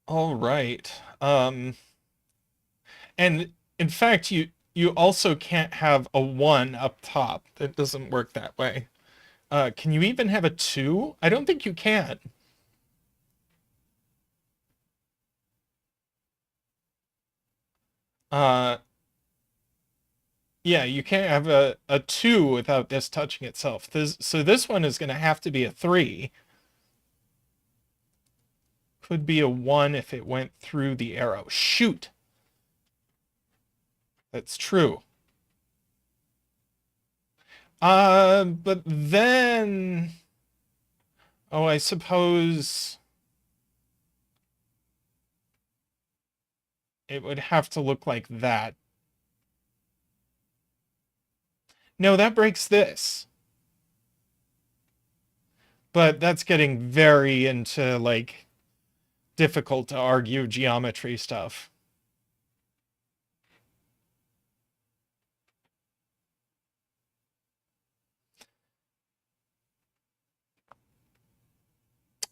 right. And in fact, you also can't have a 1 up top. It doesn't work that way. Can you even have a 2? I don't think you can. Yeah, you can't have a 2 without this touching itself. So this one is going to have to be a 3. Could be a 1 if it went through the arrow. Shoot! That's true. But then... Oh, I suppose... it would have to look like that. No, that breaks this. But that's getting very into, like, difficult to argue geometry stuff.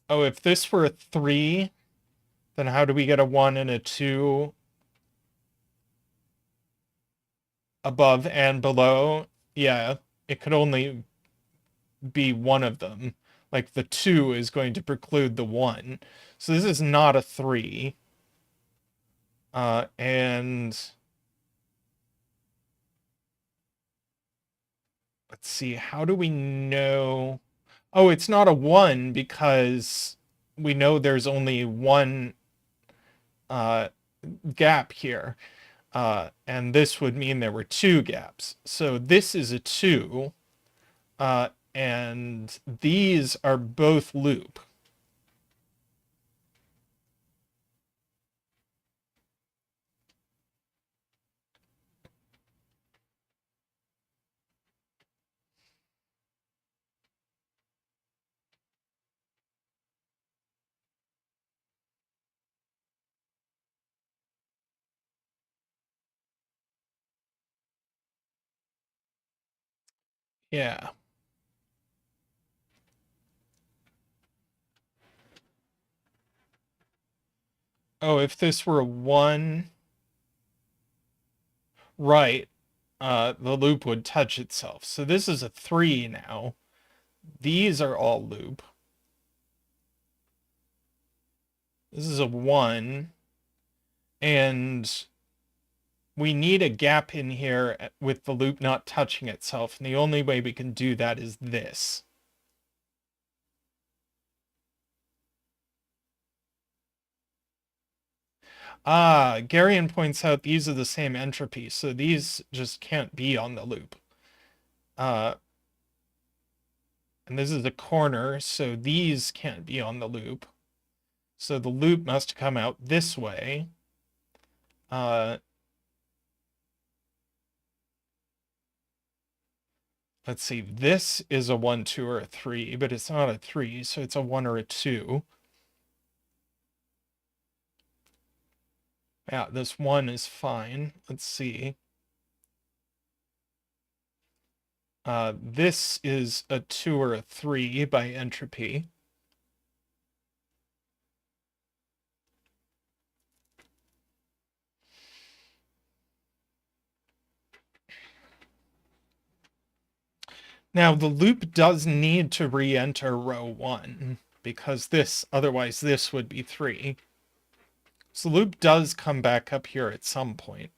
Oh, if this were a 3, then how do we get a 1 and a 2 above and below? Yeah, it could only be one of them. Like the 2 is going to preclude the 1. So this is not a 3. And let's see, how do we know? Oh, it's not a 1 because we know there's only one uh, gap here. And this would mean there were 2 gaps. So this is a 2. And these are both loop. Yeah. Oh, if this were a 1, right, the loop would touch itself. So this is a 3 now. These are all loop. This is a 1. And we need a gap in here with the loop not touching itself. And the only way we can do that is this. Ah, Garion points out these are the same entropy, so these just can't be on the loop. And this is a corner, so these can't be on the loop. So the loop must come out this way. Let's see, this is a 1, 2, or a 3, but it's not a 3, so it's a 1 or a 2. Yeah, this 1 is fine. Let's see. This is a 2 or a 3 by entropy. Now, the loop does need to re-enter row 1, because otherwise this would be 3. So the loop does come back up here at some point.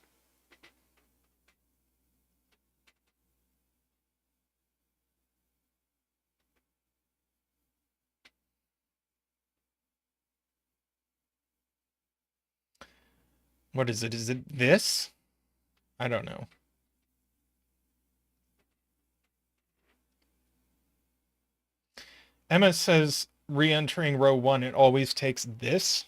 What is it? Is it this? I don't know. Emma says re-entering row 1, it always takes this.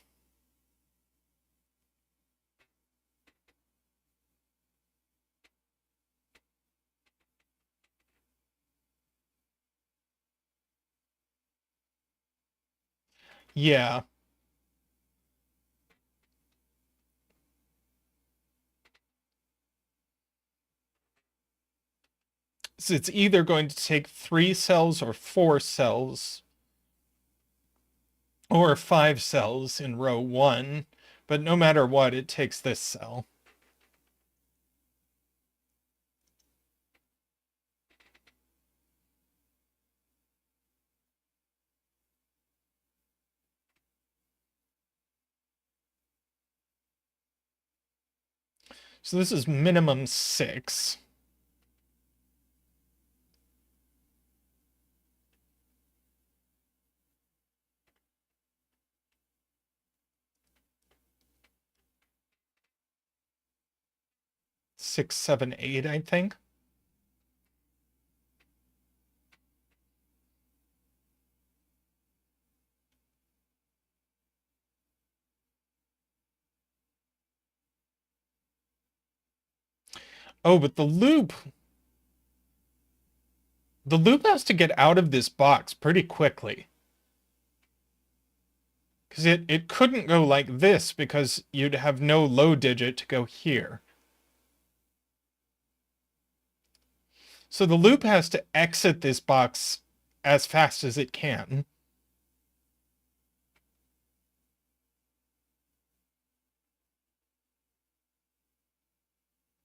Yeah. So it's either going to take 3 cells or 4 cells or 5 cells in row 1, but no matter what, it takes this cell. So this is minimum 6. Six, 7, 8, I think. Oh, but the loop has to get out of this box pretty quickly. Because it couldn't go like this because you'd have no low digit to go here. So the loop has to exit this box as fast as it can.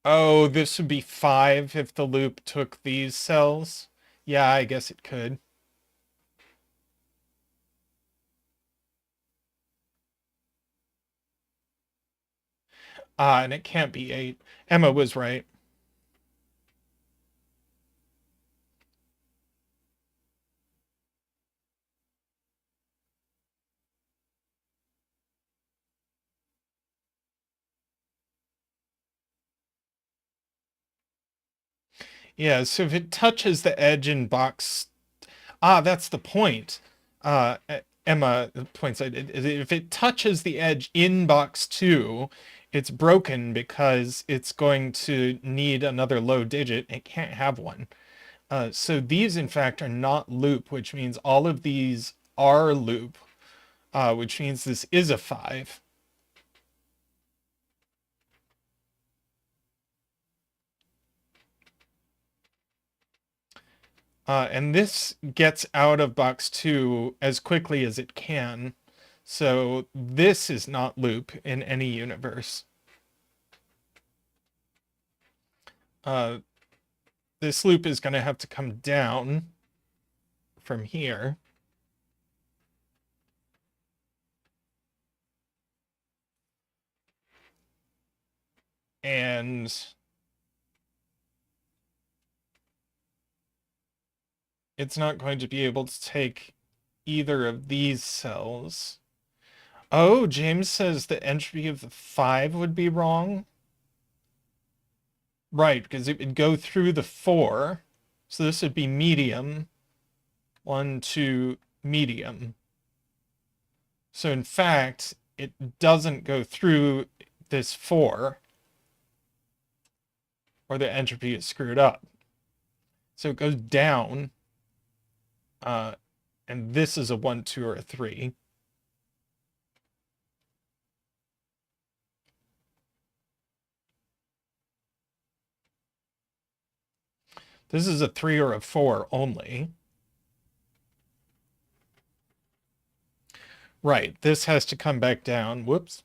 Oh, this would be 5 if the loop took these cells. Yeah, I guess it could. And it can't be 8. Emma was right. Yeah, so if it touches the edge in box, that's the point. Emma points out if it touches the edge in box 2, it's broken because it's going to need another low digit. It can't have one. So these, in fact, are not loop, which means all of these are loop, which means this is a 5. And this gets out of box 2 as quickly as it can. So this is not loop in any universe. Uh, this loop is going to have to come down from here. And it's not going to be able to take either of these cells. Oh, James says the entropy of the 5 would be wrong. Right, because it would go through the 4. So this would be medium. 1, 2, medium. So in fact, it doesn't go through this 4, or the entropy is screwed up. So it goes down, and this is a 1, 2, or a 3. This is a 3 or a 4 only. Right, this has to come back down. Whoops.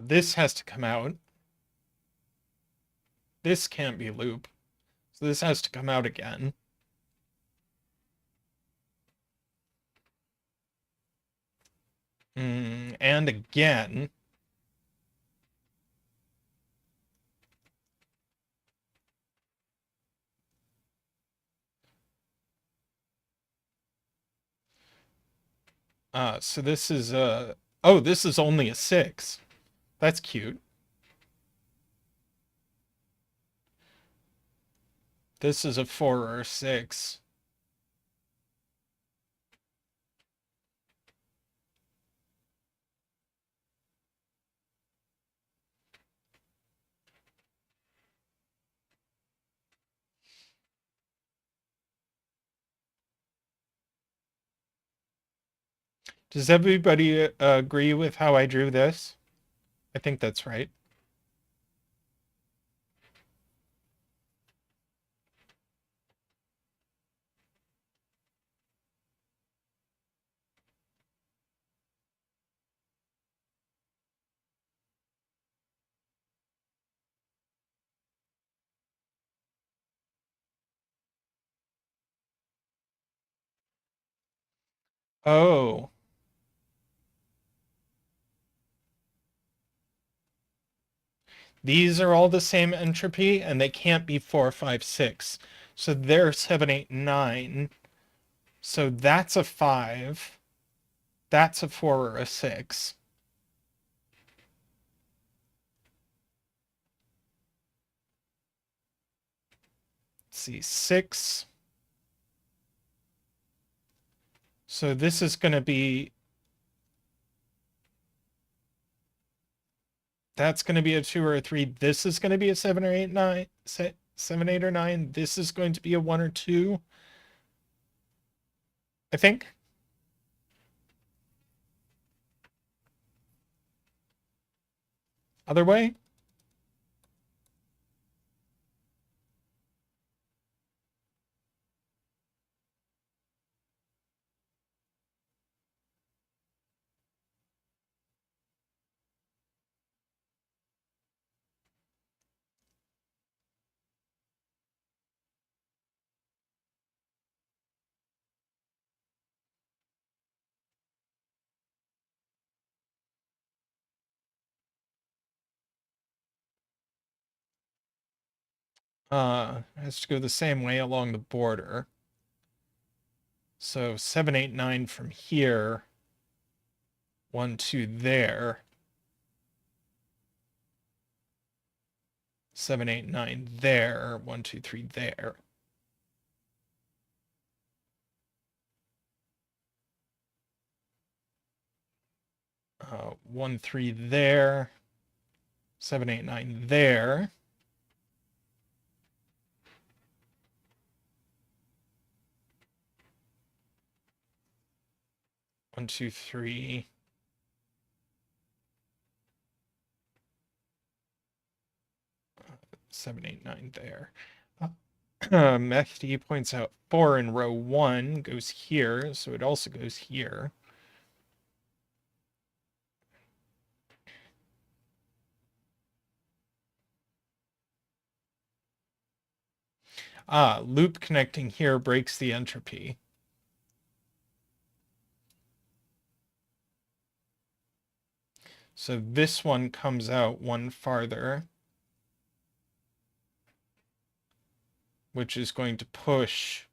This has to come out. This can't be loop. So this has to come out again. And again. So this is oh, this is only a 6. That's cute. This is a 4 or a 6. Does everybody agree with how I drew this? I think that's right. Oh. These are all the same entropy, and they can't be 4, 5, 6. So they're 7, 8, 9. So that's a 5. That's a 4 or a 6. Let's see, 6. So this is going to be, that's going to be a 2 or a 3. This is going to be a 7 or 8, 9. 7, 8, or 9. This is going to be a 1 or 2. I think. Other way? has to go the same way along the border. So 789 from here, 1, 2 there, 789 there, 1, 2, 3 there. 1, 3 there, 789 there. One, two, three. 789 there. Mehdi points out 4 in row 1 goes here, so it also goes here. Loop connecting here breaks the entropy. So this one comes out one farther, which is going to push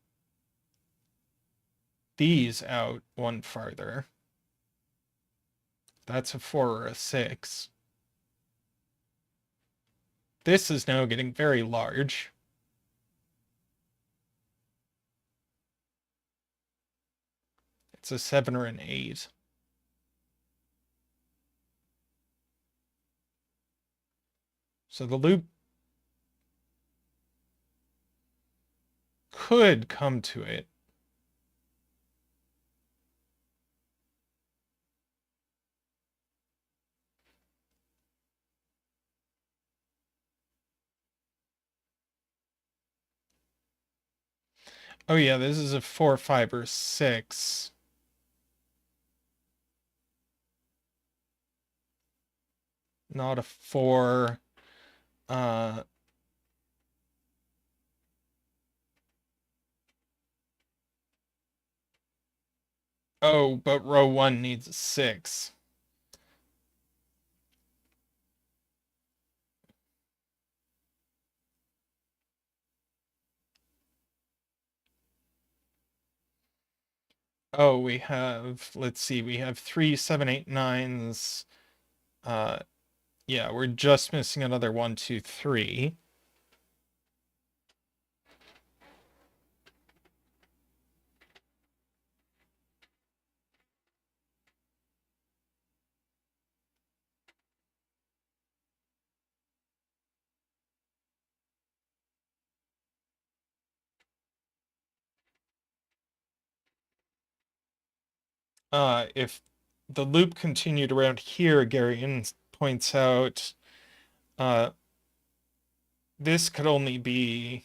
these out one farther. That's a 4 or a 6. This is now getting very large. It's a 7 or an 8. So the loop could come to it. Oh yeah, this is a 4, 5, or 6. Not a 4. Oh, but row 1 needs a 6. Oh, we have, let's see, we have 3, 7, 8, 9s. Yeah, we're just missing another 1, 2, 3. If the loop continued around here, Garian points out, this could only be,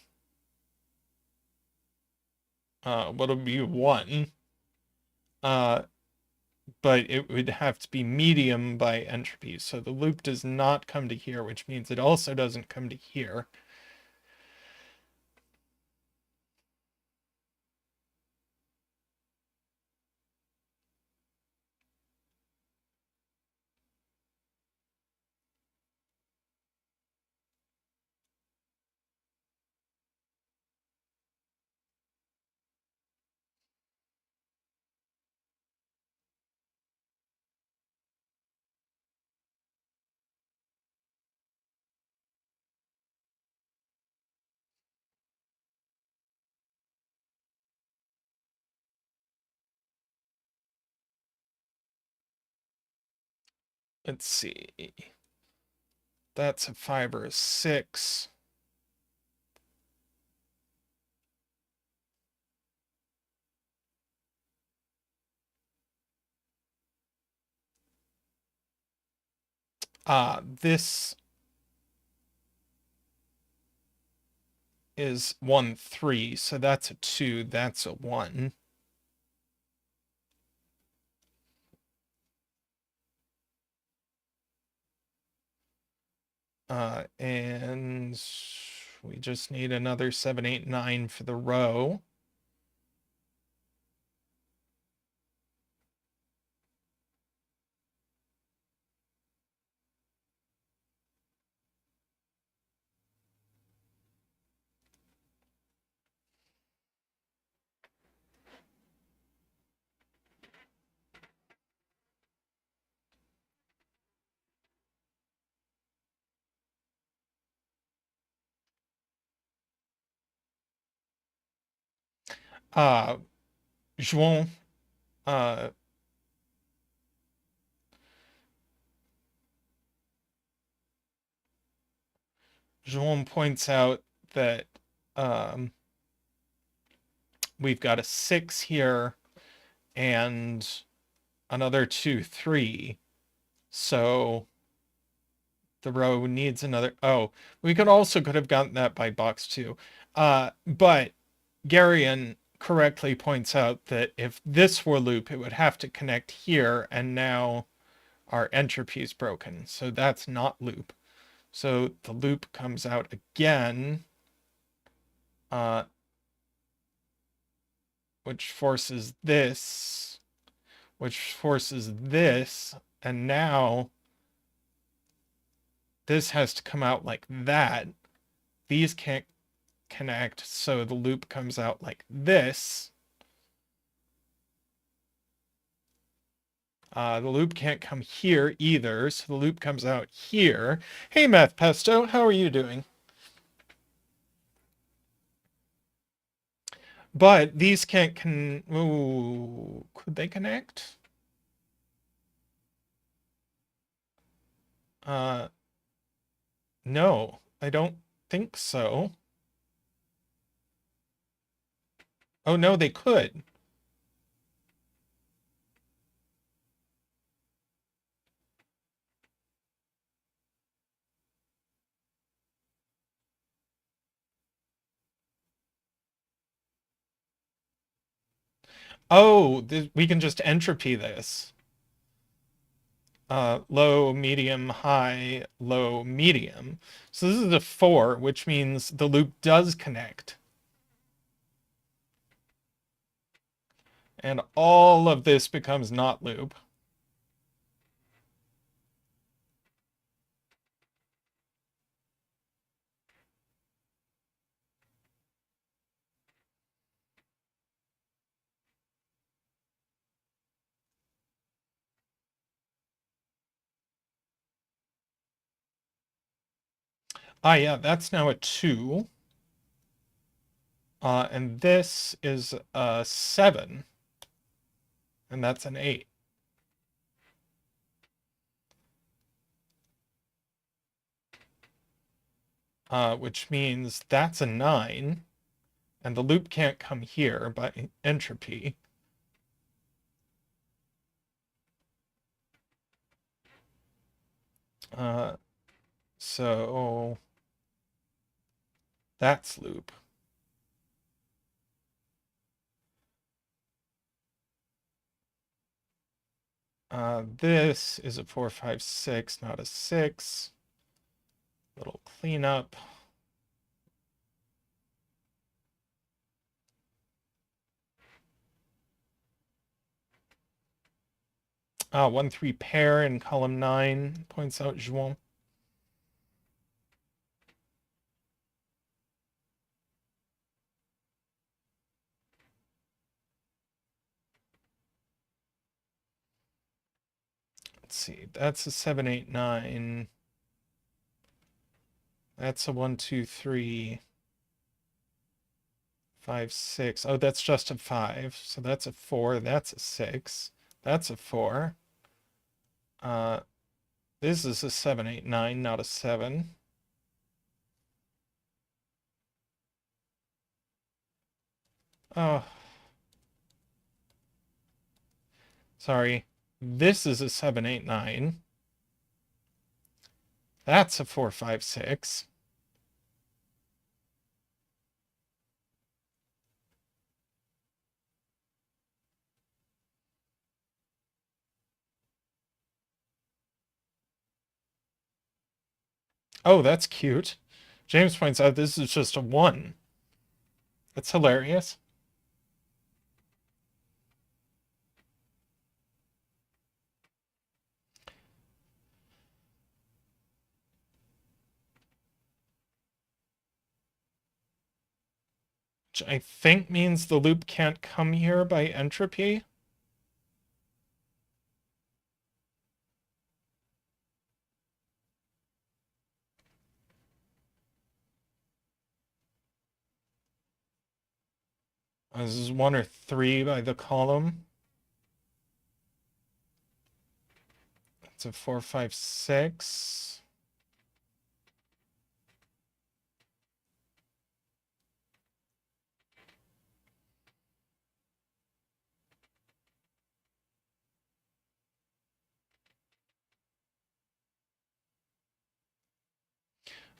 what'll be 1. But it would have to be medium by entropy. So the loop does not come to here, which means it also doesn't come to here. Let's see. That's a 5 or a 6. This is 1, 3, so that's a 2, that's a 1. And we just need another 7, 8, 9 for the row. Gwyn, uh, Gwyn points out that um, we've got a 6 here and another 2, 3. So the row needs another. Oh, we could have gotten that by box 2. But Garion correctly points out that if this were loop, it would have to connect here, and now our entropy is broken. So that's not loop. So the loop comes out again, which forces this, and now this has to come out like that. These can't connect, so the loop comes out like this. The loop can't come here either, so the loop comes out here. Hey, Math Pesto, how are you doing? But these can't ooh, could they connect? No, I don't think so. Oh, no, they could. Oh, we can just entropy this. Low, medium, high, low, medium. So this is a 4, which means the loop does connect. And all of this becomes not loop. Ah, yeah, that's now a 2. And this is a 7. And that's an 8. Which means that's a 9. And the loop can't come here by entropy. So that's loop. This is a 4, 5, 6, not a 6. Little cleanup. 1, 3 pair in column 9, points out Juan. Let's see, that's a 7, 8, 9. That's a 1, 2, 3, 5, 6. Oh, that's just a 5. So that's a 4. That's a 6. That's a 4. This is a 7, 8, 9, not a 7. Oh. Sorry. This is a 7, 8, 9. That's a 4, 5, 6. Oh, that's cute. James points out this is just a 1. That's hilarious. Which I think means the loop can't come here by entropy. This is 1 or 3 by the column. It's a 4, 5, 6.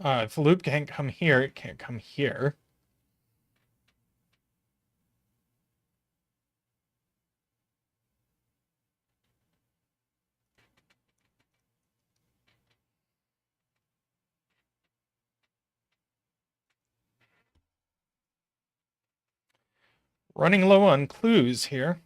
If the loop can't come here, it can't come here. Running low on clues here.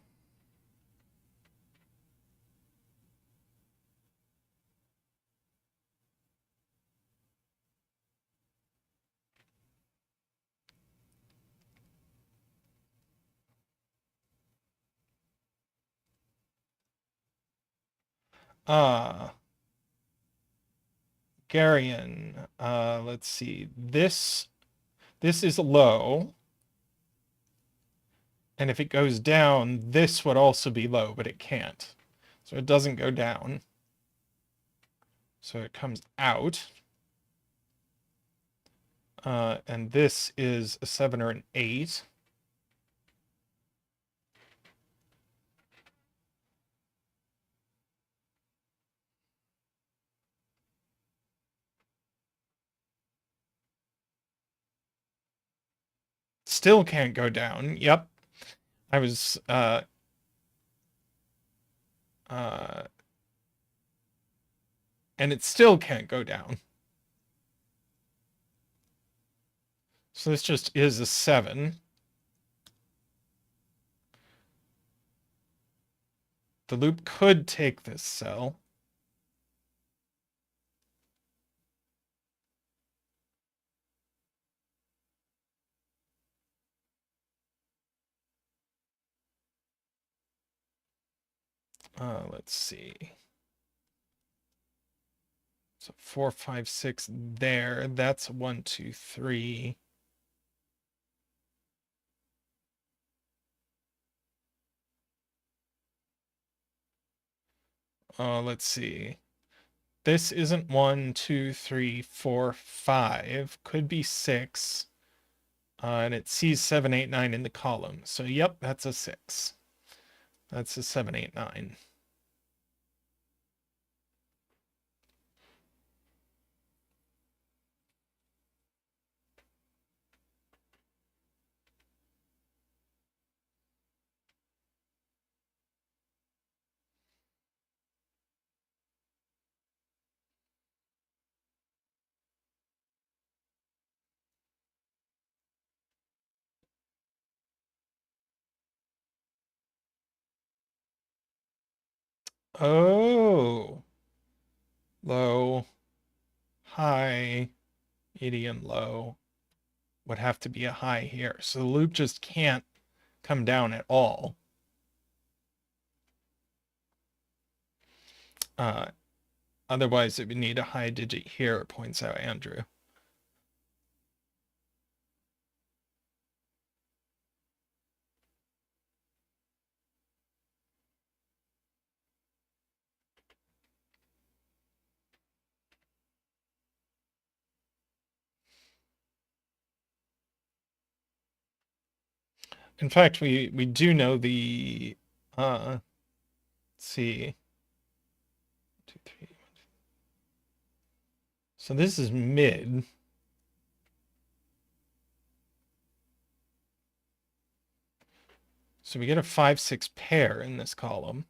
Garion, let's see. This is low. And if it goes down, this would also be low, but it can't. So it doesn't go down. So it comes out. And this is a 7 or an 8. Still can't go down. Yep. I was, and it still can't go down. So this just is a 7. The loop could take this cell. Let's see. So 4, 5, 6 there. That's 1, 2, 3. Let's see. This isn't 1, 2, 3, 4, 5. Could be 6. And it sees 7, 8, 9 in the column. So yep, that's a 6. That's a 7, 8, 9. Oh. Low, high, medium, low. Would have to be a high here. So the loop just can't come down at all. Otherwise, it would need a high digit here, points out Andrew. In fact, we do know the, let's see. 2, 3. So this is mid. So we get a 5, 6 pair in this column.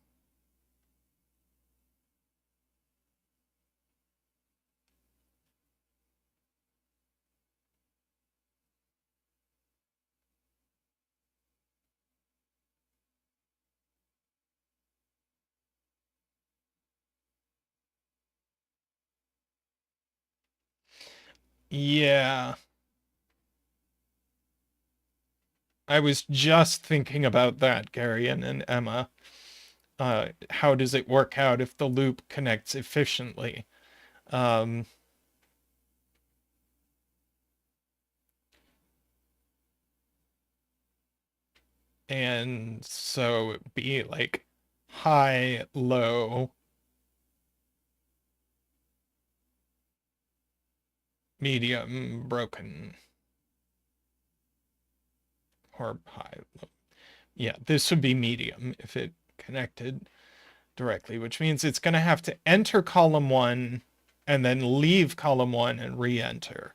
Yeah. I was just thinking about that, Gary and Emma. How does it work out if the loop connects efficiently? And so it'd be like high, low, medium, broken, or high, low. Yeah, this would be medium if it connected directly, which means it's going to have to enter column 1 and then leave column 1 and re-enter.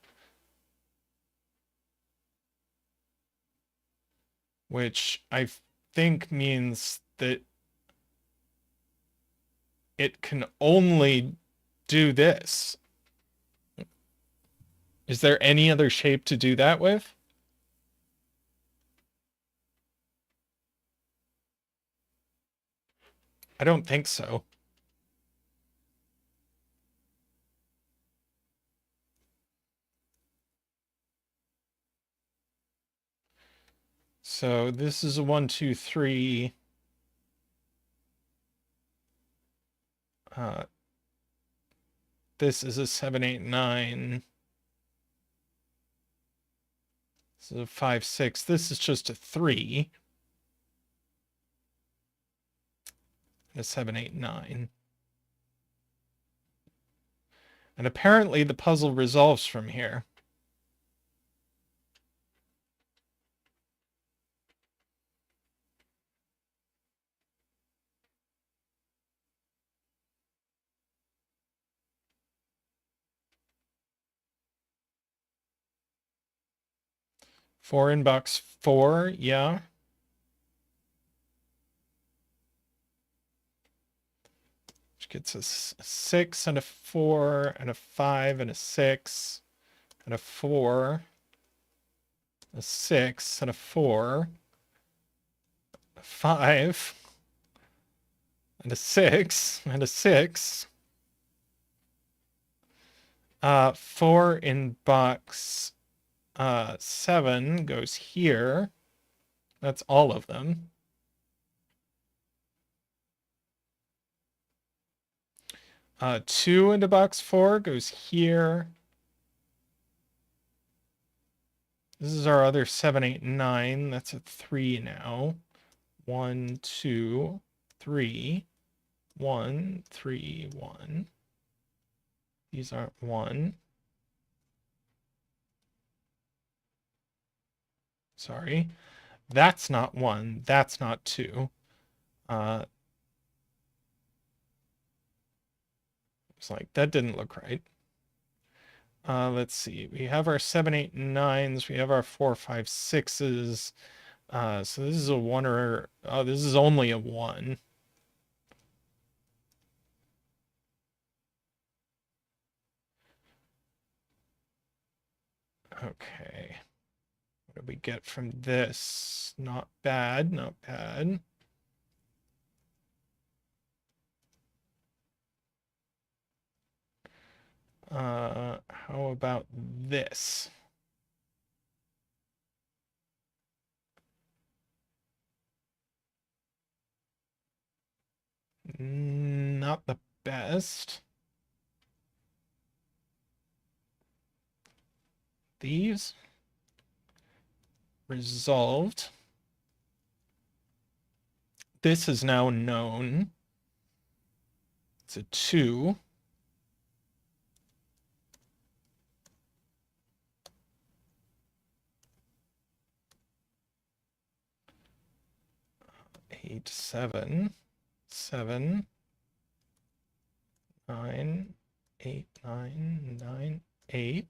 Which I think means that it can only do this. Is there any other shape to do that with? I don't think so. So this is a 1, 2, 3. This is a 7, 8, 9. This is a 5, 6. This is just a 3. And a 7, 8, 9. And apparently the puzzle resolves from here. Four in box 4, yeah. Which gets us a 6 and a 4 and a 5 and a 6 and a 4, a 6 and a 4, a 5 and a 6 and a 6. 4 in box 7 goes here. That's all of them. 2 into box 4 goes here. This is our other 7, 8, 9. That's a 3 now. 1, 2, 3. 1, 3, 1. These aren't 1. Sorry. That's not 1. That's not 2. It's like, that didn't look right. Let's see. We have our 7, 8, 9s. We have our 4, 5, 6s. So this is a 1 or... Oh, this is only a 1. Okay. What do we get from this? Not bad, not bad. How about this? Not the best. These resolved. This is now known. It's a 2. Eight, 7, 7, 9, 8, 9, 9, 8.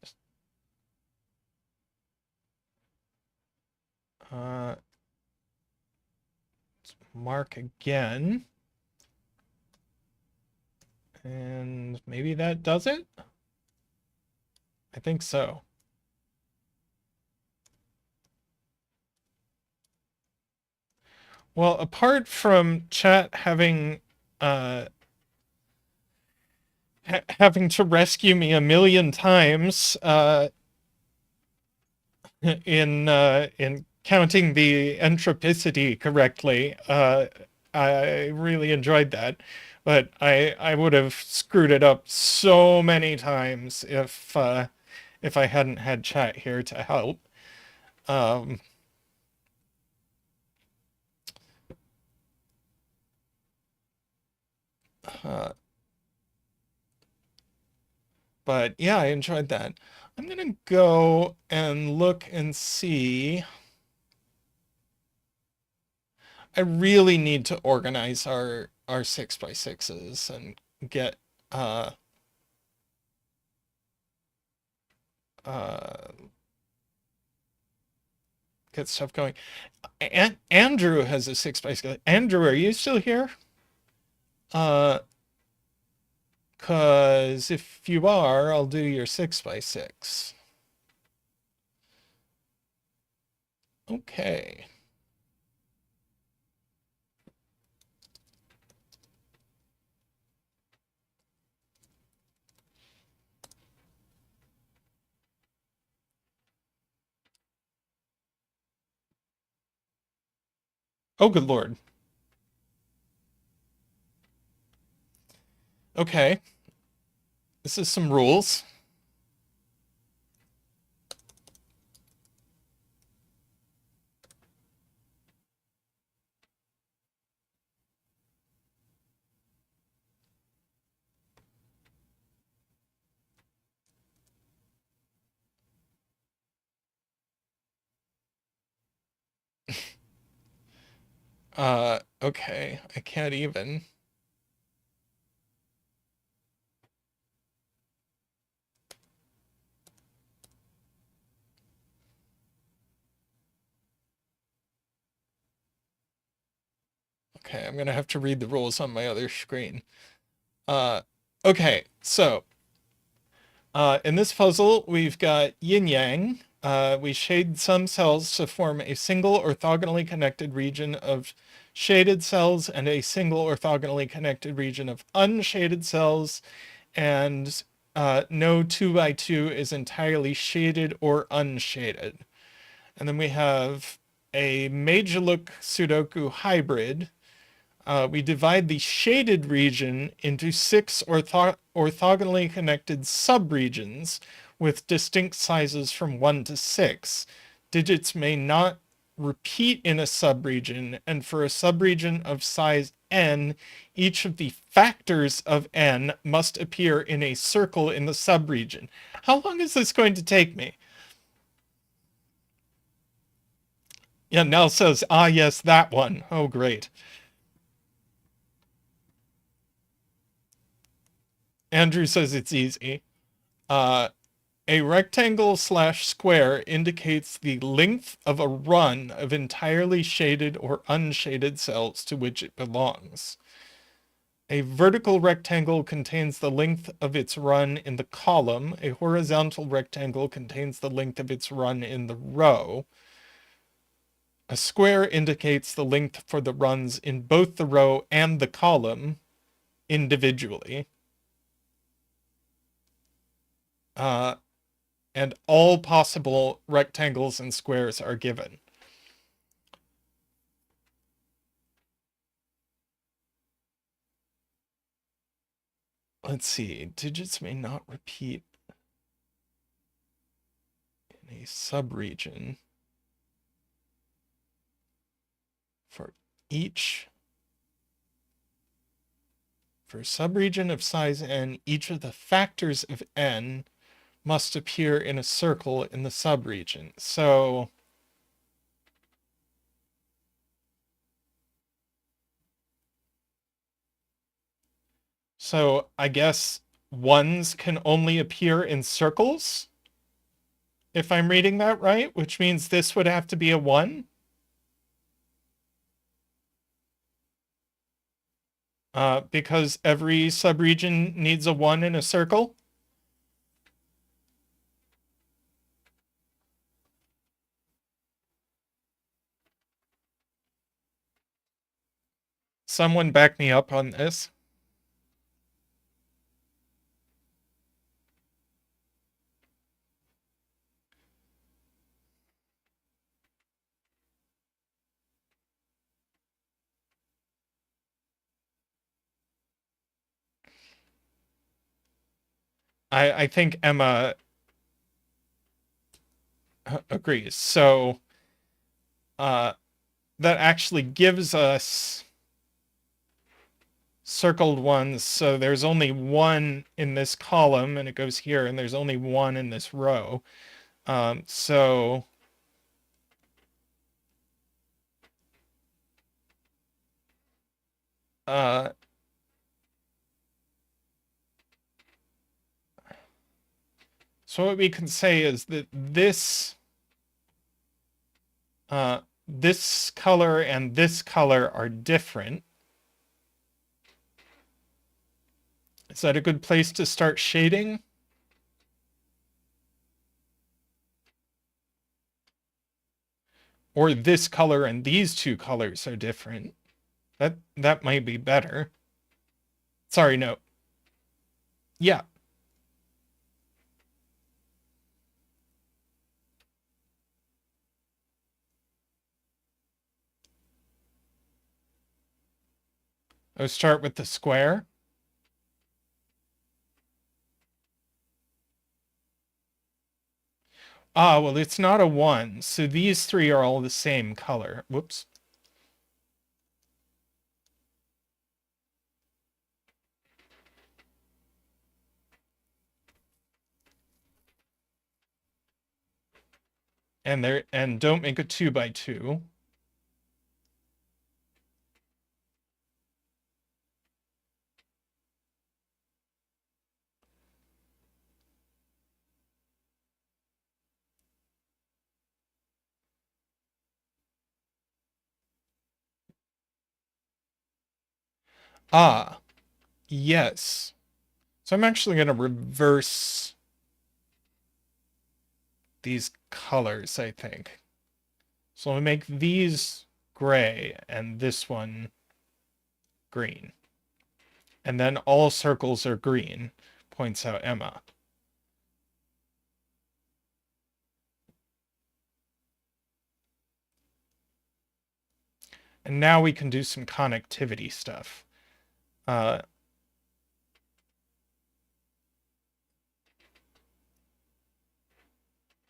Let's mark again. And maybe that does it? I think so. Well, apart from chat having having to rescue me a million times in counting the entropicity correctly, I really enjoyed that. But I would have screwed it up so many times if I hadn't had chat here to help. Uh, but yeah, I enjoyed that. I'm gonna go and look and see. I really need to organize our 6x6s and get uh uh get stuff going. Andrew has a 6x6. Andrew, are you still here? Uh, cause if you are, I'll do your 6x6. Okay. Oh, good Lord. Okay. This is some rules. Okay. I can't even. Okay, I'm gonna have to read the rules on my other screen. Uh, okay, so in this puzzle, we've got yin yang. We shade some cells to form a single orthogonally connected region of shaded cells and a single orthogonally connected region of unshaded cells. And no 2x2 is entirely shaded or unshaded. And then we have a major look Sudoku hybrid. We divide the shaded region into 6 orthogonally connected subregions with distinct sizes from 1 to 6. Digits may not repeat in a subregion, and for a subregion of size n, each of the factors of n must appear in a circle in the subregion. How long is this going to take me? Yeah, Nell says, ah, yes, that one. Oh, great. Andrew says it's easy. Uh, A rectangle slash square indicates the length of a run of entirely shaded or unshaded cells to which it belongs. A vertical rectangle contains the length of its run in the column. A horizontal rectangle contains the length of its run in the row. A square indicates the length for the runs in both the row and the column individually. Uh, and all possible rectangles and squares are given. Let's see. Digits may not repeat in a subregion for each. For a subregion of size n, each of the factors of n must appear in a circle in the subregion. So I guess ones can only appear in circles, if I'm reading that right, which means this would have to be a 1. Because every subregion needs a 1 in a circle. Someone back me up on this. I think Emma agrees. So that actually gives us circled ones, so there's only one in this column, and it goes here, and there's only one in this row. So what we can say is that this color and this color are different. Is that a good place to start shading? Or this color and these two colors are different. That might be better. Sorry, no. Yeah. I'll start with the square. Ah, well, it's not a 1, so these three are all the same color. Whoops. And don't make a 2 by 2. Ah, yes. So I'm actually going to reverse these colors, I think. So I'll make these gray and this one green. And then all circles are green, points out Emma. And now we can do some connectivity stuff.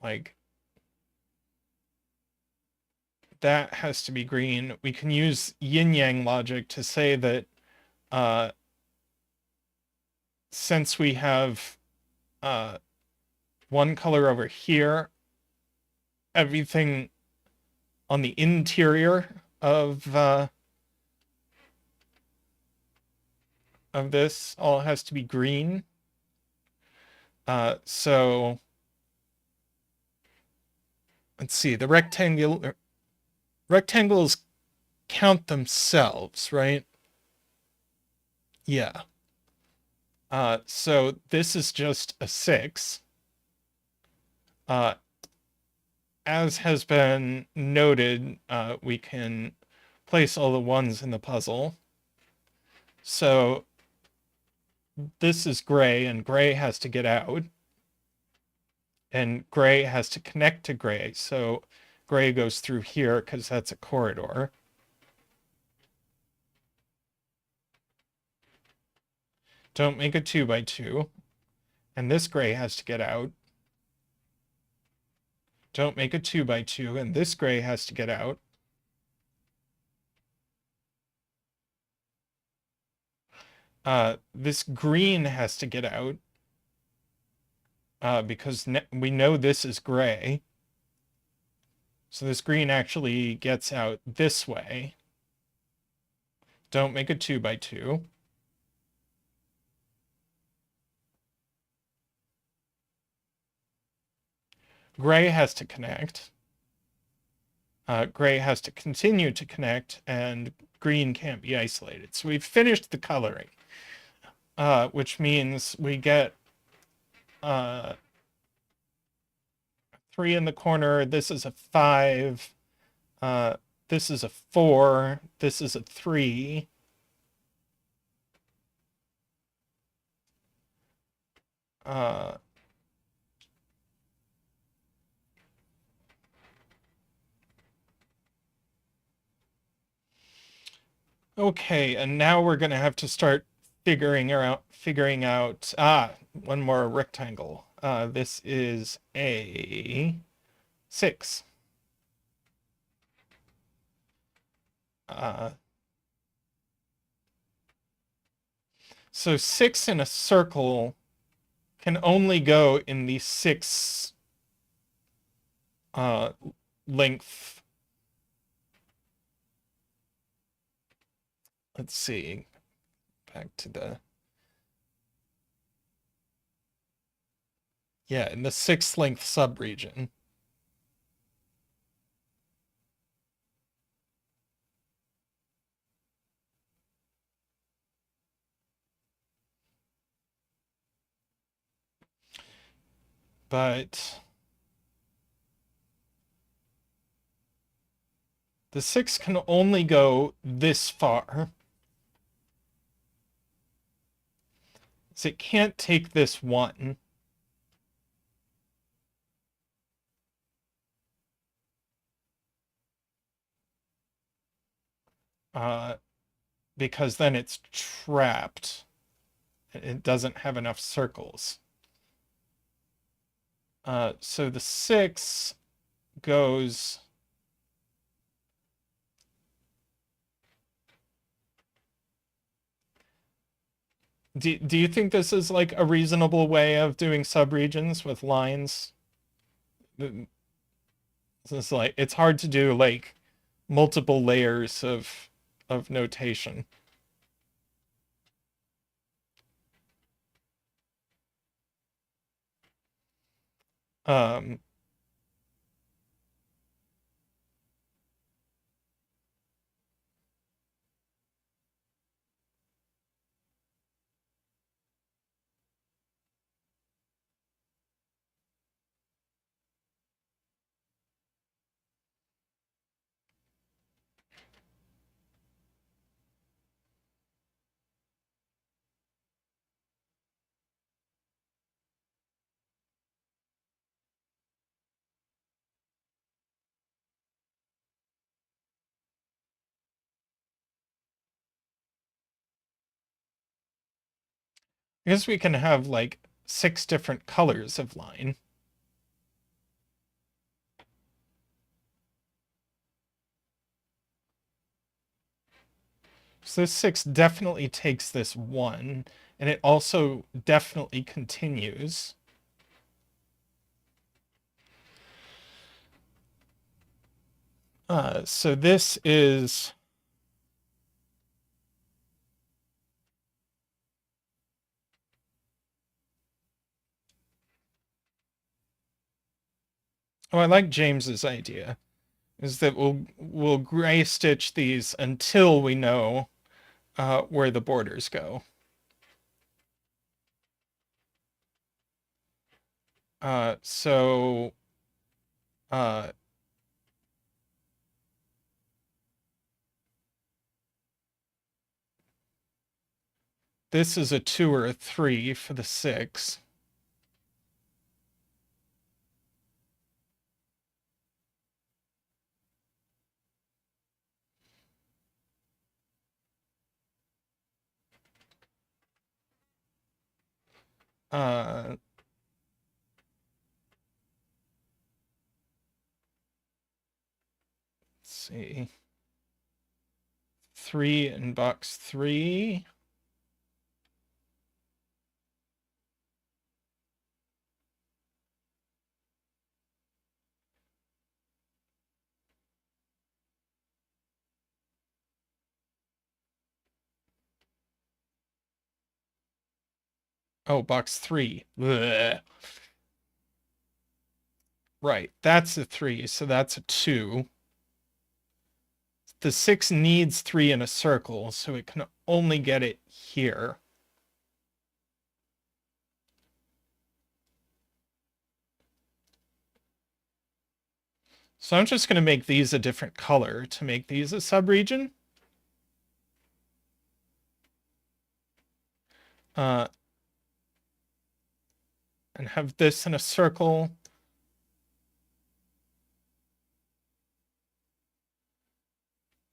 Like that has to be green. We can use yin-yang logic to say that since we have one color over here, everything on the interior of this all has to be green. So let's see, the rectangles count themselves, right? Yeah. So this is just a 6. As has been noted, we can place all the ones in the puzzle. So this is gray, and gray has to get out. And gray has to connect to gray. So gray goes through here because that's a corridor. Don't make a 2 by 2. And this gray has to get out. Don't make a 2 by 2. And this gray has to get out. This green has to get out. Because we know this is gray. So this green actually gets out this way. Don't make a 2 by 2. Gray has to connect. Gray has to continue to connect, and green can't be isolated. So we've finished the coloring, which means we get 3 in the corner. This is a 5. This is a 4. This is a 3. Okay, and now we're going to have to start figuring out, one more rectangle. This is a 6. So 6 in a circle can only go in the 6 length. Let's see. Back to the... Yeah, in the 6 length subregion. But the 6 can only go this far. So it can't take this 1. Because then it's trapped. It doesn't have enough circles. So the 6 goes... Do you think this is like a reasonable way of doing subregions with lines? This is like, it's hard to do like multiple layers of notation. Um, I guess we can have like 6 different colors of line. So this 6 definitely takes this 1, and it also definitely continues. So this is... Oh, I like James's idea, is that we'll gray stitch these until we know where the borders go. So this is a 2 or a 3 for the 6. Let's see. 3 in box 3. Oh, box 3. Blech. Right, that's a 3, so that's a 2. The 6 needs 3 in a circle, so it can only get it here. So I'm just going to make these a different color to make these a subregion. And have this in a circle.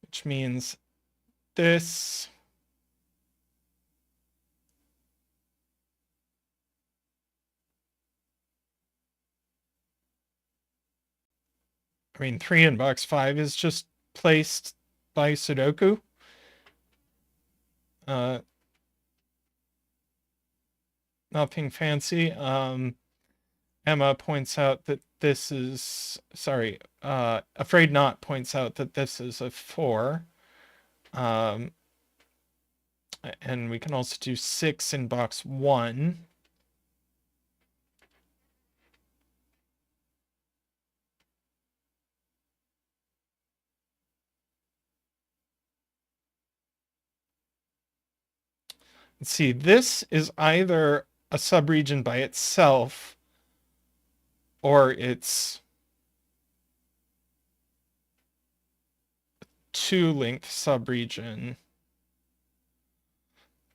Which means this. I mean, 3 in box 5 is just placed by Sudoku. nothing fancy. Emma points out that this is, sorry, Afraid Not points out that this is a 4. Um, and we can also do 6 in box 1. Let's see, this is either a subregion by itself or it's 2-length subregion.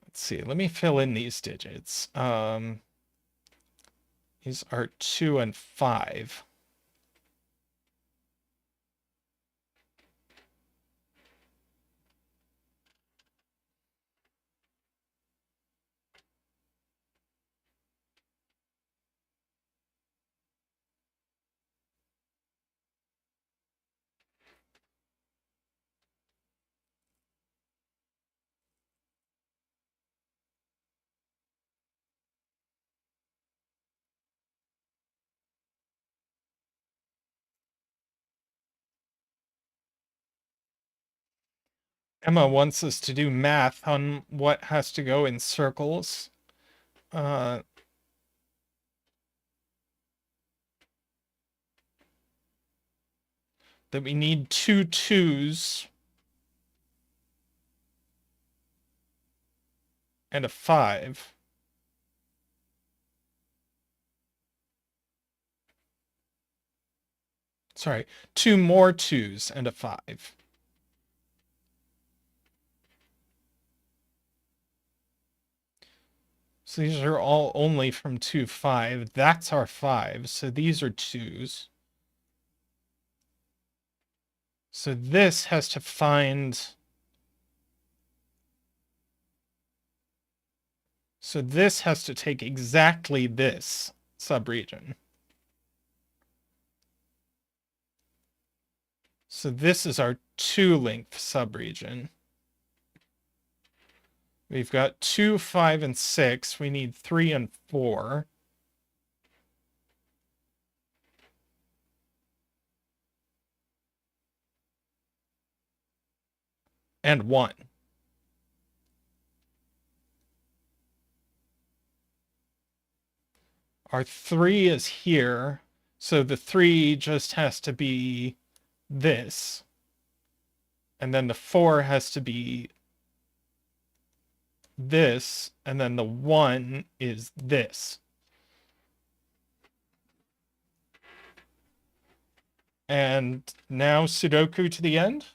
Let's see, let me fill in these digits. These are 2 and 5. Emma wants us to do math on what has to go in circles. That we need 2 2s and a 5. Sorry, 2 more 2s and a 5. So these are all only from 2, 5. That's our 5. So these are 2s. So this has to find... So this has to take exactly this subregion. So this is our 2-length subregion. We've got 2, 5, and 6. We need 3 and 4. And 1. Our 3 is here. So the 3 just has to be this. And then the 4 has to be this. And then the 1 is this. And now Sudoku to the end.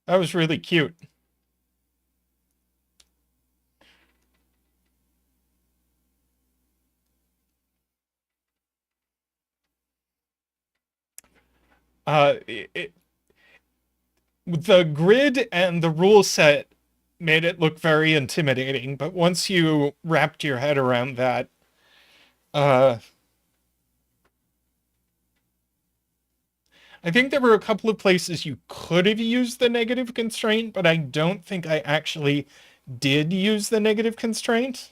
That was really cute. The grid and the rule set made it look very intimidating, but once you wrapped your head around that, I think there were a couple of places you could have used the negative constraint, but I don't think I actually did use the negative constraint.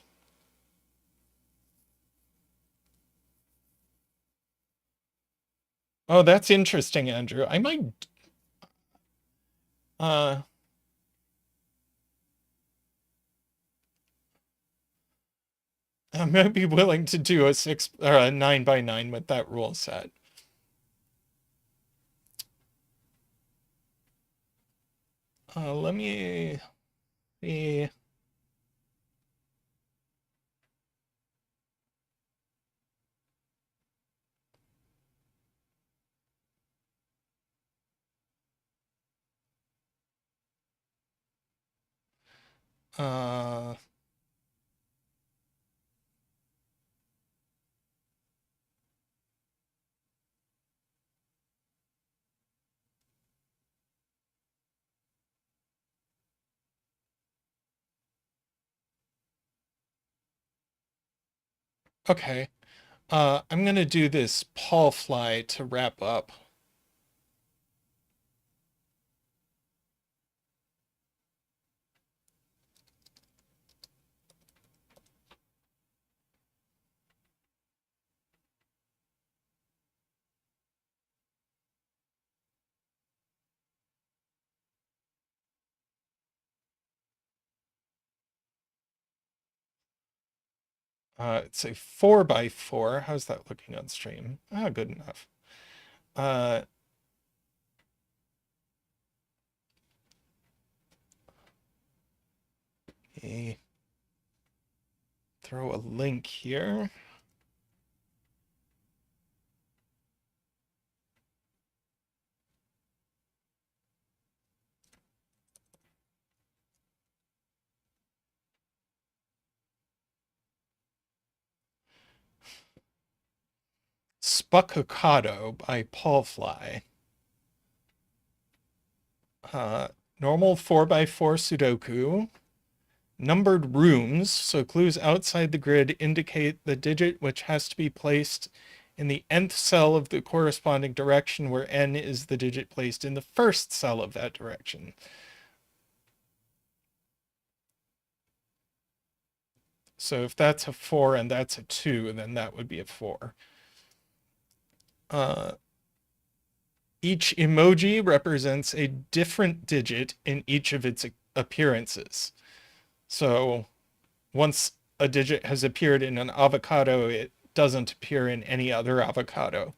Oh, that's interesting, Andrew. I might I might be willing to do a 6 or a 9 by 9 with that rule set. Let me see. Uh, okay. I'm gonna do this Paul fly to wrap up. It's a 4x4. How's that looking on stream? Ah, good enough. Uh, throw a link here. Spuckocado by Paul Fly. Uh, Normal 4x4 Sudoku. Numbered rooms, so clues outside the grid indicate the digit which has to be placed in the nth cell of the corresponding direction, where n is the digit placed in the first cell of that direction. So if that's a 4 and that's a 2, then that would be a 4. Each emoji represents a different digit in each of its appearances. So once a digit has appeared in an avocado, it doesn't appear in any other avocado.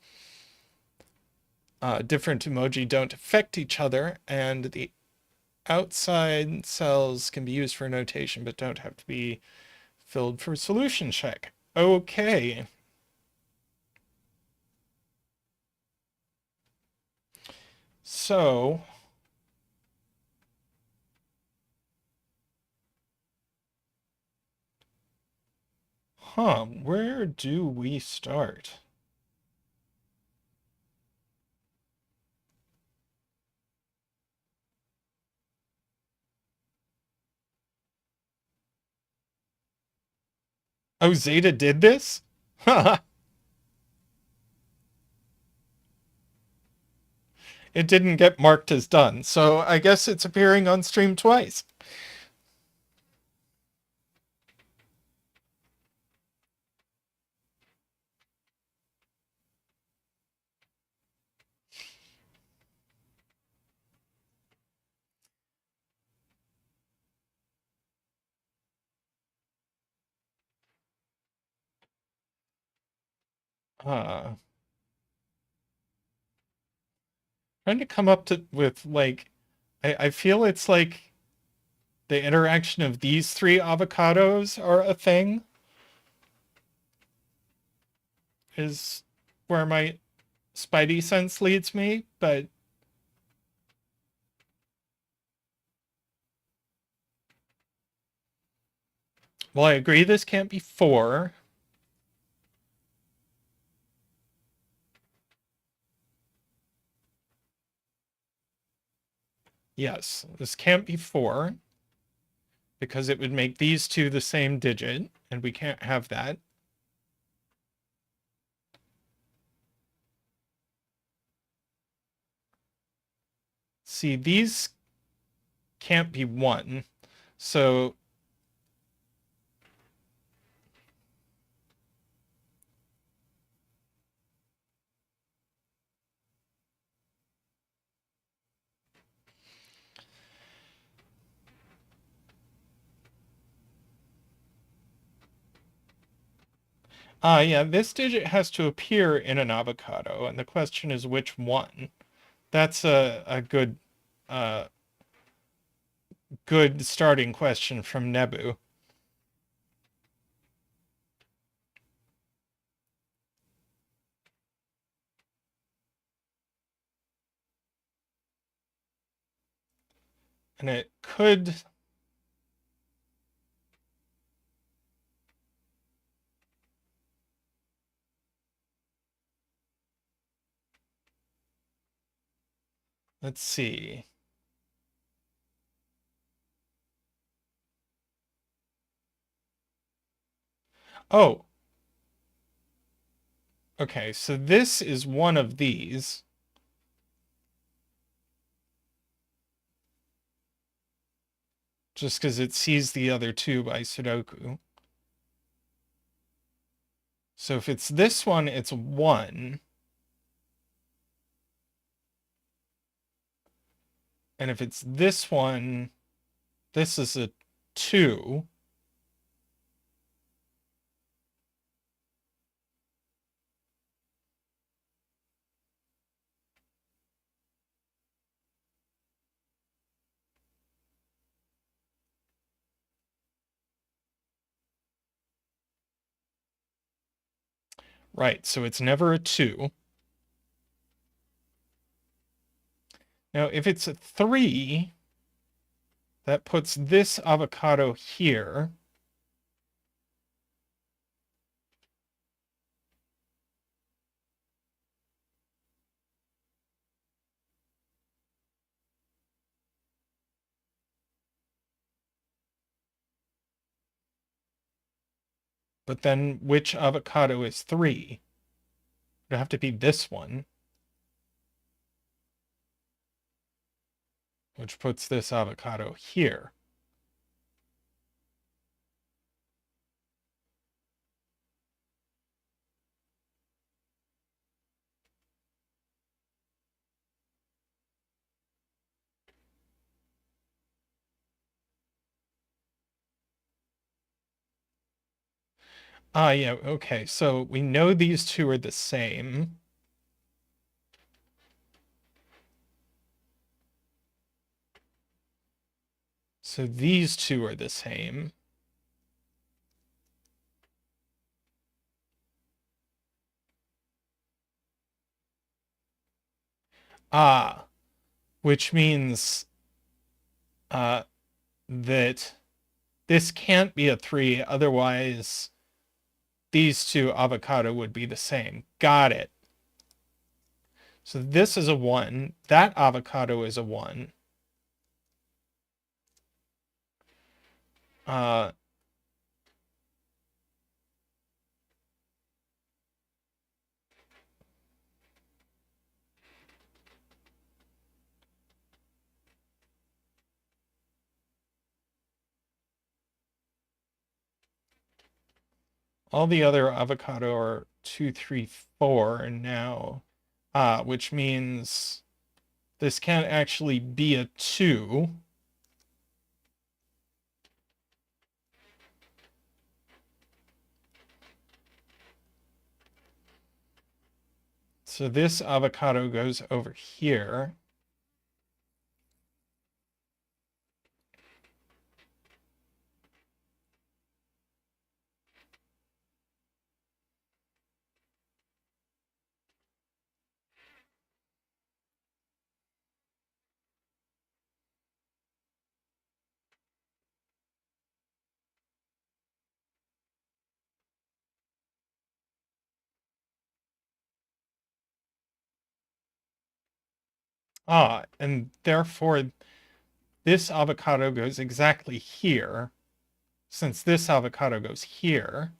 Different emoji don't affect each other, and the outside cells can be used for notation but don't have to be filled for solution check. Okay. So, where do we start? Oh, Zeta did this? It didn't get marked as done, so I guess it's appearing on stream twice. Uh, Trying to come up with like, I feel it's like the interaction of these three avocados are a thing, is where my spidey sense leads me, but well, I agree this can't be 4. Yes, this can't be 4 because it would make these two the same digit, and we can't have that. See, these can't be 1. So yeah, this digit has to appear in an avocado, and the question is which one. That's a good starting question from Nebu. And it could, let's see. Oh, okay, so this is one of these. Just because it sees the other two by Sudoku. So if it's this one, it's 1. And if it's this one, this is a 2. Right, so it's never a 2. Now, if it's a 3, that puts this avocado here. But then which avocado is 3? It'd have to be this one, which puts this avocado here. Ah, yeah, okay, so we know these two are the same. So these two are the same. Ah, which means that this can't be a 3, otherwise these two avocado would be the same. Got it. So this is a 1. That avocado is a 1. Uh, all the other avocado are 2, 3, 4 now, which means this can't actually be a 2. So this avocado goes over here. Ah, and therefore this avocado goes exactly here, since this avocado goes here.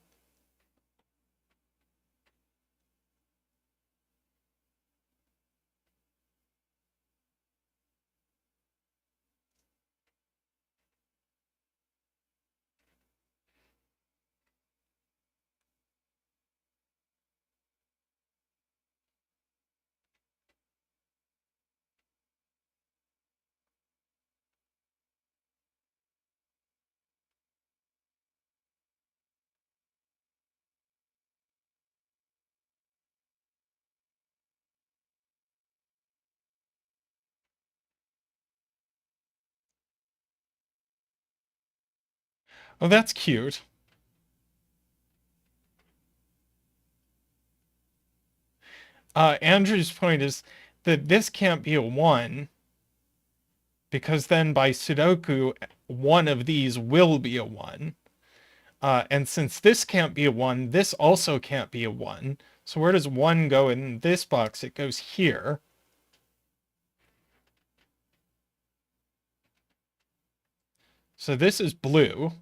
Oh, that's cute. Andrew's point is that this can't be a 1, because then by Sudoku, one of these will be a 1. And since this can't be a 1, this also can't be a 1. So where does 1 go in this box? It goes here. So this is blue.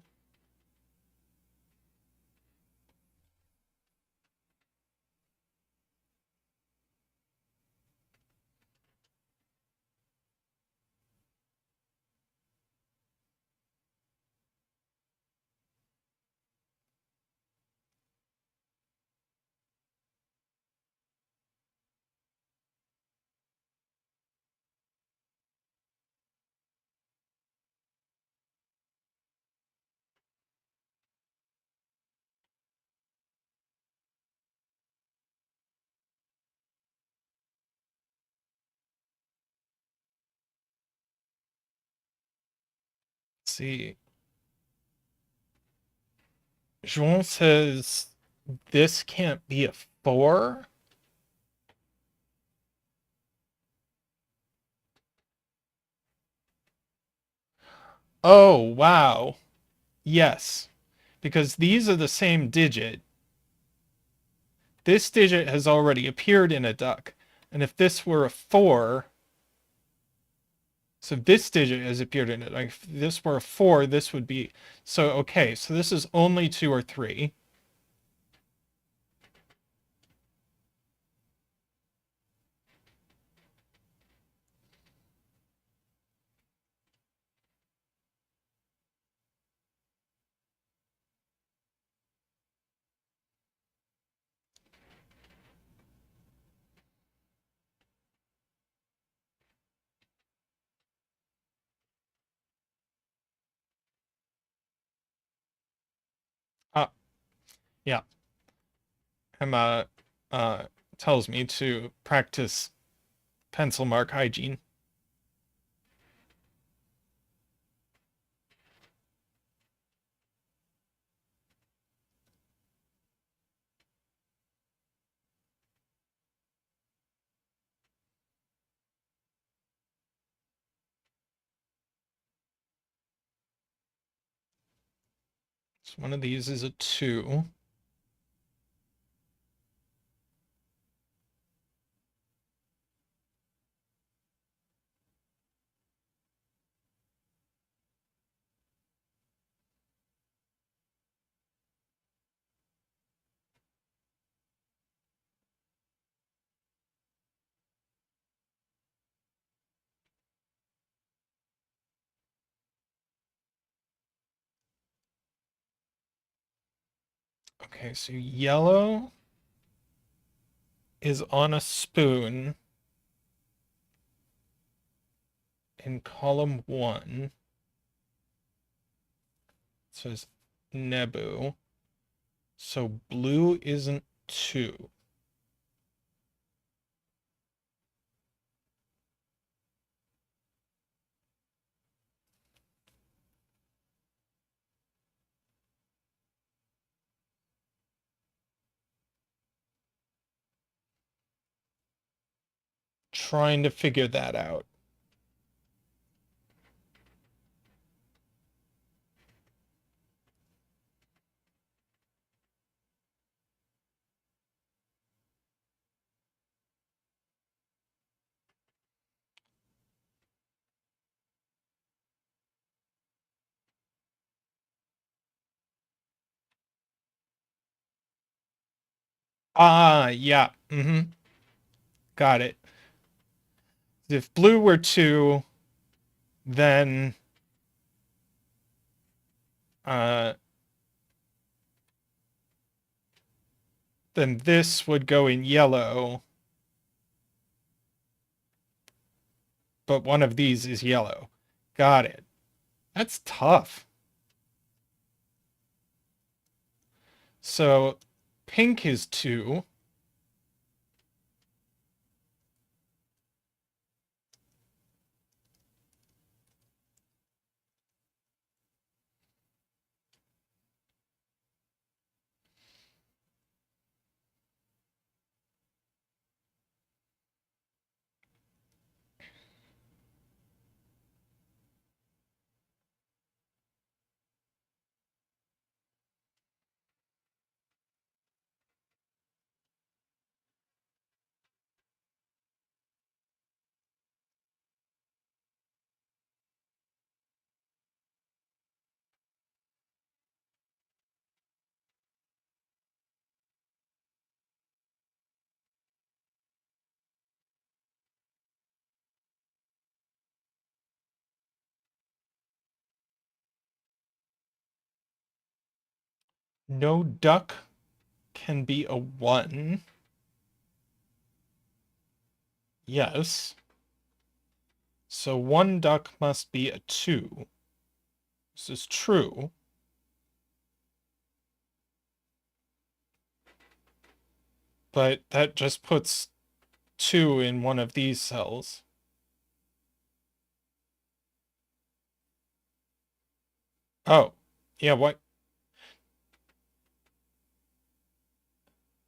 Let's see. Juan says this can't be a 4? Oh, wow. Yes, because these are the same digit. This digit has already appeared in a duck. And if this were a 4, so this digit has appeared in it. Like if this were a 4, this would be... So, okay, so this is only 2 or 3. Ah, yeah. Emma tells me to practice pencil mark hygiene. So one of these is a 2. Okay, so yellow is on a spoon in column 1. It says Nebu. So blue isn't 2. Trying to figure that out. Ah, yeah. Got it. If blue were 2, then uh then this would go in yellow, but one of these is yellow. Got it. That's tough. So pink is 2. No duck can be a 1. Yes. So one duck must be a 2. This is true. But that just puts 2 in one of these cells. Oh, yeah, what?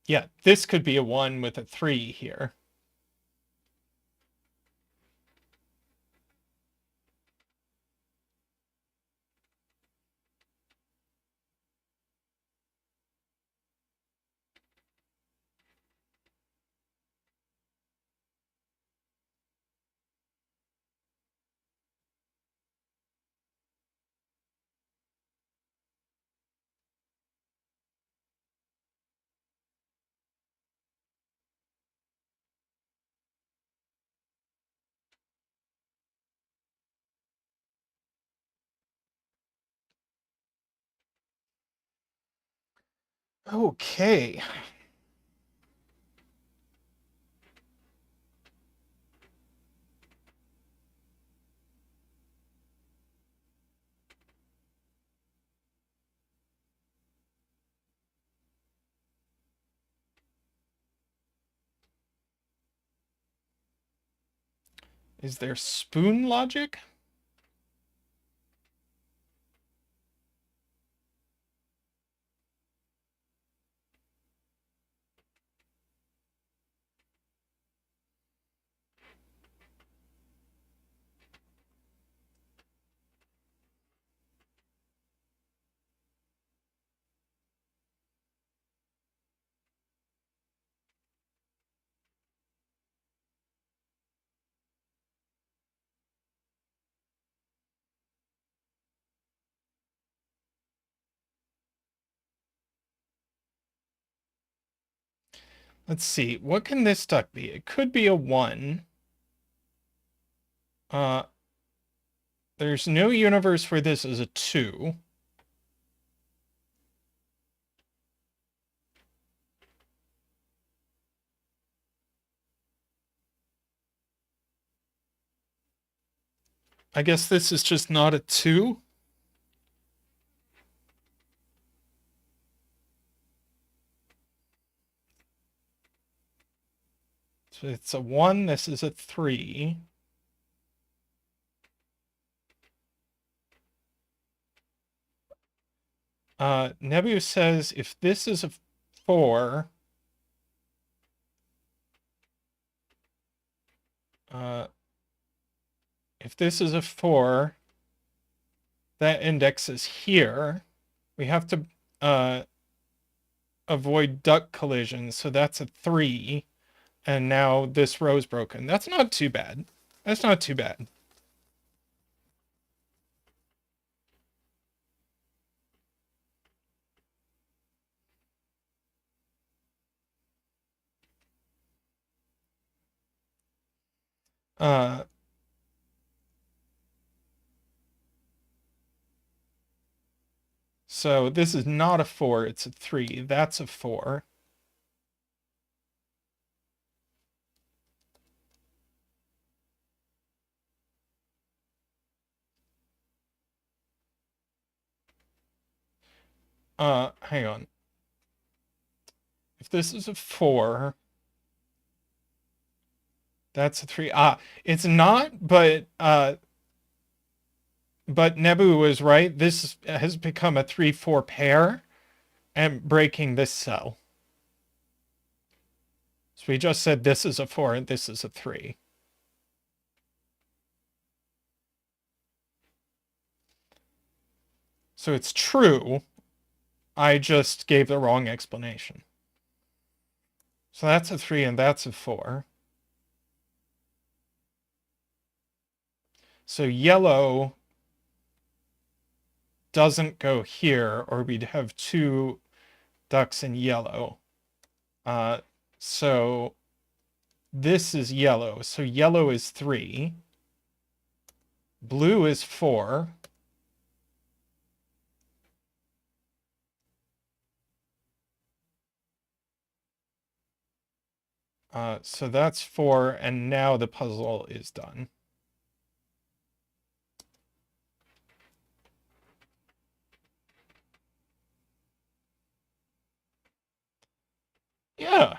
Yeah, this could be a 1 with a 3 here. Okay. Is there spoon logic? Let's see. What can this duck be? It could be a 1. Uh, there's no universe where this is a 2. I guess this is just not a 2. So it's a 1. This is a 3. Nebu says if this is a 4, if this is a 4, that index is here. We have to avoid duck collisions, so that's a 3. And now this row's broken. That's not too bad. That's not too bad. So this is not a 4, it's a 3. That's a 4. Hang on. If this is a 4, that's a 3. It's not, but Nebu was right. This has become a 3-4 pair and breaking this cell. So we just said this is a 4 and this is a 3. So it's true. I just gave the wrong explanation. So that's a 3 and that's a 4. So yellow doesn't go here, or we'd have 2 ducks in yellow. So this is yellow. So yellow is 3. Blue is 4. So that's 4, and now the puzzle is done. Yeah.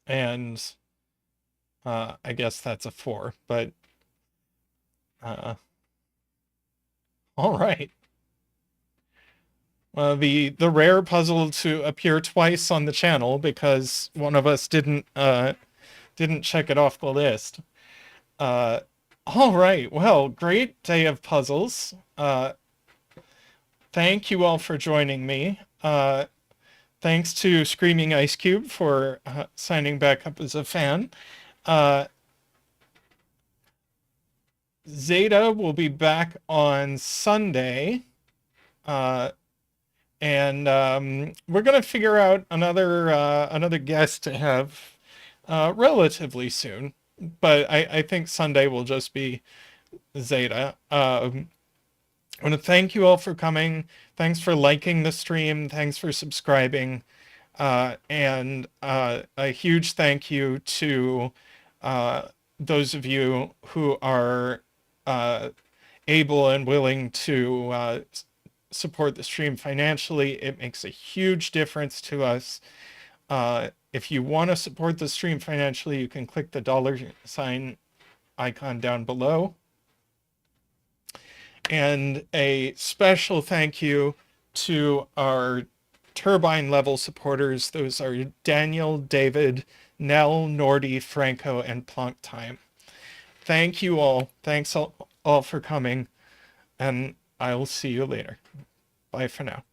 And I guess that's a 4, but All right. The rare puzzle to appear twice on the channel because one of us didn't check it off the list. Uh, all right. Well, great day of puzzles. Thank you all for joining me. Thanks to Screaming Ice Cube for signing back up as a fan. Zeta will be back on Sunday. And we're gonna figure out another guest to have relatively soon. But I think Sunday will just be Zeta. I want to thank you all for coming. Thanks for liking the stream. Thanks for subscribing. And a huge thank you to those of you who are able and willing to support the stream financially. It makes a huge difference to us. If you want to support the stream financially, you can click the $ icon down below. And a special thank you to our Turbine-level supporters. Those are Daniel, David, Nell, Nordy, Franco, and Plonk Time. Thank you all. Thanks all for coming. And I'll see you later. Bye for now.